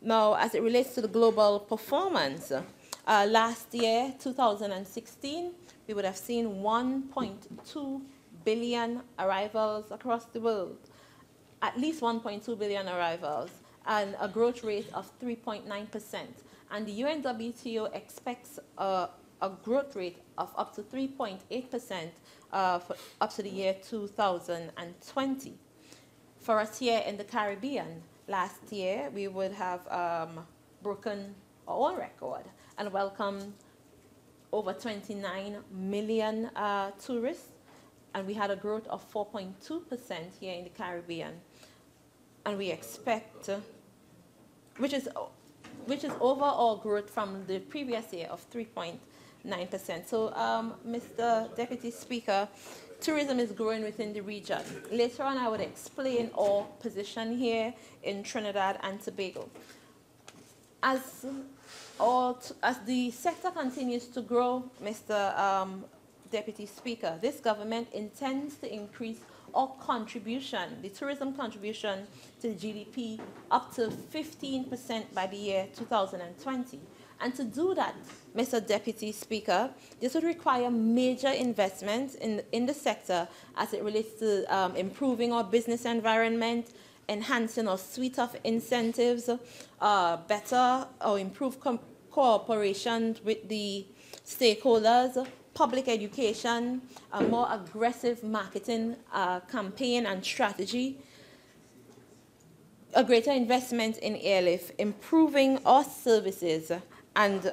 Speaker 7: Now, as it relates to the global performance, last year, 2016, we would have seen 1.2 billion arrivals across the world, at least 1.2 billion arrivals, and a growth rate of 3.9%. And the UNWTO expects a growth rate of up to 3.8% up to the year 2020. For us here in the Caribbean, last year, we would have broken our own record and welcomed over 29 million tourists, and we had a growth of 4.2% here in the Caribbean. And we expect, which is overall growth from the previous year of 3.9%. So, Mr. Deputy Speaker, tourism is growing within the region. Later on, I would explain our position here in Trinidad and Tobago. As the sector continues to grow, Mr. Deputy Speaker, this government intends to increase our contribution, the tourism contribution to the GDP, up to 15% by the year 2020. And to do that, Mr. Deputy Speaker, this would require major investments in the sector as it relates to improving our business environment, enhancing our suite of incentives, better or improved cooperation with the stakeholders, public education, a more aggressive marketing campaign and strategy, a greater investment in airlift, improving our services, and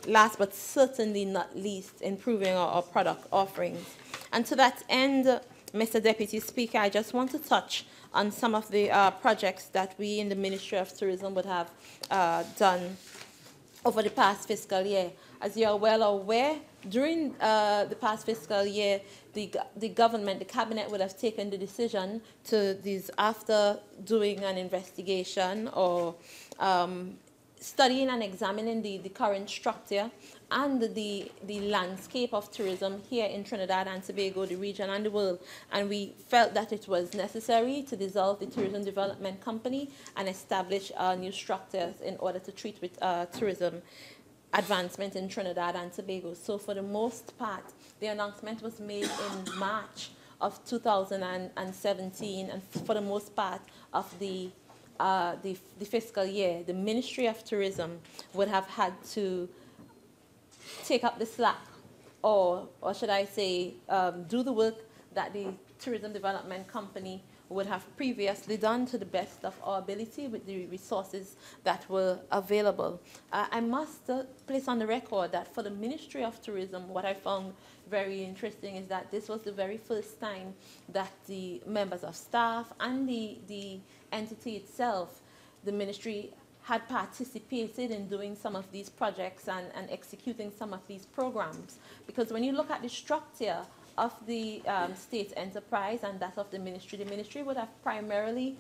Speaker 7: last but certainly not least, improving our product offerings. And to that end, Mr. Deputy Speaker, I just want to touch on some of the projects that we in the Ministry of Tourism would have done over the past fiscal year. As you are well aware, during the past fiscal year, the government, the cabinet would have taken the decision to after doing an investigation or studying and examining the current structure and the landscape of tourism here in Trinidad and Tobago, the region and the world. And we felt that it was necessary to dissolve the Tourism Development Company and establish new structures in order to treat with tourism advancement in Trinidad and Tobago. So for the most part, the announcement was made in March of 2017, and for the most part of the fiscal year, the Ministry of Tourism would have had to take up the slack, or should I say, do the work that the Tourism Development Company would have previously done to the best of our ability with the resources that were available. I must place on the record that for the Ministry of Tourism, what I found very interesting is that this was the very first time that the members of staff and the entity itself, the ministry, had participated in doing some of these projects and executing some of these programs. Because when you look at the structure of the state enterprise and that of the ministry would have primarily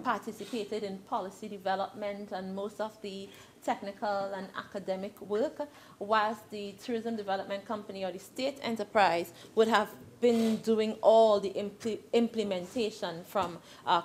Speaker 7: participated in policy development and most of the technical and academic work, whilst the tourism development company or the state enterprise would have been doing all the implementation from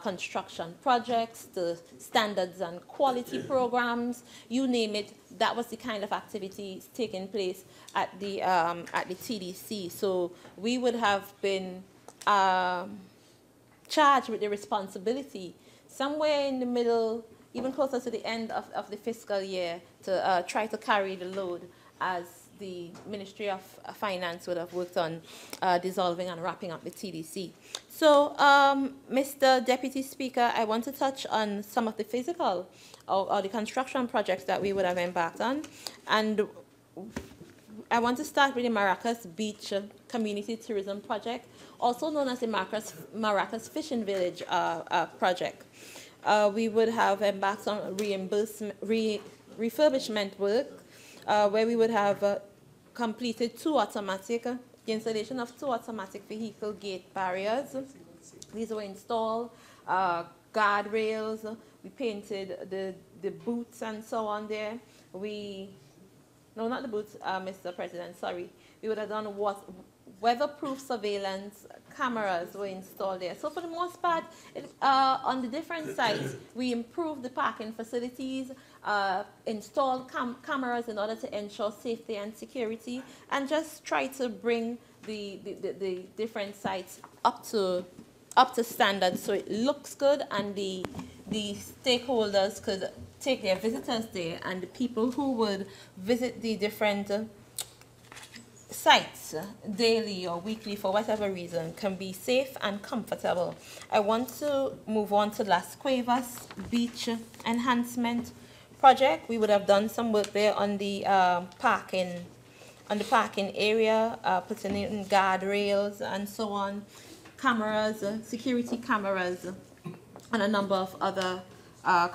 Speaker 7: construction projects to standards and quality programs, you name it. That was the kind of activities taking place at the TDC. So we would have been charged with the responsibility somewhere in the middle, even closer to the end of the fiscal year, to try to carry the load as the Ministry of Finance would have worked on dissolving and wrapping up the TDC. So, Mr. Deputy Speaker, I want to touch on some of the physical or the construction projects that we would have embarked on. And I want to start with the Maracas Beach Community Tourism Project, also known as the Maracas Fishing Village project. We would have embarked on refurbishment work, where we would have completed the installation of 2 automatic vehicle gate barriers. These were installed, guardrails, we painted the boots and so on there. No, not the boots, Mr. President, sorry. We would have done weatherproof surveillance cameras were installed there. So for the most part, on the different sites, we improved the parking facilities, installed cameras in order to ensure safety and security, and just try to bring the different sites up to standard so it looks good and the stakeholders could take their visitors there, and the people who would visit the different sites daily or weekly for whatever reason can be safe and comfortable. I want to move on to Las Cuevas Beach Enhancement Project. We would have done some work there on the parking area, putting in guardrails and so on, cameras, security cameras, and a number of other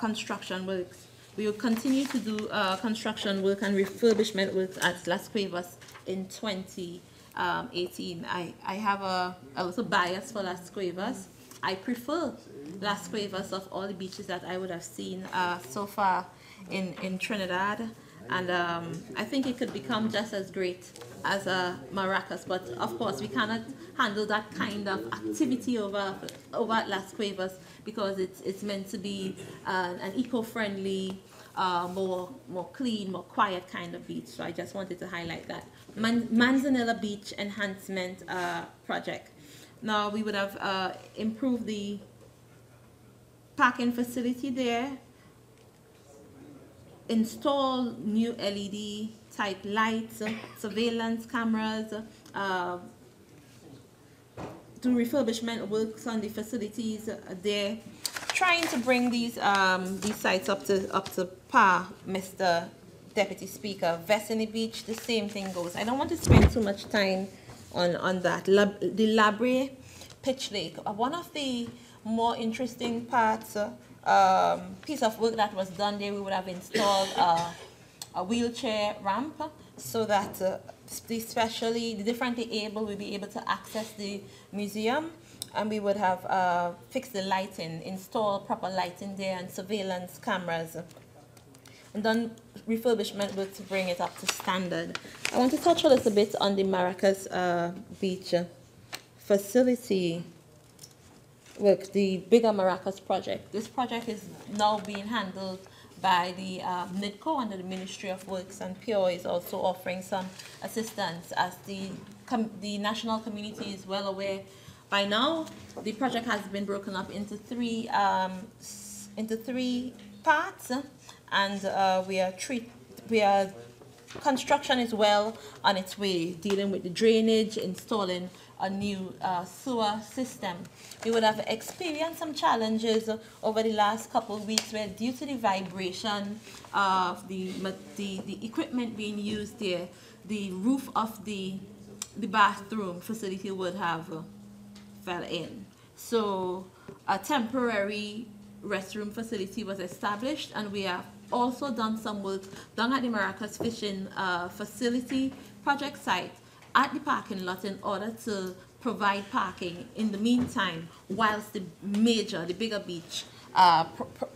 Speaker 7: construction works. We will continue to do construction work and refurbishment work at Las Cuevas in 2018. I have a little bias for Las Cuevas. I prefer Las Cuevas of all the beaches that I would have seen so far in Trinidad. And I think it could become just as great as Maracas, but of course we cannot handle that kind of activity over at Las Cuevas because it's meant to be an eco-friendly, more clean, more quiet kind of beach. So I just wanted to highlight that. Manzanilla Beach Enhancement Project. Now we would have improved the parking facility there, install new LED type lights, surveillance cameras, do refurbishment works on the facilities there, trying to bring these sites up to par, Mr. Deputy Speaker. Vecini Beach, the same thing goes. I don't want to spend too much time on that. The Labre Pitch Lake, one of the more interesting parts, piece of work that was done there, we would have installed a wheelchair ramp so that especially the differently able will be able to access the museum, and we would have fixed the lighting, installed proper lighting there and surveillance cameras, and done refurbishment work to bring it up to standard. I want to touch a little bit on the Maracas Beach facility work, the bigger Maracas project. This project is now being handled by the NIDCO under the Ministry of Works, and PO is also offering some assistance. As the national community is well aware by now, the project has been broken up into three parts, and construction is well on its way, dealing with the drainage, installing a new sewer system. We would have experienced some challenges over the last couple of weeks where, due to the vibration of the equipment being used there, the roof of the bathroom facility would have fell in. So a temporary restroom facility was established, and we have also done some work down at the Maracas Fishing Facility project site at the parking lot in order to provide parking in the meantime whilst the bigger beach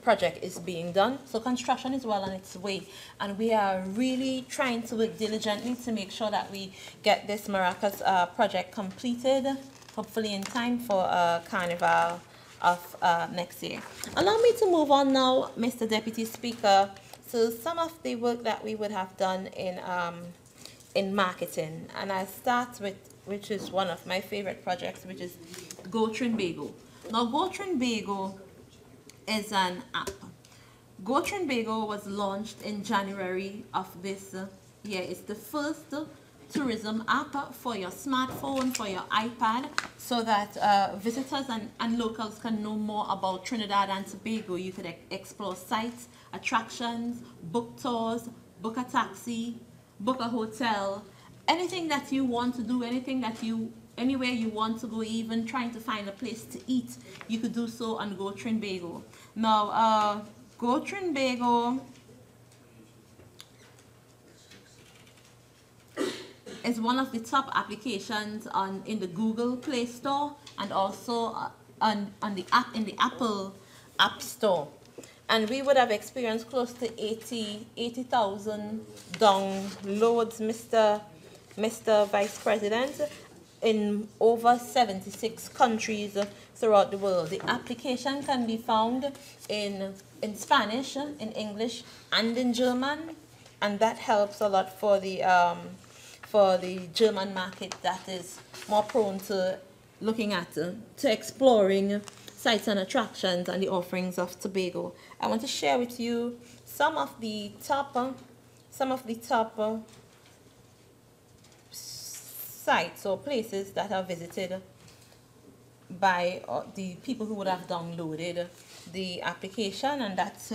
Speaker 7: project is being done. So construction is well on its way, and we are really trying to work diligently to make sure that we get this Maracas project completed, hopefully in time for Carnival of next year. Allow me to move on now, Mr. Deputy Speaker, to some of the work that we would have done in marketing. And I start with, which is one of my favorite projects, which is Go Trinbago. Now, Go Trinbago is an app. Go Trinbago was launched in January of this year. It's the first tourism app for your smartphone, for your iPad, so that visitors and locals can know more about Trinidad and Tobago. You could explore sites, attractions, book tours, book a taxi, book a hotel, anything that you want to do, anywhere you want to go, even trying to find a place to eat, you could do so on Go Trinbago. Now, Go Trinbago is one of the top applications in the Google Play Store, and also in the Apple App Store. And we would have experienced close to 80,000 downloads, Mr. Vice President, in over 76 countries throughout the world. The application can be found in Spanish, in English, and in German, and that helps a lot for the German market that is more prone to looking at, to exploring sites and attractions and the offerings of Tobago. I want to share with you some of the top sites or places that are visited by the people who would have downloaded the application, and that's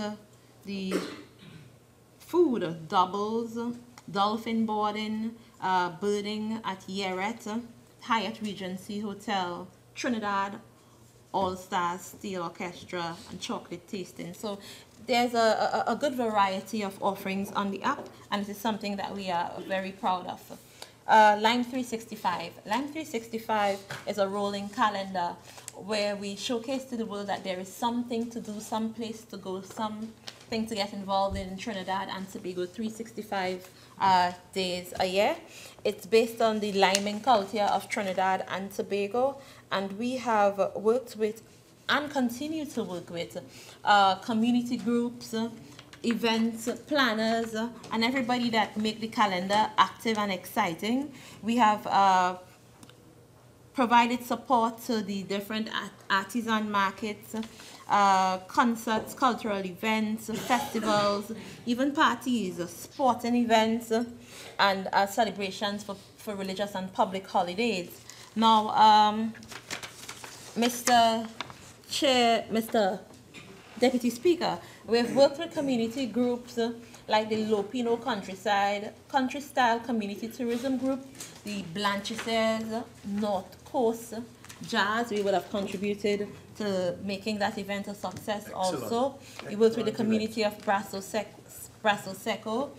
Speaker 7: the food, doubles, dolphin boarding, birding at Yerret, Hyatt Regency Hotel, Trinidad, All Stars Steel Orchestra, and chocolate tasting. So there's a good variety of offerings on the app, and this is something that we are very proud of. Line 365. Line 365 is a rolling calendar where we showcase to the world that there is something to do, some place to go, something to get involved in Trinidad and Tobago 365 days a year. It's based on the liming culture of Trinidad and Tobago, and we have worked with and continue to work with community groups, event planners, and everybody that make the calendar active and exciting. We have provided support to the different artisan markets, concerts, cultural events, festivals, even parties, sporting events, and celebrations for religious and public holidays. Now, Mr. Deputy Speaker, we've worked with community groups like the Lopino Country Style Community Tourism Group, the Blanchisseuse North Coast Jazz. We would have contributed to making that event a success also. We worked with the community of Brasso Seco.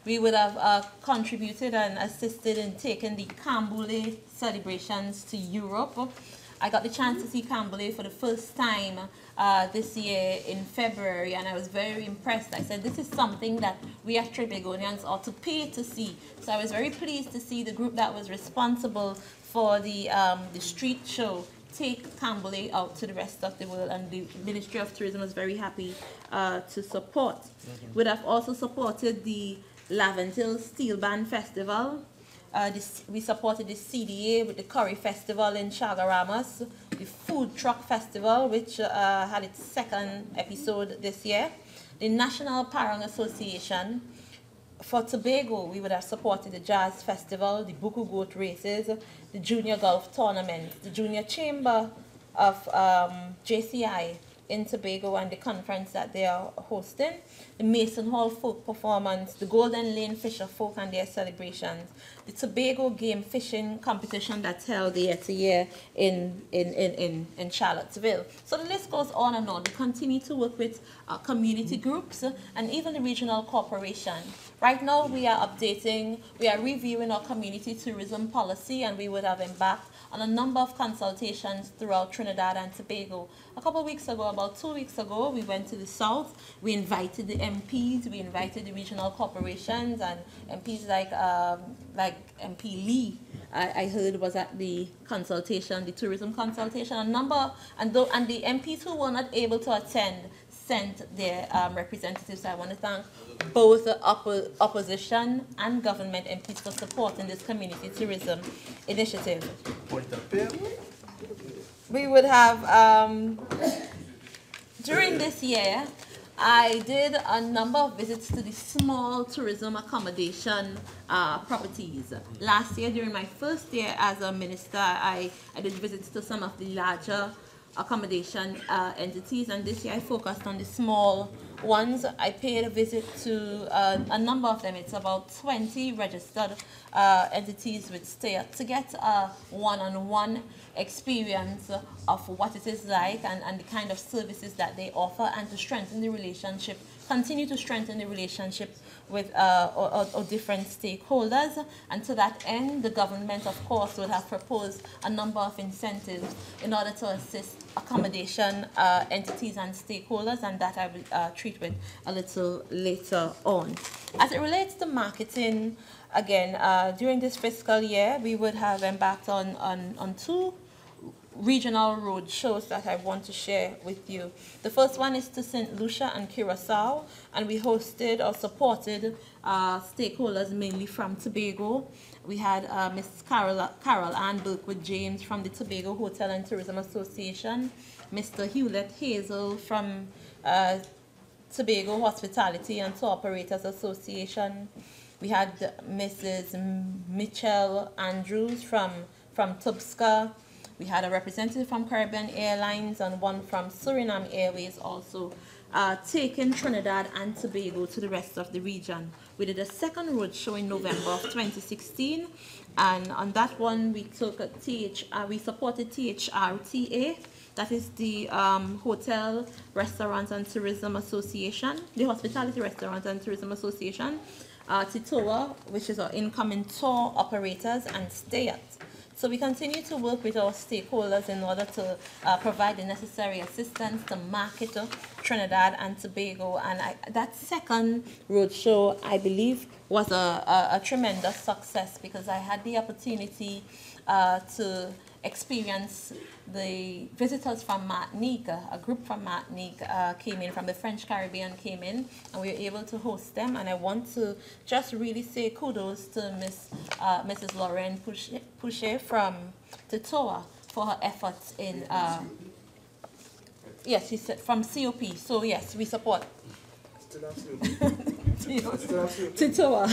Speaker 7: We would have contributed and assisted in taking the Cambule celebrations to Europe. I got the chance to see Cambule for the first time this year in February, and I was very impressed. I said, this is something that we as Trinbagonians ought to pay to see. So I was very pleased to see the group that was responsible for the street show take Cambule out to the rest of the world, and the Ministry of Tourism was very happy to support. We have also supported the Laventille Steel Band Festival. We supported the CDA with the Curry Festival in Chagaramas, the Food Truck Festival, which had its second episode this year, the National Parang Association, for Tobago, we would have supported the Jazz Festival, the Buku Goat Races, the Junior Golf Tournament, the Junior Chamber of JCI in Tobago and the conference that they are hosting, the Mason Hall Folk Performance, the Golden Lane Fisher Folk and their celebrations, the Tobago Game Fishing Competition that's held year to year in Charlottesville. So the list goes on and on. We continue to work with community groups and even the regional corporation. Right now we are reviewing our community tourism policy, and we would have embarked on a number of consultations throughout Trinidad and Tobago. A couple of weeks ago, about 2 weeks ago, we went to the south. We invited the MPs, we invited the regional corporations, and MPs like MP Lee, I heard was at the consultation, the tourism consultation. And the MPs who were not able to attend sent their representatives. So I want to thank both the opposition and government MPs for supporting this community tourism initiative. We would have, during this year, I did a number of visits to the small tourism accommodation properties. Last year, during my first year as a minister, I did visits to some of the larger accommodation entities, and this year I focused on the small ones. I paid a visit to a number of them. It's about 20 registered entities with stay to get a one-on-one experience of what it is like and the kind of services that they offer, and to strengthen the relationship, continue to strengthen the relationship with different stakeholders. And to that end, the government, of course, would have proposed a number of incentives in order to assist accommodation entities and stakeholders, and that I will treat with a little later on. As it relates to marketing, again, during this fiscal year, we would have embarked on two regional road shows that I want to share with you. The first one is to St. Lucia and Curacao, and we hosted or supported stakeholders mainly from Tobago. We had Ms. Carol Ann Burkwood James from the Tobago Hotel and Tourism Association, Mr. Hewlett Hazel from Tobago Hospitality and Tour Operators Association. We had Mrs. Mitchell Andrews from Tubska. We had a representative from Caribbean Airlines and one from Suriname Airways also, taking Trinidad and Tobago to the rest of the region. We did a second road show in November of 2016, and on that one we took we supported THRTA, that is the Hotel, Restaurants and Tourism Association, the Hospitality Restaurants and Tourism Association, TITOA, which is our incoming tour operators, and STAYAT. So we continue to work with our stakeholders in order to provide the necessary assistance to market Trinidad and Tobago. And that second roadshow, I believe, was a tremendous success, because I had the opportunity to experience the visitors from Martinique. A group from Martinique came in, from the French Caribbean came in, and we were able to host them. And I want to just really say kudos to Mrs. Lorraine Pouchet from TITOA for her efforts in, yes, she said from COP. So yes, we support. TITOA.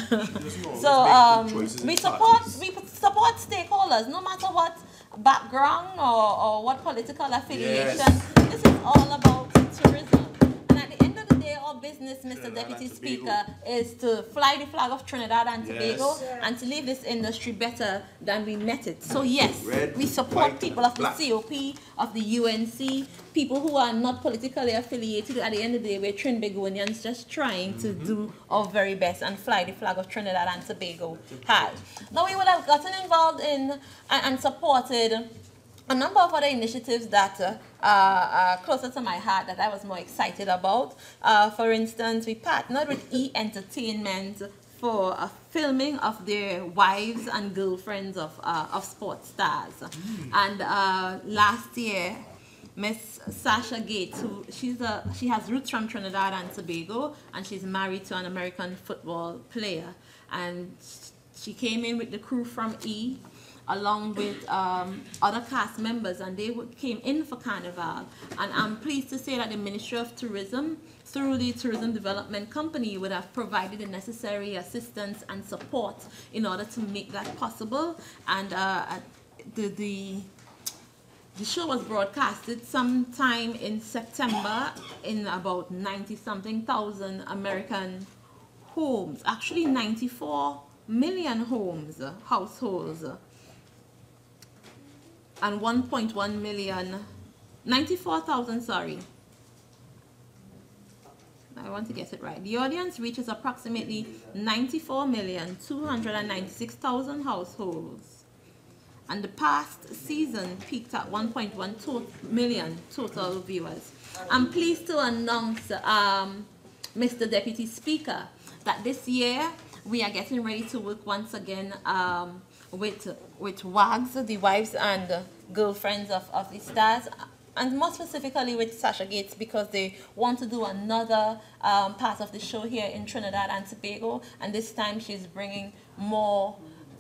Speaker 7: So we support stakeholders, no matter what background or what political affiliation. Yes. This is all about tourism. And at the end of the day, our business, Mr. Deputy Speaker, is to fly the flag of Trinidad and Tobago, and to leave this industry better than we met it. So yes, we support people of the COP, of the UNC, people who are not politically affiliated. At the end of the day, we're Trinbagonians just trying to do our very best and fly the flag of Trinidad and Tobago high. Now, we would have gotten involved in and supported a number of other initiatives that are closer to my heart, that I was more excited about. For instance, we partnered with E! for a filming of their wives and girlfriends of sports stars. And last year, Miss Sasha Gates, she has roots from Trinidad and Tobago, and she's married to an American football player. And she came in with the crew from E! along with other cast members, and they came in for Carnival. And I'm pleased to say that the Ministry of Tourism through the Tourism Development Company, would have provided the necessary assistance and support in order to make that possible. And the show was broadcasted sometime in September in about 90-something thousand American homes, actually 94 million homes, households, and 1.1 million, 94,000, sorry. I want to get it right. The audience reaches approximately 94,296,000 households. And the past season peaked at 1.1 million total viewers. I'm pleased to announce, Mr. Deputy Speaker, that this year we are getting ready to work once again with WAGs, the wives and girlfriends of the stars, and more specifically with Sasha Gates, because they want to do another part of the show here in Trinidad and Tobago, and this time she's bringing more.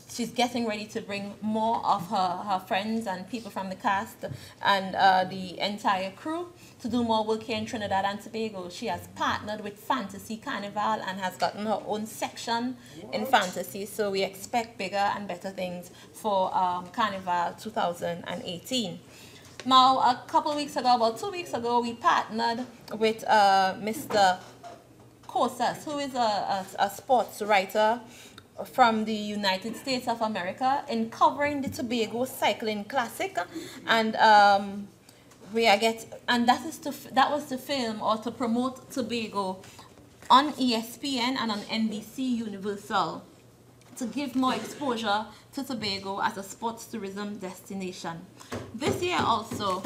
Speaker 7: She's getting ready to bring more of her friends and people from the cast and the entire crew to do more work here in Trinidad and Tobago. She has partnered with Fantasy Carnival and has gotten her own section in Fantasy. So we expect bigger and better things for Carnival 2018. Now, a couple of weeks ago, about 2 weeks ago, we partnered with Mr. Kosas, who is a sports writer from the United States of America, in covering the Tobago Cycling Classic, and that was to film or to promote Tobago on ESPN and on NBC Universal, to give more exposure to Tobago as a sports tourism destination. This year also,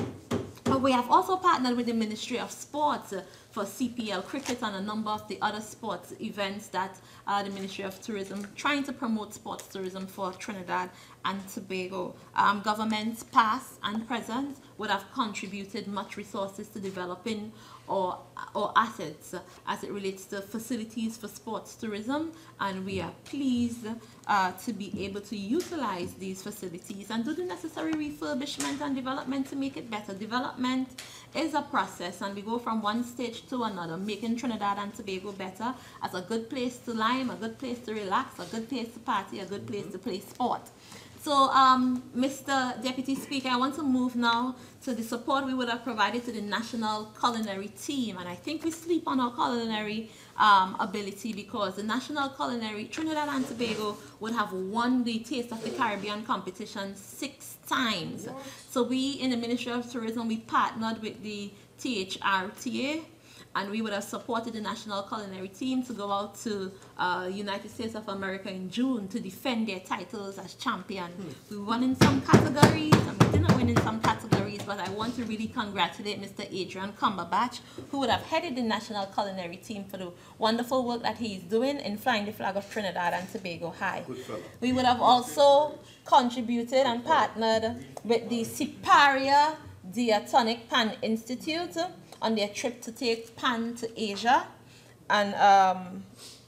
Speaker 7: we have also partnered with the Ministry of Sports for CPL cricket and a number of the other sports events that the Ministry of Tourism trying to promote sports tourism for Trinidad and Tobago. Governments past and present would have contributed much resources to developing or assets as it relates to facilities for sports tourism, and we are pleased to be able to utilize these facilities and do the necessary refurbishment and development to make it better. Development is a process, and we go from one stage to another, making Trinidad and Tobago better as a good place to lime, a good place to relax, a good place to party, a good place to play sport. So, Mr. Deputy Speaker, I want to move now to the support we would have provided to the National Culinary Team. And I think we sleep on our culinary ability, because the National Culinary, Trinidad and Tobago, would have won the Taste of the Caribbean competition 6 times. So we, in the Ministry of Tourism, we partnered with the THRTA, and we would have supported the National Culinary Team to go out to United States of America in June to defend their titles as champion. We won in some categories, and we didn't win in some categories, but I want to really congratulate Mr. Adrian Leonce, who would have headed the National Culinary Team, for the wonderful work that he's doing in flying the flag of Trinidad and Tobago high. We would have also contributed and partnered with the Siparia Diatonic Pan Institute on their trip to take Pan to Asia, and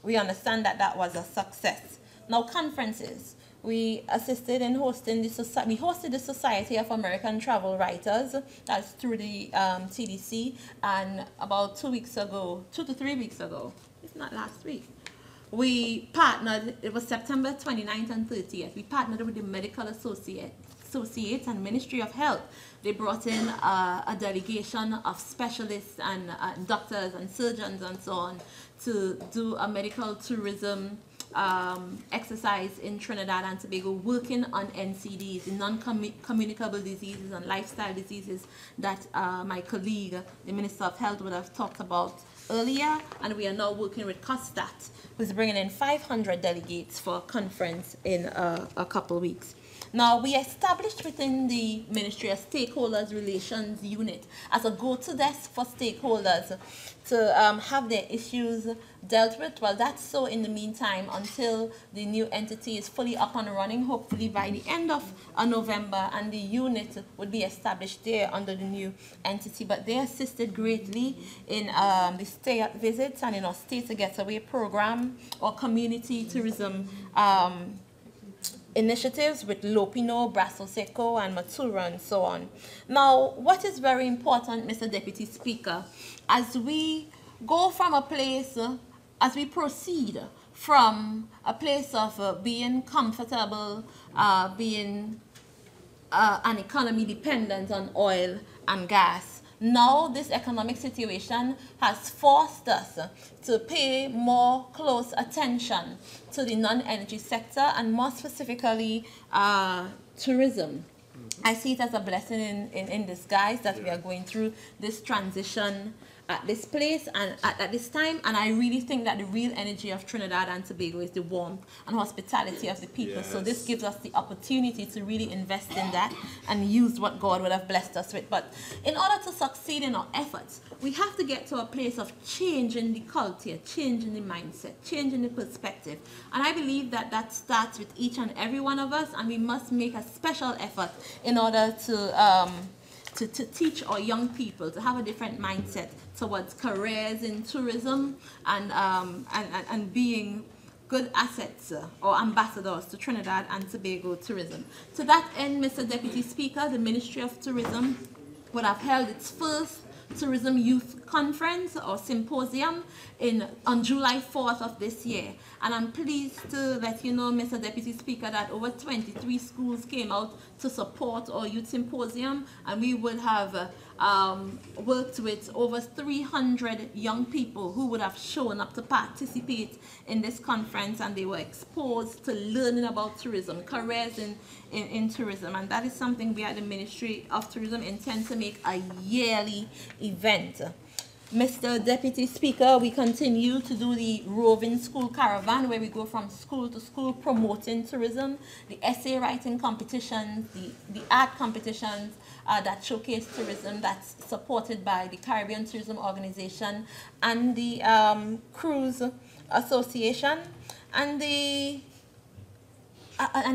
Speaker 7: we understand that that was a success. Now, conferences. We assisted in hosting we hosted the Society of American Travel Writers, that's through the TDC, and about 2 weeks ago, 2 to 3 weeks ago, if not last week, we partnered, it was September 29th and 30th, we partnered with the Medical Associates and Ministry of Health. They brought in a delegation of specialists and doctors and surgeons and so on to do a medical tourism exercise in Trinidad and Tobago, working on NCDs, the non-communicable diseases and lifestyle diseases that my colleague, the Minister of Health, would have talked about earlier. And we are now working with COSTAT, who's bringing in 500 delegates for a conference in a couple of weeks. Now, we established within the Ministry a Stakeholders Relations Unit as a go-to desk for stakeholders to have their issues dealt with. Well, that's so in the meantime until the new entity is fully up and running, hopefully by the end of November, and the unit would be established there under the new entity. But they assisted greatly in the stay-at visits and in our Stay to Getaway program or community tourism initiatives with Lopino, Brasso Seco, and Matura, and so on. Now, what is very important, Mr. Deputy Speaker, as we go from a place, as we proceed, from a place of being comfortable, being an economy dependent on oil and gas. Now this economic situation has forced us to pay more close attention to the non-energy sector, and more specifically tourism. I see it as a blessing in disguise that we are going through this transition at this place and at this time, and I really think that the real energy of Trinidad and Tobago is the warmth and hospitality of the people. Yes. So this gives us the opportunity to really invest in that and use what God would have blessed us with. But in order to succeed in our efforts, we have to get to a place of change in the culture, change in the mindset, change in the perspective. And I believe that that starts with each and every one of us, and we must make a special effort in order to teach our young people to have a different mindset towards careers in tourism and being good assets or ambassadors to Trinidad and Tobago tourism. To that end, Mr. Deputy Speaker, the Ministry of Tourism would have held its first Tourism Youth Conference or Symposium on July 4th of this year. And I'm pleased to let you know, Mr. Deputy Speaker, that over 23 schools came out to support our youth symposium, and we would have worked with over 300 young people who would have shown up to participate in this conference, and they were exposed to learning about tourism, careers in tourism, and that is something we at the Ministry of Tourism intend to make a yearly event. Mr. Deputy Speaker, we continue to do the roving school caravan, where we go from school to school promoting tourism, the essay writing competitions, the art competitions that showcase tourism, that's supported by the Caribbean Tourism Organization and the Cruise Association. And an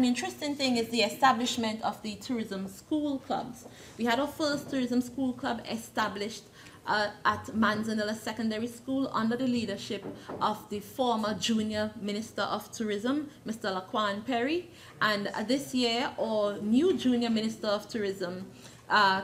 Speaker 7: interesting thing is the establishment of the tourism school clubs. We had our first tourism school club established at Manzanilla Secondary School under the leadership of the former Junior Minister of Tourism, Mr. Laquan Perry. And this year, our new Junior Minister of Tourism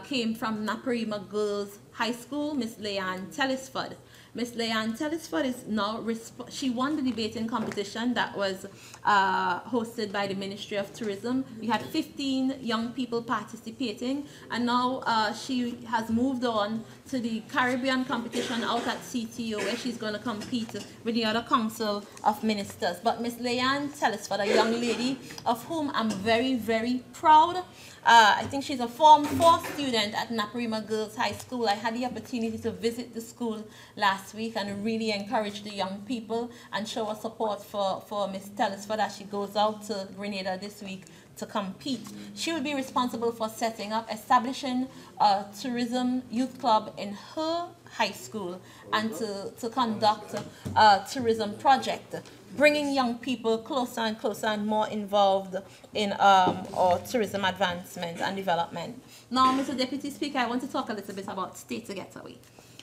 Speaker 7: came from Naparima Girls High School, Miss Leanne Tellisford. Miss Leanne Tellisford is now, she won the debating competition that was hosted by the Ministry of Tourism. We had 15 young people participating, and now she has moved on to the Caribbean competition out at CTO, where she's going to compete with the other Council of Ministers. But Miss Leanne Tellisford, a young lady of whom I'm very, very proud. I think she's a Form 4 student at Naparima Girls High School. I had the opportunity to visit the school last week and really encourage the young people and show our support for Ms. Tellisford as she goes out to Grenada this week to compete. She will be responsible for establishing a tourism youth club in her high school and to conduct a tourism project, bringing young people closer and closer and more involved in our tourism advancement and development. Now, Mr. Deputy Speaker, I want to talk a little bit about Stay to Getaway.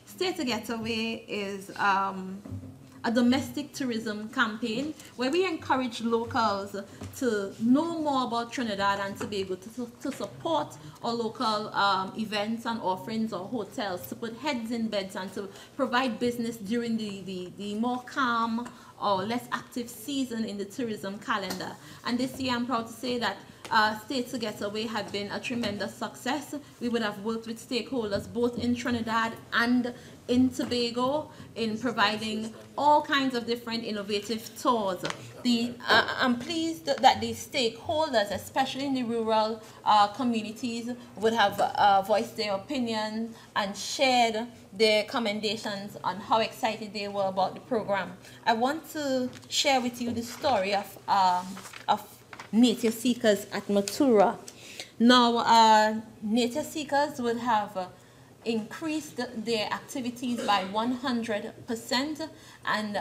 Speaker 7: Stay to Getaway is a domestic tourism campaign where we encourage locals to know more about Trinidad and Tobago, to support our local events and offerings or hotels, to put heads in beds and to provide business during the more calm or less active season in the tourism calendar. And this year I'm proud to say that Stay to Getaway had been a tremendous success. We would have worked with stakeholders both in Trinidad and in Tobago in providing all kinds of different innovative tours. I'm pleased that the stakeholders, especially in the rural communities, would have voiced their opinion and shared their commendations on how excited they were about the program. I want to share with you the story of nature seekers at Matura. Now, nature seekers would have increased their activities by 100%, and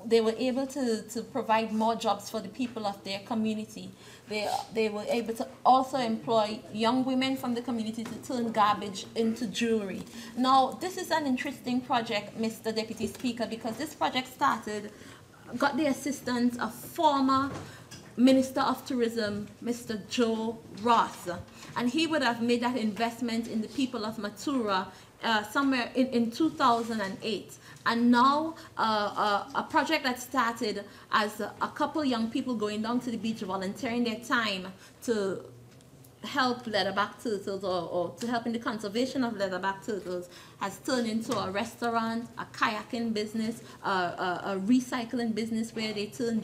Speaker 7: they were able to provide more jobs for the people of their community. They were able to also employ young women from the community to turn garbage into jewelry. Now, this is an interesting project, Mr. Deputy Speaker, because this project got the assistance of former Minister of Tourism, Mr. Joe Ross, and he would have made that investment in the people of Matura somewhere in 2008. And now a project that started as a couple young people going down to the beach, volunteering their time to help leatherback turtles or to help in the conservation of leatherback turtles has turned into a restaurant, a kayaking business, a recycling business where they turn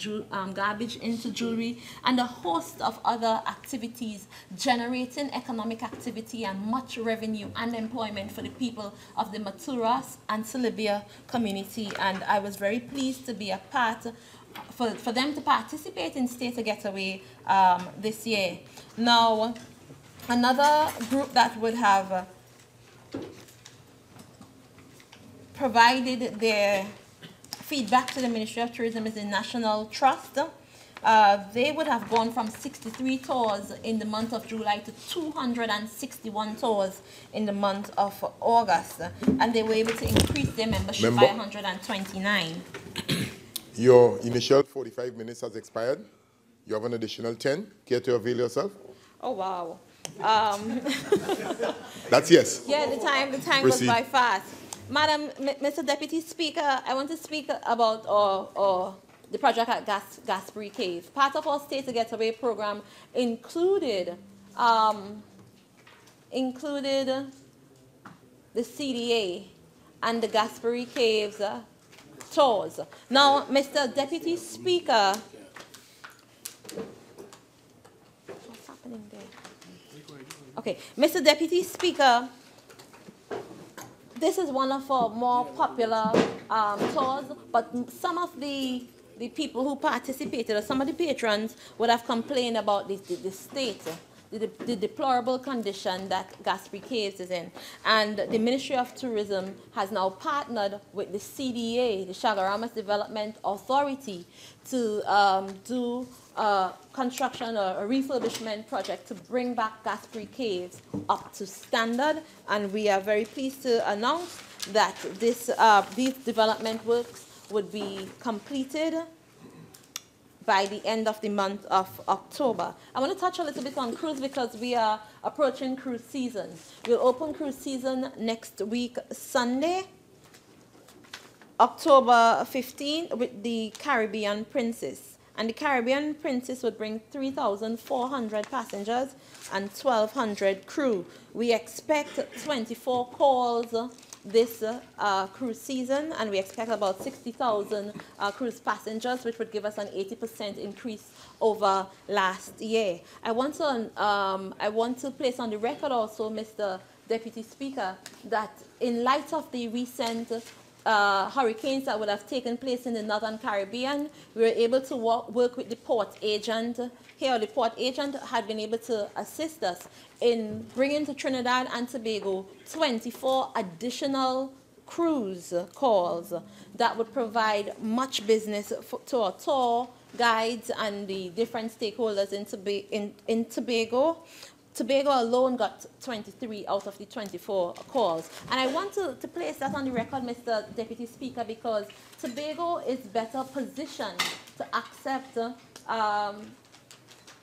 Speaker 7: garbage into jewelry, and a host of other activities generating economic activity and much revenue and employment for the people of the Maturas and Salibia community. And I was very pleased to be a part for them to participate in Stay Together Away this year. Now, another group that would have provided their feedback to the Ministry of Tourism is the National Trust. They would have gone from 63 tours in the month of July to 261 tours in the month of August. And they were able to increase their membership by 129.
Speaker 5: Your initial 45 minutes has expired. You have an additional 10. Care to avail yourself?
Speaker 7: Oh, wow.
Speaker 5: That's yes.
Speaker 7: Yeah, the time goes by fast. Madam, Mr. Deputy Speaker, I want to speak about the project at Gaspery Cave. Part of our Stay Together Away program included the CDA and the Gaspery Caves tours. Now, Mr. Deputy Speaker, what's happening there? Okay, Mr. Deputy Speaker, this is one of our more popular tours, but some of the people who participated, or some of the patrons, would have complained about the state, the deplorable condition that Gaspery Caves is in. And the Ministry of Tourism has now partnered with the CDA, the Chagaramas Development Authority, to do construction or a refurbishment project to bring back Gaspery Caves up to standard. And we are very pleased to announce that these development works would be completed by the end of the month of October. I want to touch a little bit on cruise because we are approaching cruise season. We'll open cruise season next week, Sunday, October 15, with the Caribbean Princess. And the Caribbean Princess would bring 3,400 passengers and 1,200 crew. We expect 24 calls this cruise season, and we expect about 60,000 cruise passengers, which would give us an 80% increase over last year. I want to place on the record also, Mr. Deputy Speaker, that in light of the recent hurricanes that would have taken place in the Northern Caribbean, we were able to work with the port agent here. The port agent had been able to assist us in bringing to Trinidad and Tobago 24 additional cruise calls that would provide much business to our tour guides and the different stakeholders in Tobago. Tobago alone got 23 out of the 24 calls. And I want to place that on the record, Mr. Deputy Speaker, because Tobago is better positioned to accept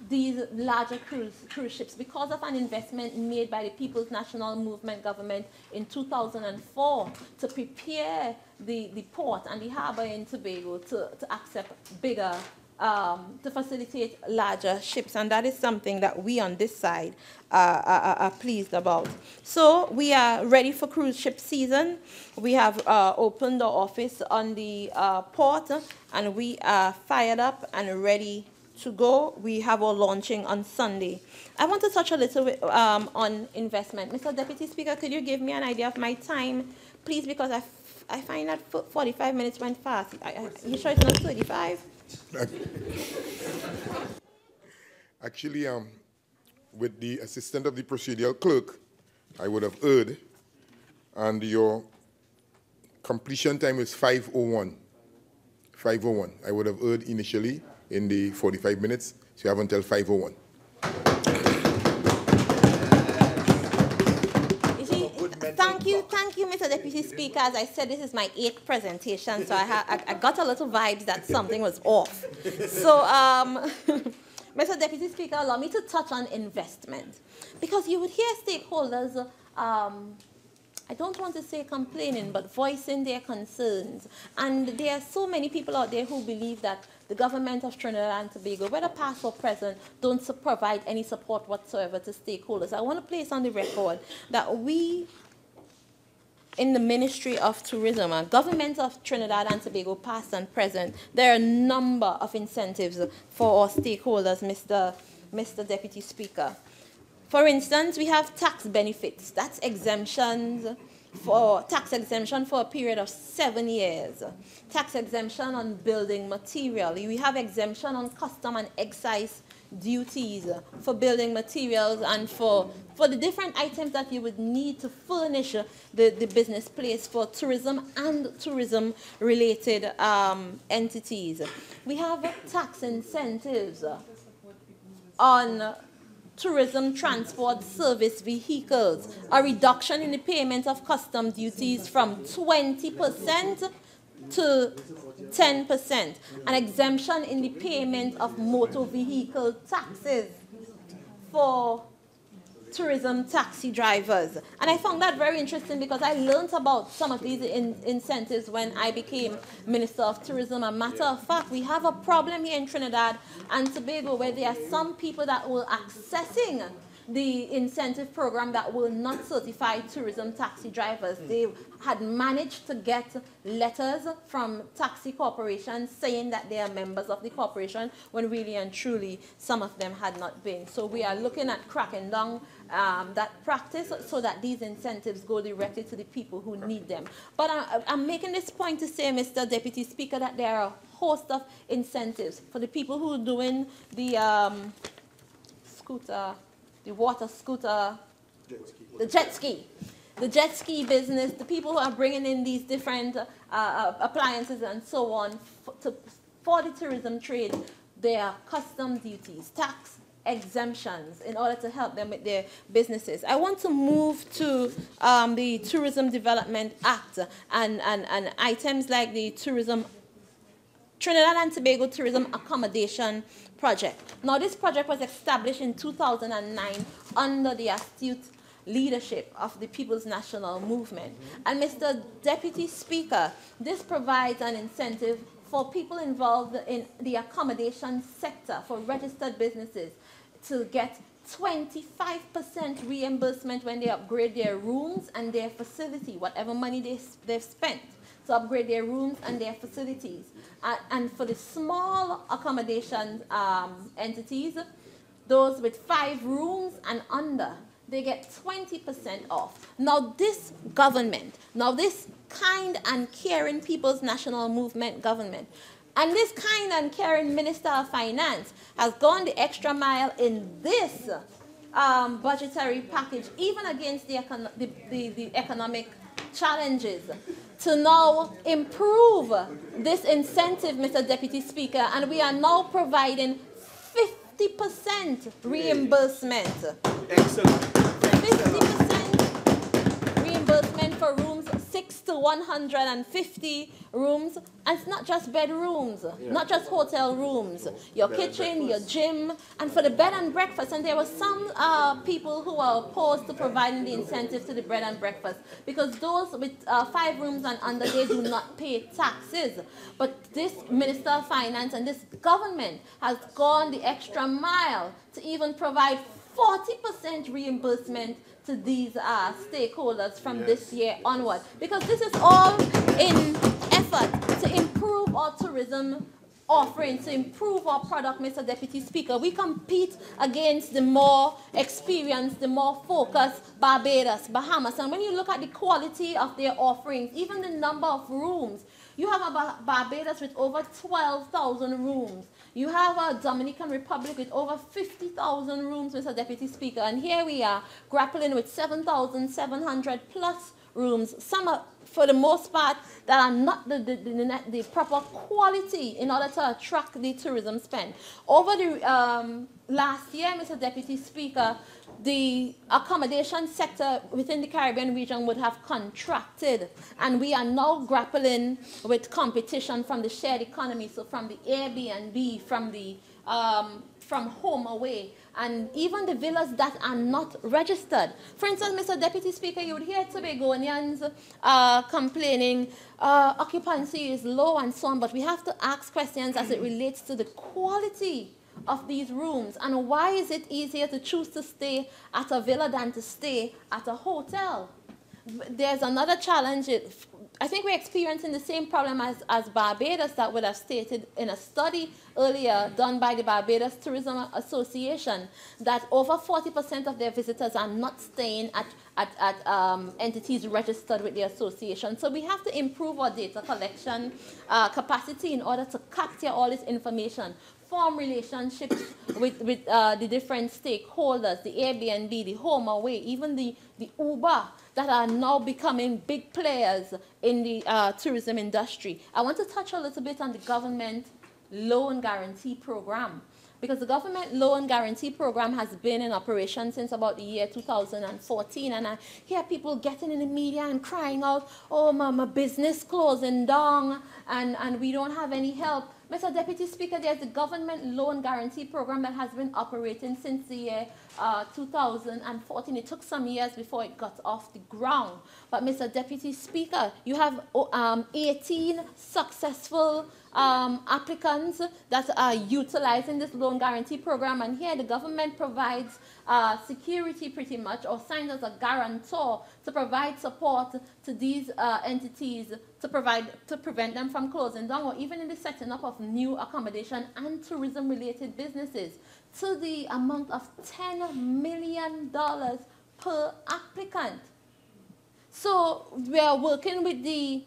Speaker 7: these larger cruise ships because of an investment made by the People's National Movement government in 2004 to prepare the port and the harbor in Tobago to accept bigger, to facilitate larger ships. And that is something that we on this side are pleased about. So we are ready for cruise ship season. We have opened our office on the port, and we are fired up and ready to go. We have our launching on Sunday. I want to touch a little bit on investment. Mr. Deputy Speaker, could you give me an idea of my time, please? Because I find that 45 minutes went fast. You sure it's not 35?
Speaker 5: Actually, with the assistant of the procedural clerk, I would have erred, and your completion time is 5:01. 5:01. I would have erred initially in the 45 minutes, so you have until 5:01.
Speaker 7: Thank you, Mr. Deputy Speaker. As I said, this is my 8th presentation, so I got a little vibes that something was off. So, Mr. Deputy Speaker, allow me to touch on investment, because you would hear stakeholders, I don't want to say complaining, but voicing their concerns. And there are so many people out there who believe that the government of Trinidad and Tobago, whether past or present, don't provide any support whatsoever to stakeholders. I want to place on the record that we, in the Ministry of Tourism and government of Trinidad and Tobago, past and present, there are a number of incentives for our stakeholders, Mr. Deputy Speaker. For instance, we have tax benefits. That's exemptions for tax exemption for a period of 7 years. Tax exemption on building material. We have exemption on custom and excise duties for building materials and for the different items that you would need to furnish the business place for tourism and tourism-related entities. We have tax incentives on tourism transport service vehicles, a reduction in the payment of custom duties from 20% to 10%, an exemption in the payment of motor vehicle taxes for tourism taxi drivers. And I found that very interesting because I learned about some of these incentives when I became Minister of Tourism. A matter of fact, we have a problem here in Trinidad and Tobago where there are some people that were accessing the incentive program that were not certified tourism taxi drivers. They had managed to get letters from taxi corporations saying that they are members of the corporation when really and truly some of them had not been. So we are looking at cracking down that practice so that these incentives go directly to the people who need them. But I'm making this point to say, Mr. Deputy Speaker, that there are a host of incentives for the people who are doing the scooter, the water scooter, the jet ski business, the people who are bringing in these different appliances and so on for the tourism trade. There are custom duties, tax exemptions in order to help them with their businesses. I want to move to the Tourism Development Act and items like the Trinidad and Tobago Tourism Accommodation Project. Now, this project was established in 2009 under the astute leadership of the People's National Movement. And Mr. Deputy Speaker, this provides an incentive for people involved in the accommodation sector, for registered businesses, to get 25% reimbursement when they upgrade their rooms and their facility, whatever money they've spent to upgrade their rooms and their facilities. And for the small accommodation entities, those with 5 rooms and under, they get 20% off. Now this government, this kind and caring People's National Movement government, and this kind and caring Minister of Finance has gone the extra mile in this budgetary package, even against the economic challenges, to now improve this incentive, Mr. Deputy Speaker, and we are now providing 50% reimbursement.
Speaker 3: Excellent.
Speaker 7: 50% reimbursement for rooms 6 to 150 rooms, and it's not just bedrooms, not just hotel rooms, your kitchen, your gym, and for the bed and breakfast. And there were some people who are opposed to providing the incentive to the bed and breakfast because those with 5 rooms and under, they do not pay taxes. But this Minister of Finance and this government has gone the extra mile to even provide 40% reimbursement to these stakeholders from this year onward, because this is all in effort to improve our tourism offering, to improve our product, Mr. Deputy Speaker. We compete against the more experienced, the more focused Barbados, Bahamas, and when you look at the quality of their offerings, even the number of rooms, you have a Barbados with over 12,000 rooms. You have a Dominican Republic with over 50,000 rooms, Mr. Deputy Speaker. And here we are grappling with 7,700 plus rooms. Some are, for the most part, that are not the proper quality in order to attract the tourism spend. Over the last year, Mr. Deputy Speaker, the accommodation sector within the Caribbean region would have contracted, and we are now grappling with competition from the shared economy, so from the Airbnb, from the from home away, and even the villas that are not registered. For instance, Mr. Deputy Speaker, you would hear Tobagonians complaining occupancy is low and so on, but we have to ask questions as it relates to the quality of these rooms, and why is it easier to choose to stay at a villa than to stay at a hotel? There's another challenge. I think we're experiencing the same problem as Barbados, that would have stated in a study earlier done by the Barbados Tourism Association that over 40% of their visitors are not staying at entities registered with the association. So we have to improve our data collection capacity in order to capture all this information, form relationships with the different stakeholders, the Airbnb, the home away, even the Uber, that are now becoming big players in the tourism industry. I want to touch a little bit on the government loan guarantee program, because the government loan guarantee program has been in operation since about the year 2014, and I hear people getting in the media and crying out, oh, my business closing down, and we don't have any help. Mr. Deputy Speaker, there's the government loan guarantee program that has been operating since the year 2014. It took some years before it got off the ground. But Mr. Deputy Speaker, you have 18 successful applicants that are utilizing this loan guarantee program, and here the government provides security pretty much, or signs as a guarantor to provide support to these entities to prevent them from closing down, or even in the setting up of new accommodation and tourism related businesses, to the amount of $10 million per applicant. So we are working with the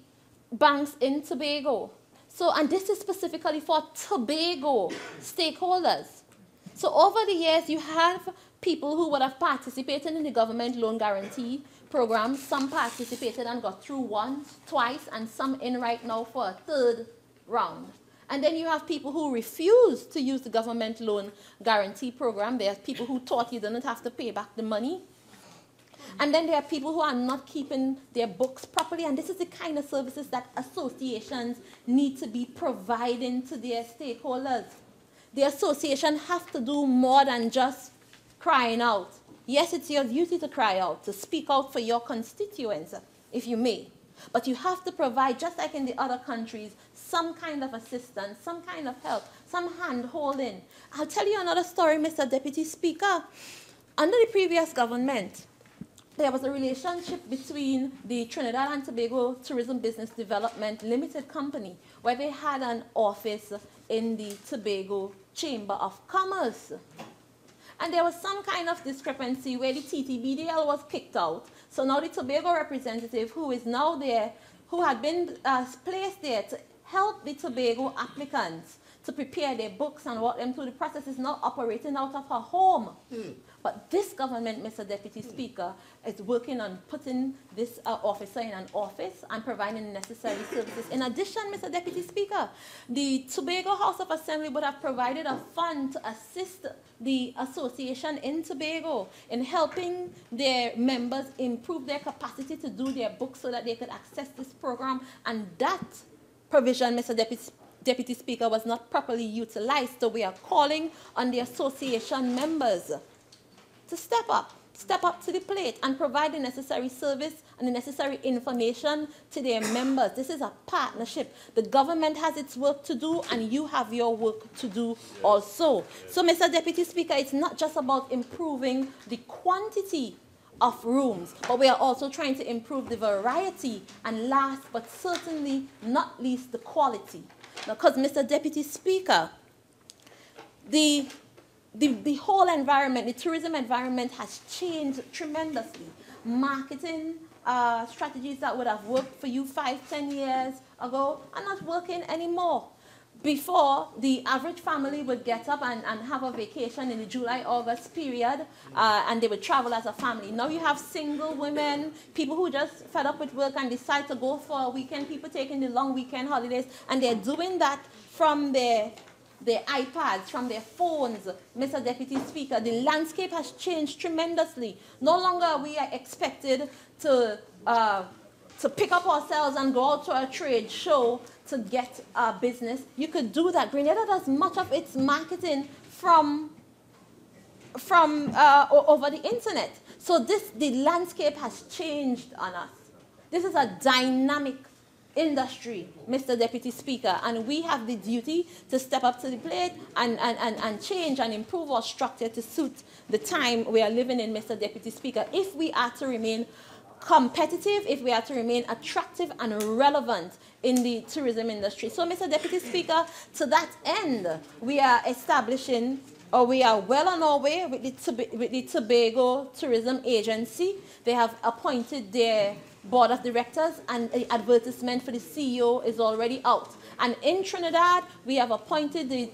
Speaker 7: banks in Tobago. So, and this is specifically for Tobago stakeholders. So over the years, you have people who would have participated in the government loan guarantee program. Some participated and got through once, twice, and some in right now for a third round. And then you have people who refuse to use the government loan guarantee program. There are people who thought you didn't have to pay back the money. And then there are people who are not keeping their books properly, and this is the kind of services that associations need to be providing to their stakeholders. The association have to do more than just crying out. Yes, it's your duty to cry out, to speak out for your constituents, if you may. But you have to provide, just like in the other countries, some kind of assistance, some kind of help, some hand-holding. I'll tell you another story, Mr. Deputy Speaker. Under the previous government, there was a relationship between the Trinidad and Tobago Tourism Business Development Limited Company, where they had an office in the Tobago Chamber of Commerce. And there was some kind of discrepancy where the TTBDL was kicked out. So now the Tobago representative, who is now there, who had been placed there to help the Tobago applicants to prepare their books and walk them through the process, is now operating out of her home. But this government, Mr. Deputy Speaker, is working on putting this officer in an office and providing necessary services. In addition, Mr. Deputy Speaker, the Tobago House of Assembly would have provided a fund to assist the association in Tobago in helping their members improve their capacity to do their books so that they could access this program. And that provision, Mr. Deputy Speaker, was not properly utilized. So we are calling on the association members to step up to the plate and provide the necessary service and the necessary information to their members. This is a partnership. The government has its work to do, and you have your work to do also. So, Mr. Deputy Speaker, it's not just about improving the quantity of rooms, but we are also trying to improve the variety, and last but certainly not least, the quality. Because, Mr. Deputy Speaker, the whole environment, the tourism environment has changed tremendously. Marketing strategies that would have worked for you 5-10 years ago are not working anymore. Before, the average family would get up and have a vacation in the July-August period, and they would travel as a family. Now you have single women, people who just fed up with work and decide to go for a weekend, people taking the long weekend holidays, and they're doing that from their their iPads, from their phones, Mr. Deputy Speaker. The landscape has changed tremendously. No longer are we expected to pick up ourselves and go out to a trade show to get business. You could do that. Grenada does much of its marketing from over the internet. So the landscape has changed on us. This is a dynamic industry, Mr. Deputy Speaker, and we have the duty to step up to the plate and change and improve our structure to suit the time we are living in, Mr. Deputy Speaker, if we are to remain competitive, if we are to remain attractive and relevant in the tourism industry. So, Mr. Deputy Speaker, to that end, we are establishing, or we are well on our way with the Tobago Tourism Agency. They have appointed their board of directors, and the advertisement for the CEO is already out. And in Trinidad, we have appointed the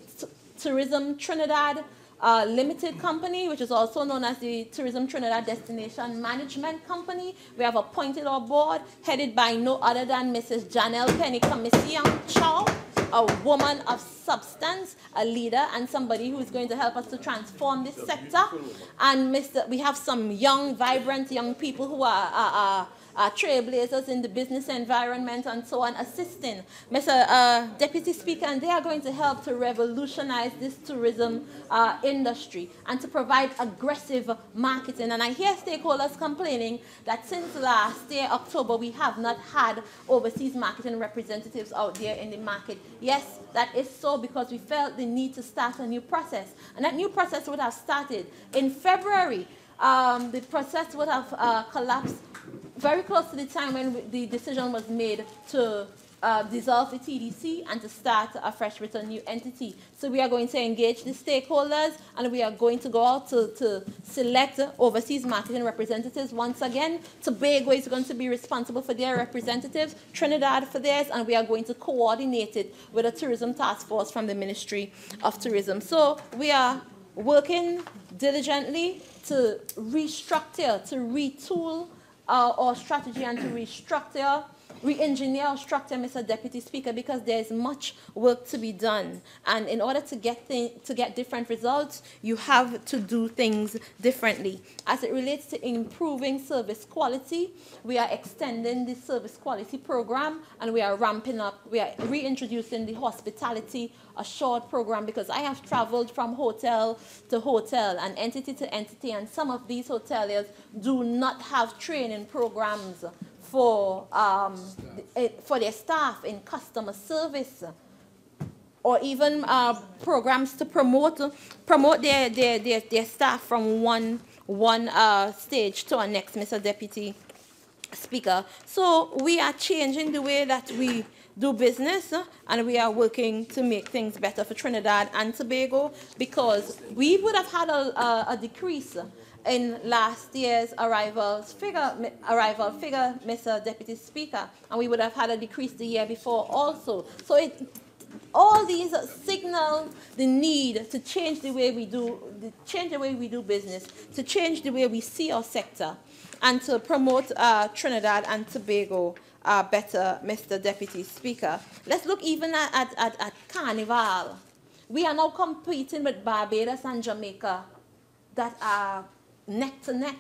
Speaker 7: Tourism Trinidad Limited Company, which is also known as the Tourism Trinidad Destination Management Company. We have appointed our board, headed by no other than Mrs. Janelle Penny Commission Chow, a woman of substance, a leader, and somebody who is going to help us to transform this sector. And we have some young, vibrant young people who are trailblazers in the business environment and so on, assisting Mr. Deputy Speaker, and they are going to help to revolutionize this tourism industry and to provide aggressive marketing. And I hear stakeholders complaining that since last year, October, we have not had overseas marketing representatives out there in the market. Yes, that is so because we felt the need to start a new process. And that new process would have started in February. The process would have collapsed very close to the time when the decision was made to dissolve the TDC and to start afresh with a new entity. So we are going to engage the stakeholders, and we are going to go out to select overseas marketing representatives. Once again, Tobago is going to be responsible for their representatives, Trinidad for theirs, and we are going to coordinate it with a tourism task force from the Ministry of Tourism. So we are working diligently to restructure, to retool our strategy and to restructure, re-engineer our structure, Mr. Deputy Speaker, because there is much work to be done. And in order to get different results, you have to do things differently. As it relates to improving service quality, we are extending the service quality program, and we are ramping up, we are reintroducing the hospitality assured program, because I have traveled from hotel to hotel and entity to entity, and some of these hoteliers do not have training programs for their staff in customer service, or even programs to promote their staff from one stage to our next, Mr. Deputy Speaker. So we are changing the way that we do business, and we are working to make things better for Trinidad and Tobago, because we would have had a decrease in last year's arrival figure, Mr. Deputy Speaker, and we would have had a decrease the year before also. So all these signal the need to change the way we do business, to change the way we see our sector, and to promote Trinidad and Tobago better, Mr. Deputy Speaker. Let's look even at Carnival. We are now competing with Barbados and Jamaica that are neck to neck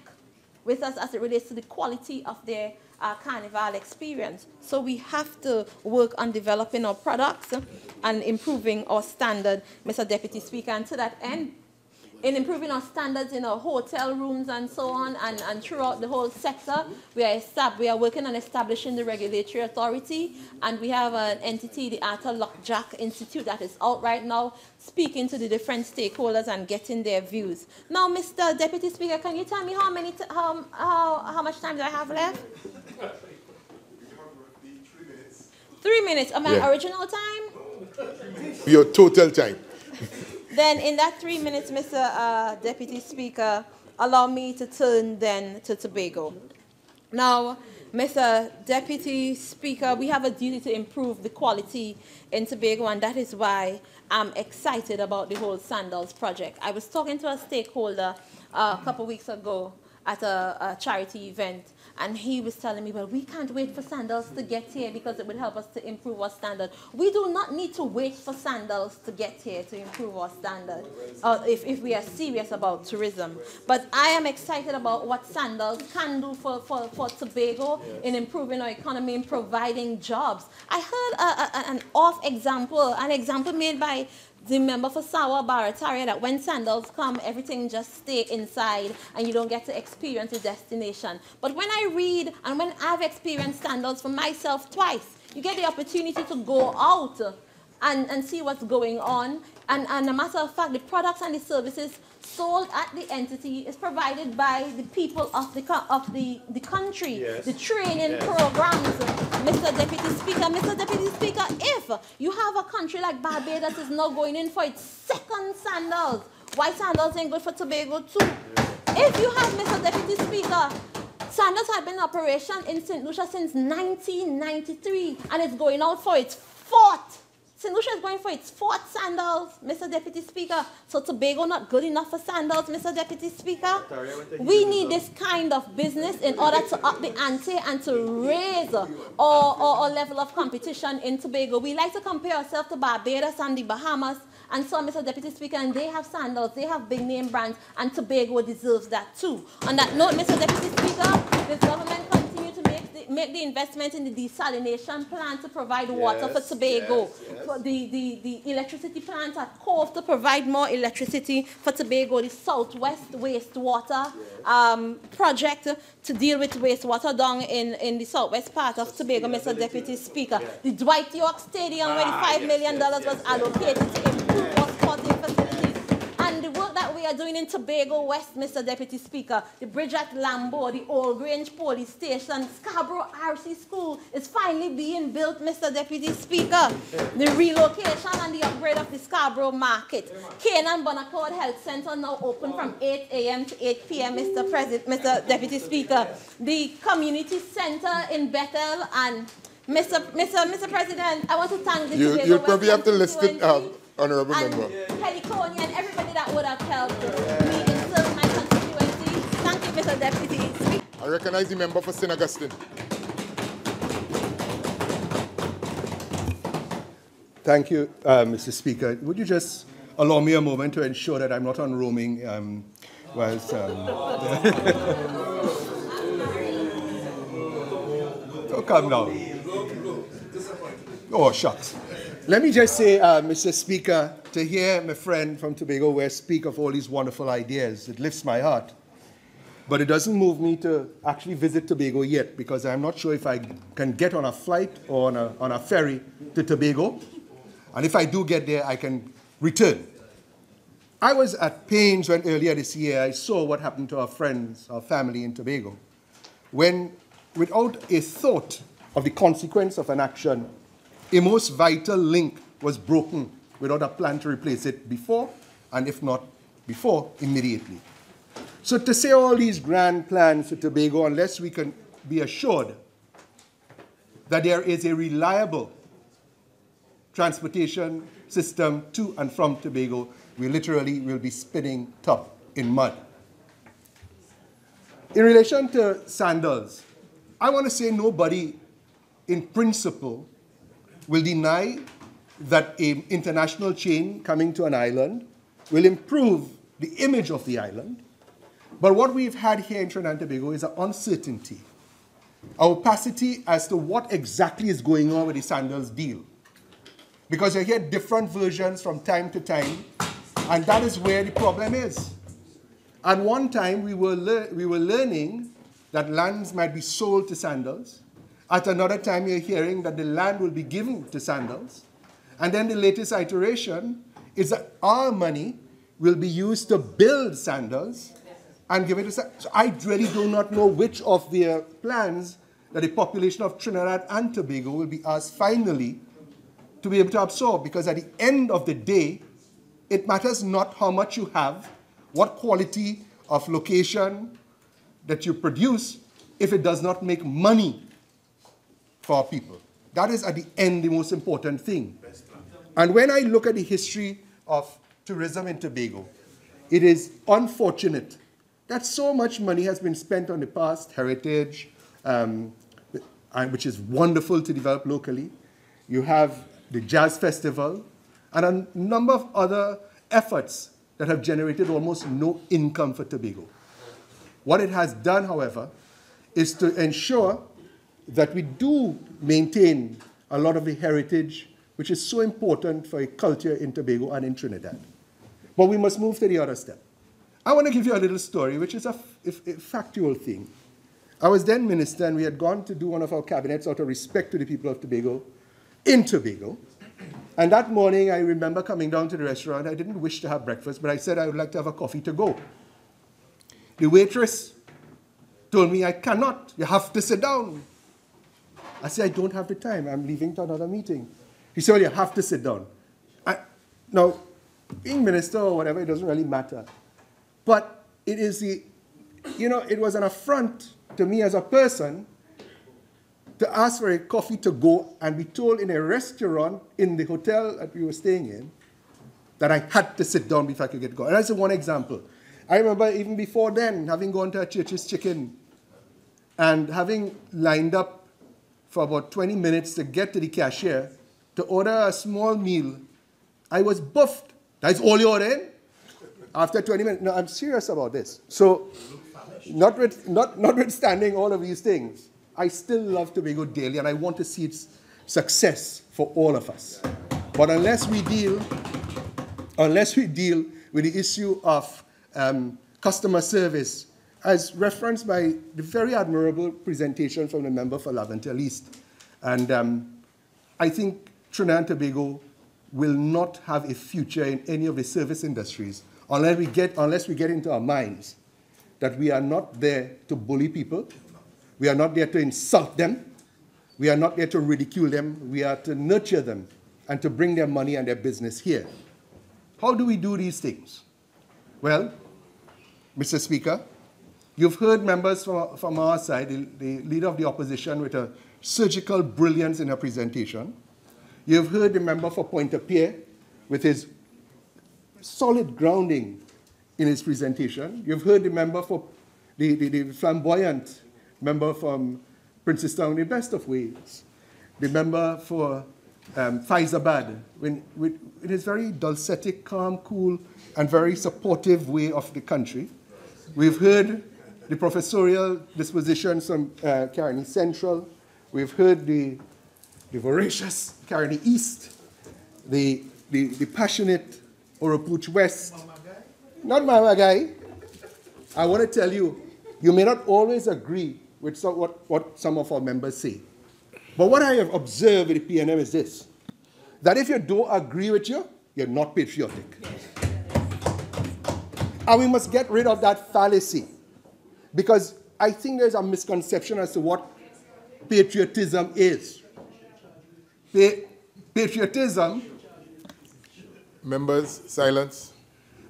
Speaker 7: with us as it relates to the quality of their Carnival experience. So we have to work on developing our products and improving our standard, Mr. Deputy Speaker. And to that end, in improving our standards in our hotel rooms and so on, and throughout the whole sector, we are working on establishing the regulatory authority, and we have an entity, the Arthur Lockjack Institute, that is out right now speaking to the different stakeholders and getting their views. Now, Mr. Deputy Speaker, can you tell me how much time do I have left? 3 minutes. Of my original time?
Speaker 5: Your total time.
Speaker 7: Then in that 3 minutes, Mr. Deputy Speaker, allow me to turn then to Tobago. Now, Mr. Deputy Speaker, we have a duty to improve the quality in Tobago, and that is why I'm excited about the whole Sandals project. I was talking to a stakeholder a couple of weeks ago at a charity event, and he was telling me, well, we can't wait for sandals to get here because it would help us to improve our standard. We do not need to wait for sandals to get here to improve our standard, if we are serious about tourism. But I am excited about what sandals can do for Tobago in improving our economy and providing jobs. I heard an example made by the member for Sawa Barataria that when sandals come, everything just stay inside and you don't get to experience the destination. But when I read and when I've experienced sandals for myself twice, you get the opportunity to go out and see what's going on. And a matter of fact, the products and the services sold at the entity is provided by the people of the country. Yes. The training programs, Mr. Deputy Speaker, if you have a country like Barbados is now going in for its second sandals, why sandals ain't good for Tobago too? If you have, Mr. Deputy Speaker, sandals have been in operation in St. Lucia since 1993 and it's going out for its fourth. St. Lucia is going for its fourth sandals, Mr. Deputy Speaker. So Tobago not good enough for sandals, Mr. Deputy Speaker. We need this kind of business in order to up the ante and to raise our level of competition in Tobago. We like to compare ourselves to Barbados and the Bahamas. And so, Mr. Deputy Speaker, and they have sandals, they have big name brands, and Tobago deserves that too. On that note, Mr. Deputy Speaker, this government continue to make the investment in the desalination plant to provide water for Tobago. For the electricity plant at Cove to provide more electricity for Tobago. The Southwest Wastewater project to deal with wastewater down in the southwest part of Tobago, Mr. Deputy Speaker. The Dwight York Stadium, where the $5 million was allocated to improve our sporting facilities. And the work that we are doing in Tobago West, Mr. Deputy Speaker, the bridge at Lambo, the Old Grange Police Station, Scarborough RC School is finally being built, Mr. Deputy Speaker. The relocation and the upgrade of the Scarborough Market. Canaan Bonaccord Health Center now open from 8 a.m. to 8 p.m., Mr. Deputy Speaker. The community center in Bethel and Mr. President, I want to thank the Tobago
Speaker 5: You probably have to list it, Honorable
Speaker 7: and
Speaker 5: Member.
Speaker 7: Peliconia and everybody that would have helped me in serving my constituency. Thank you, Mr. Deputy Speaker.
Speaker 5: I recognize the member for St. Augustine.
Speaker 8: Thank you, Mr. Speaker. Would you just allow me a moment to ensure that I'm not on roaming whilst... Oh, calm down. Oh, shucks. Let me just say, Mr. Speaker, to hear my friend from Tobago West speak of all these wonderful ideas, it lifts my heart. But it doesn't move me to actually visit Tobago yet, because I'm not sure if I can get on a flight or on a ferry to Tobago. And if I do get there, I can return. I was at pains when earlier this year I saw what happened to our friends, our family in Tobago, when without a thought of the consequence of an action, a most vital link was broken without a plan to replace it before, and if not before, immediately. So to say all these grand plans for Tobago, unless we can be assured that there is a reliable transportation system to and from Tobago, we literally will be spinning top in mud. In relation to sandals, I want to say nobody in principle will deny that an international chain coming to an island will improve the image of the island. But what we've had here in Trinidad and Tobago is an uncertainty, a opacity as to what exactly is going on with the sandals deal. Because you hear different versions from time to time, and that is where the problem is. At one time, we were learning that lands might be sold to sandals. At another time, you're hearing that the land will be given to sandals. And then the latest iteration is that our money will be used to build sandals and give it to sandals. So I really do not know which of their plans that the population of Trinidad and Tobago will be asked finally to be able to absorb. Because at the end of the day, it matters not how much you have, what quality of location that you produce, if it does not make money for our people. That is, at the end, the most important thing. And when I look at the history of tourism in Tobago, it is unfortunate that so much money has been spent on the past heritage, which is wonderful to develop locally. You have the Jazz Festival, and a number of other efforts that have generated almost no income for Tobago. What it has done, however, is to ensure that we do maintain a lot of the heritage, which is so important for a culture in Tobago and in Trinidad. But we must move to the other step. I want to give you a little story, which is a factual thing. I was then minister, and we had gone to do one of our cabinets out of respect to the people of Tobago, in Tobago. And that morning, I remember coming down to the restaurant. I didn't wish to have breakfast, but I said I would like to have a coffee to go. The waitress told me, I cannot. You have to sit down. I said, I don't have the time. I'm leaving to another meeting. He said, well, you have to sit down. Now, being minister or whatever, it doesn't really matter. But it is it was an affront to me as a person to ask for a coffee to go and be told in a restaurant in the hotel that we were staying in that I had to sit down before I could get going. And that's one example. I remember even before then, having gone to a Church's Chicken and having lined up for about 20 minutes to get to the cashier to order a small meal. I was buffed. That's all you ordered? After 20 minutes. No, I'm serious about this. So, notwithstanding all of these things, I still love Tobago dearly, and I want to see its success for all of us. But unless we deal with the issue of customer service, as referenced by the very admirable presentation from the member for Laventille East, and I think Trinidad and Tobago will not have a future in any of the service industries unless we get into our minds that we are not there to bully people, we are not there to insult them, we are not there to ridicule them, we are to nurture them and to bring their money and their business here. How do we do these things? Well, Mr. Speaker, you've heard members from our side, the leader of the opposition with a surgical brilliance in her presentation. You've heard the member for Pointe-à-Pied with his solid grounding in his presentation. You've heard the member for the flamboyant member from Princestown, the best of Wales. The member for Faizabad, with his very dulcetic, calm, cool, and very supportive way of the country. We've heard the professorial dispositions from Caroni Central. We've heard the voracious Caroni East, the passionate Oropuch West. Not Mama Guy. I want to tell you, you may not always agree with what some of our members say. But what I have observed with the PNM is this, that if you don't agree with you, you're not patriotic. And we must get rid of that fallacy, because I think there's a misconception as to what patriotism is. Patriotism...
Speaker 5: Members, silence.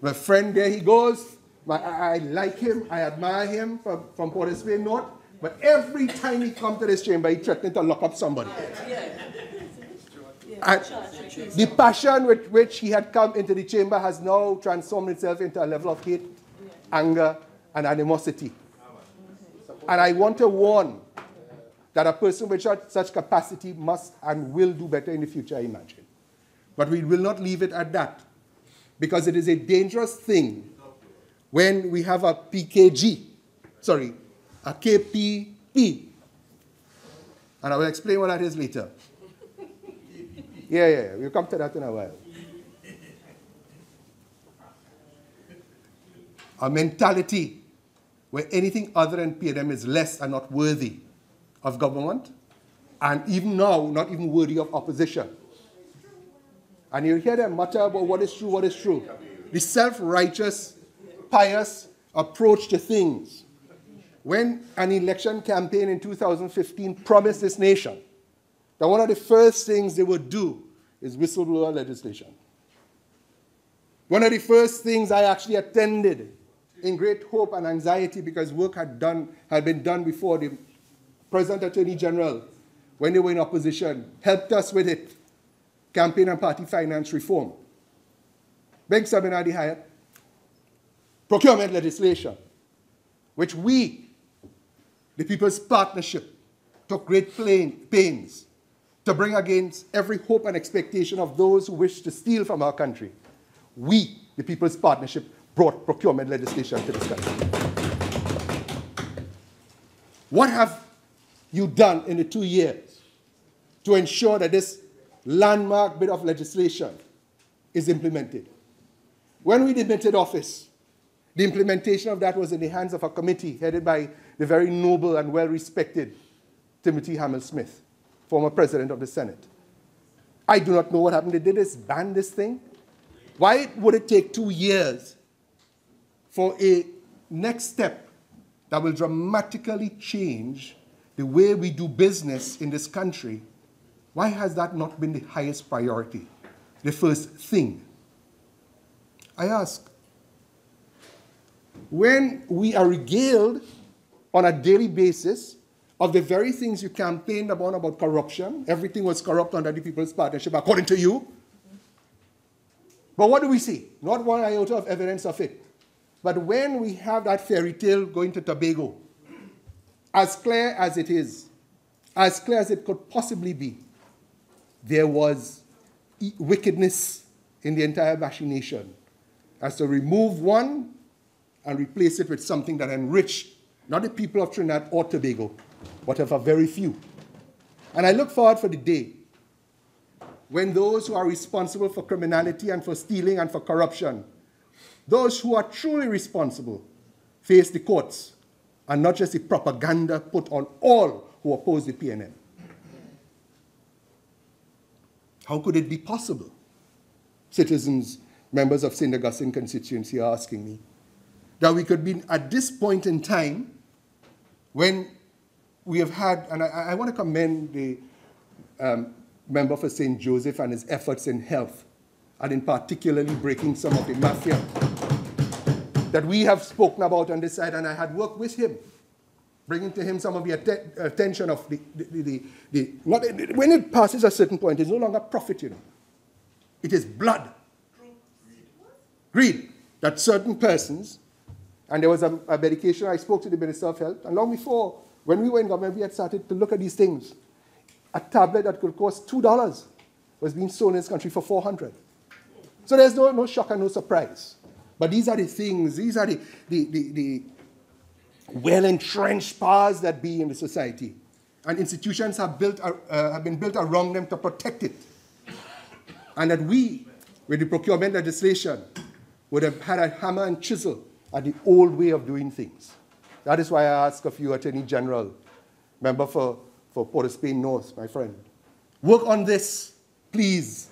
Speaker 8: My friend, there he goes. I like him, I admire him from Port of Spain North, but every time he comes to this chamber, he threatens to lock up somebody. And the passion with which he had come into the chamber has now transformed itself into a level of hate, anger, and animosity. And I want to warn that a person with such capacity must and will do better in the future, I imagine. But we will not leave it at that, because it is a dangerous thing when we have a KPP. And I will explain what that is later. Yeah, we'll come to that in a while. A mentality where anything other than PNM is less and not worthy of government, and even now, not even worthy of opposition. And you hear them mutter about what is true, what is true. The self-righteous, pious approach to things. When an election campaign in 2015 promised this nation that one of the first things they would do is whistleblower legislation. One of the first things I actually attended in great hope and anxiety, because work had been done before the President Attorney General, when they were in opposition, helped us with it. Campaign and party finance reform. Beg Sabinadi Hayat. Procurement legislation, which we, the People's Partnership took great pains to bring against every hope and expectation of those who wish to steal from our country. We, the People's Partnership, brought procurement legislation to this country. What have you done in the 2 years to ensure that this landmark bit of legislation is implemented? When we demitted office, the implementation of that was in the hands of a committee headed by the very noble and well-respected Timothy Hamel-Smith, former president of the Senate. I do not know what happened. They did this, ban this thing. Why would it take 2 years for a next step that will dramatically change the way we do business in this country? Why has that not been the highest priority, the first thing? I ask. When we are regaled on a daily basis of the very things you campaigned about corruption, everything was corrupt under the People's Partnership, according to you. But what do we see? Not one iota of evidence of it. But when we have that fairy tale going to Tobago, as clear as it is, as clear as it could possibly be, there was wickedness in the entire machination as to remove one and replace it with something that enriched not the people of Trinidad or Tobago, but of a very few. And I look forward for the day when those who are responsible for criminality and for stealing and for corruption, those who are truly responsible, face the courts and not just the propaganda put on all who oppose the PNM. How could it be possible? Citizens, members of St. Augustine constituency are asking me, that we could be at this point in time when we have had, and I want to commend the member for St. Joseph and his efforts in health, and in particularly breaking some of the mafia that we have spoken about on this side, and I had worked with him, bringing to him some of the attention of when it passes a certain point, it's no longer profit, you know. It is blood. Greed. That certain persons, and there was a medication, I spoke to the Minister of Health, and long before, when we were in government, we had started to look at these things. A tablet that could cost $2 was being sold in this country for $400. So there's no shock and no surprise. But these are the things, these are the well-entrenched powers that be in the society. And institutions have been built around them to protect it. And that we, with the procurement legislation, would have had a hammer and chisel at the old way of doing things. That is why I ask of you, Attorney General, member for Port of Spain North, my friend, work on this, please,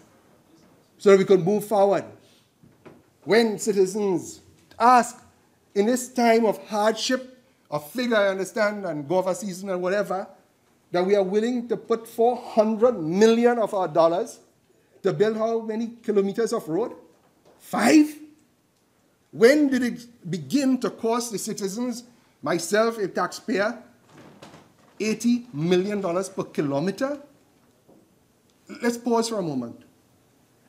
Speaker 8: so that we can move forward. When citizens ask, in this time of hardship, of figure, I understand, and go over season and whatever, that we are willing to put $400 million of our dollars to build how many kilometers of road? 5? When did it begin to cost the citizens, myself, a taxpayer, $80 million per kilometer? Let's pause for a moment.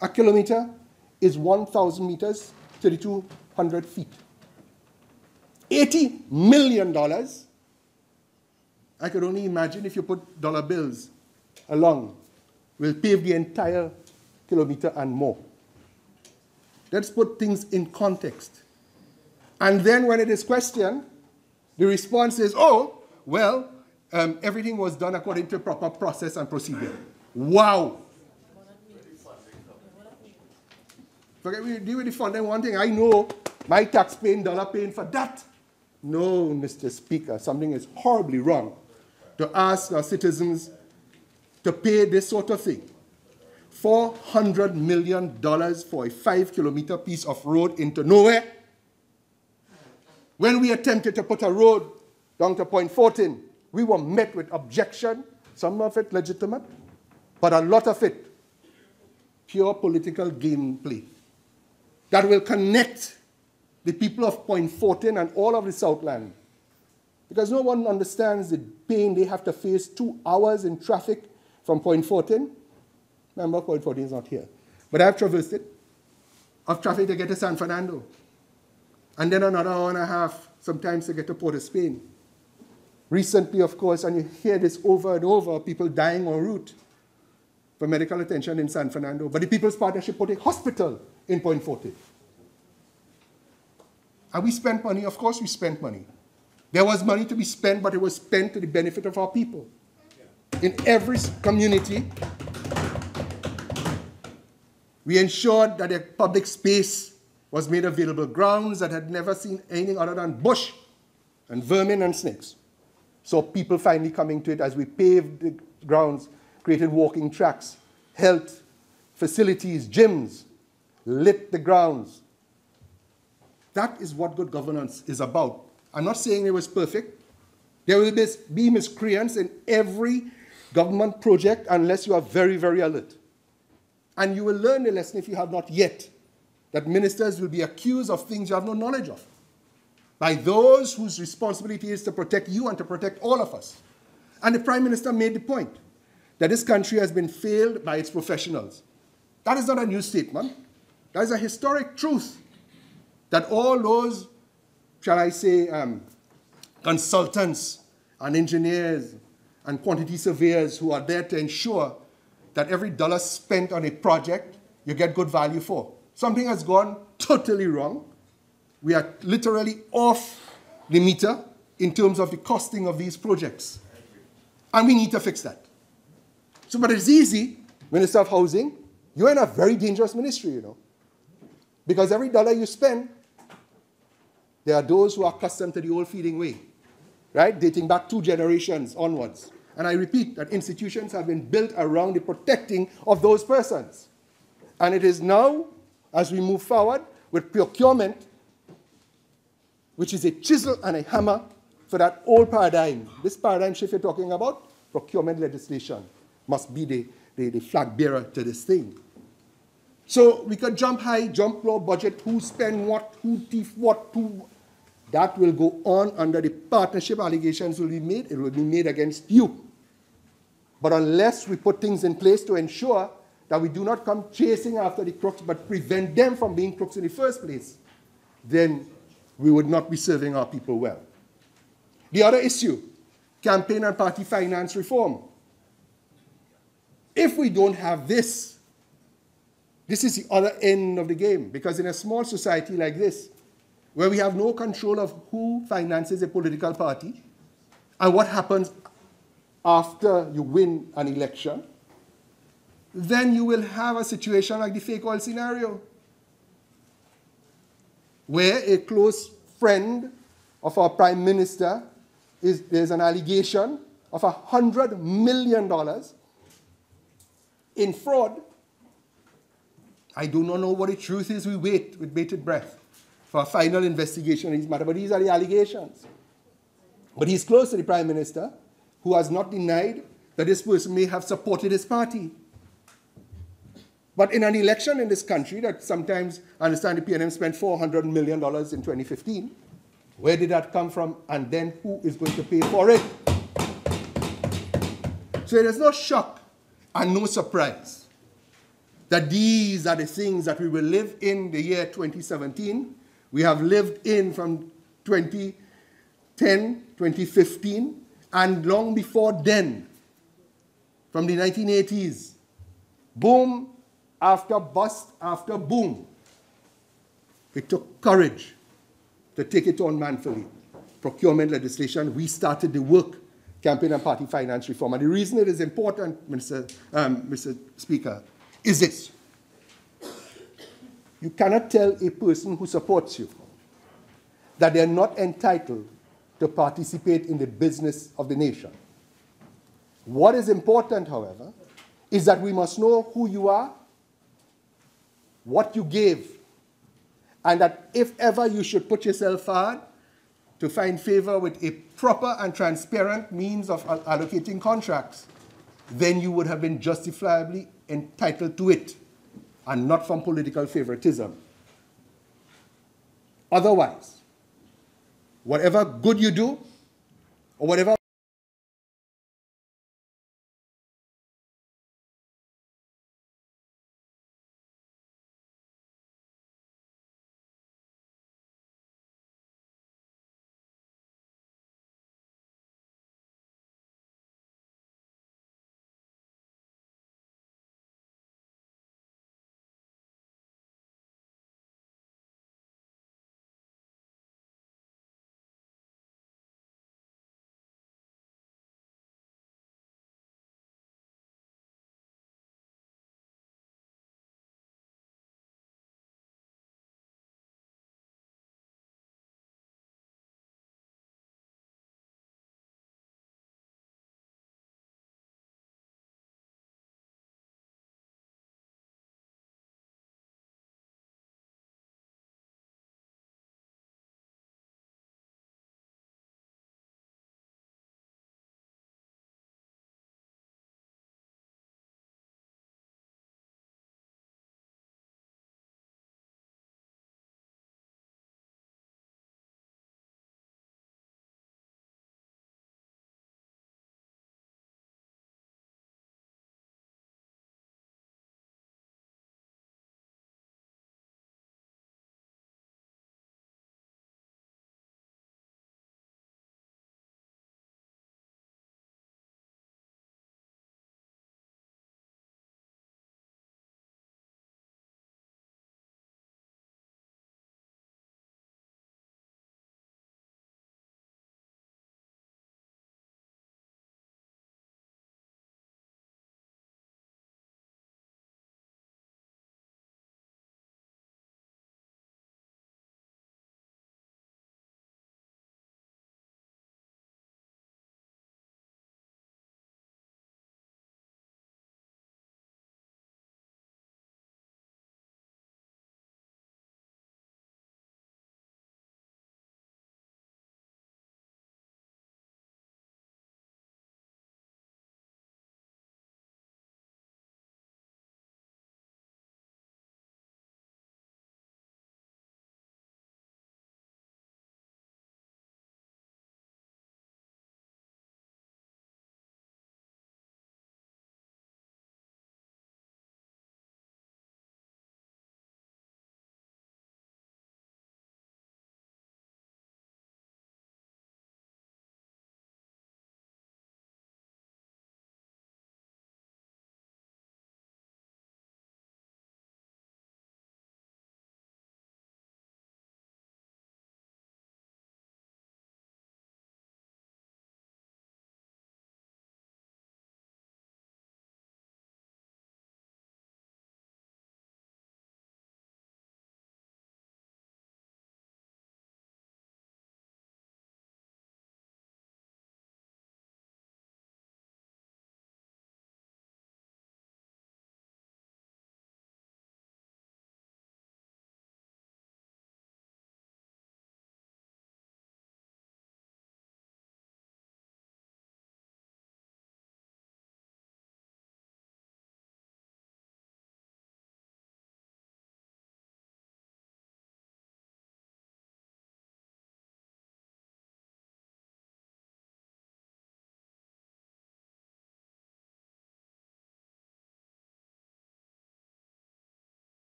Speaker 8: A kilometer is 1,000 meters, 3,200 feet. $80 million. I could only imagine if you put dollar bills along, will pave the entire kilometer and more. Let's put things in context. And then when it is questioned, the response is, oh, well, everything was done according to proper process and procedure. Wow. Forget we deal with the funding. One thing I know, my tax paying, dollar paying for that. No, Mr. Speaker, something is horribly wrong to ask our citizens to pay this sort of thing. $400 million for a 5-kilometer piece of road into nowhere. When we attempted to put a road down to Point 14, we were met with objection, some of it legitimate, but a lot of it pure political gameplay that will connect the people of Point 14 and all of the Southland. Because no one understands the pain they have to face 2 hours in traffic from Point 14. Remember, Point 14 is not here. But I've traversed it, of traffic to get to San Fernando. And then another hour and a half, sometimes to get to Port of Spain. Recently, of course, and you hear this over and over, people dying en route for medical attention in San Fernando. But the People's Partnership put a hospital in Point Forte. And we spent money, of course we spent money. There was money to be spent, but it was spent to the benefit of our people. In every community, we ensured that a public space was made available, grounds that had never seen anything other than bush and vermin and snakes. So people finally coming to it as we paved the grounds, created walking tracks, health facilities, gyms, lit the grounds. That is what good governance is about. I'm not saying it was perfect. There will be miscreants in every government project unless you are very, very alert. And you will learn the lesson if you have not yet, that ministers will be accused of things you have no knowledge of by those whose responsibility is to protect you and to protect all of us. And the Prime Minister made the point that this country has been failed by its professionals. That is not a new statement. That is a historic truth that all those, shall I say, consultants and engineers and quantity surveyors who are there to ensure that every dollar spent on a project, you get good value for. Something has gone totally wrong. We are literally off the meter in terms of the costing of these projects. And we need to fix that. So, but it's easy, Minister of Housing, you're in a very dangerous ministry, you know. Because every dollar you spend, there are those who are accustomed to the old feeding way, right? Dating back 2 generations onwards. And I repeat that institutions have been built around the protecting of those persons. And it is now, as we move forward with procurement, which is a chisel and a hammer for that old paradigm. This paradigm shift you're talking about, procurement legislation, must be the flag bearer to this thing. So we could jump high, jump low, budget, who spend what, who thief what, who. That will go on under the partnership allegations will be made. It will be made against you. But unless we put things in place to ensure that we do not come chasing after the crooks, but prevent them from being crooks in the first place, then we would not be serving our people well. The other issue, campaign and party finance reform. If we don't have this, this is the other end of the game, because in a small society like this, where we have no control of who finances a political party and what happens after you win an election, then you will have a situation like the fake oil scenario, where a close friend of our Prime Minister there's an allegation of $100 million in fraud. I do not know what the truth is. We wait with bated breath for a final investigation in this matter, but these are the allegations. But he's close to the Prime Minister, who has not denied that this person may have supported his party. But in an election in this country that sometimes, I understand the PNM spent $400 million in 2015, where did that come from? And then who is going to pay for it? So there's no shock and no surprise that these are the things that we will live in the year 2017. We have lived in from 2010, 2015, and long before then, from the 1980s, boom after bust after boom. It took courage to take it on manfully. Procurement legislation, we started the work, campaign and party finance reform. And the reason it is important, Mr. Speaker, is this. You cannot tell a person who supports you that they're not entitled to participate in the business of the nation. What is important, however, is that we must know who you are, what you gave, and that if ever you should put yourself forward to find favor with a proper and transparent means of allocating contracts, then you would have been justifiably entitled to it, and not from political favoritism. Otherwise, whatever good you do, or whatever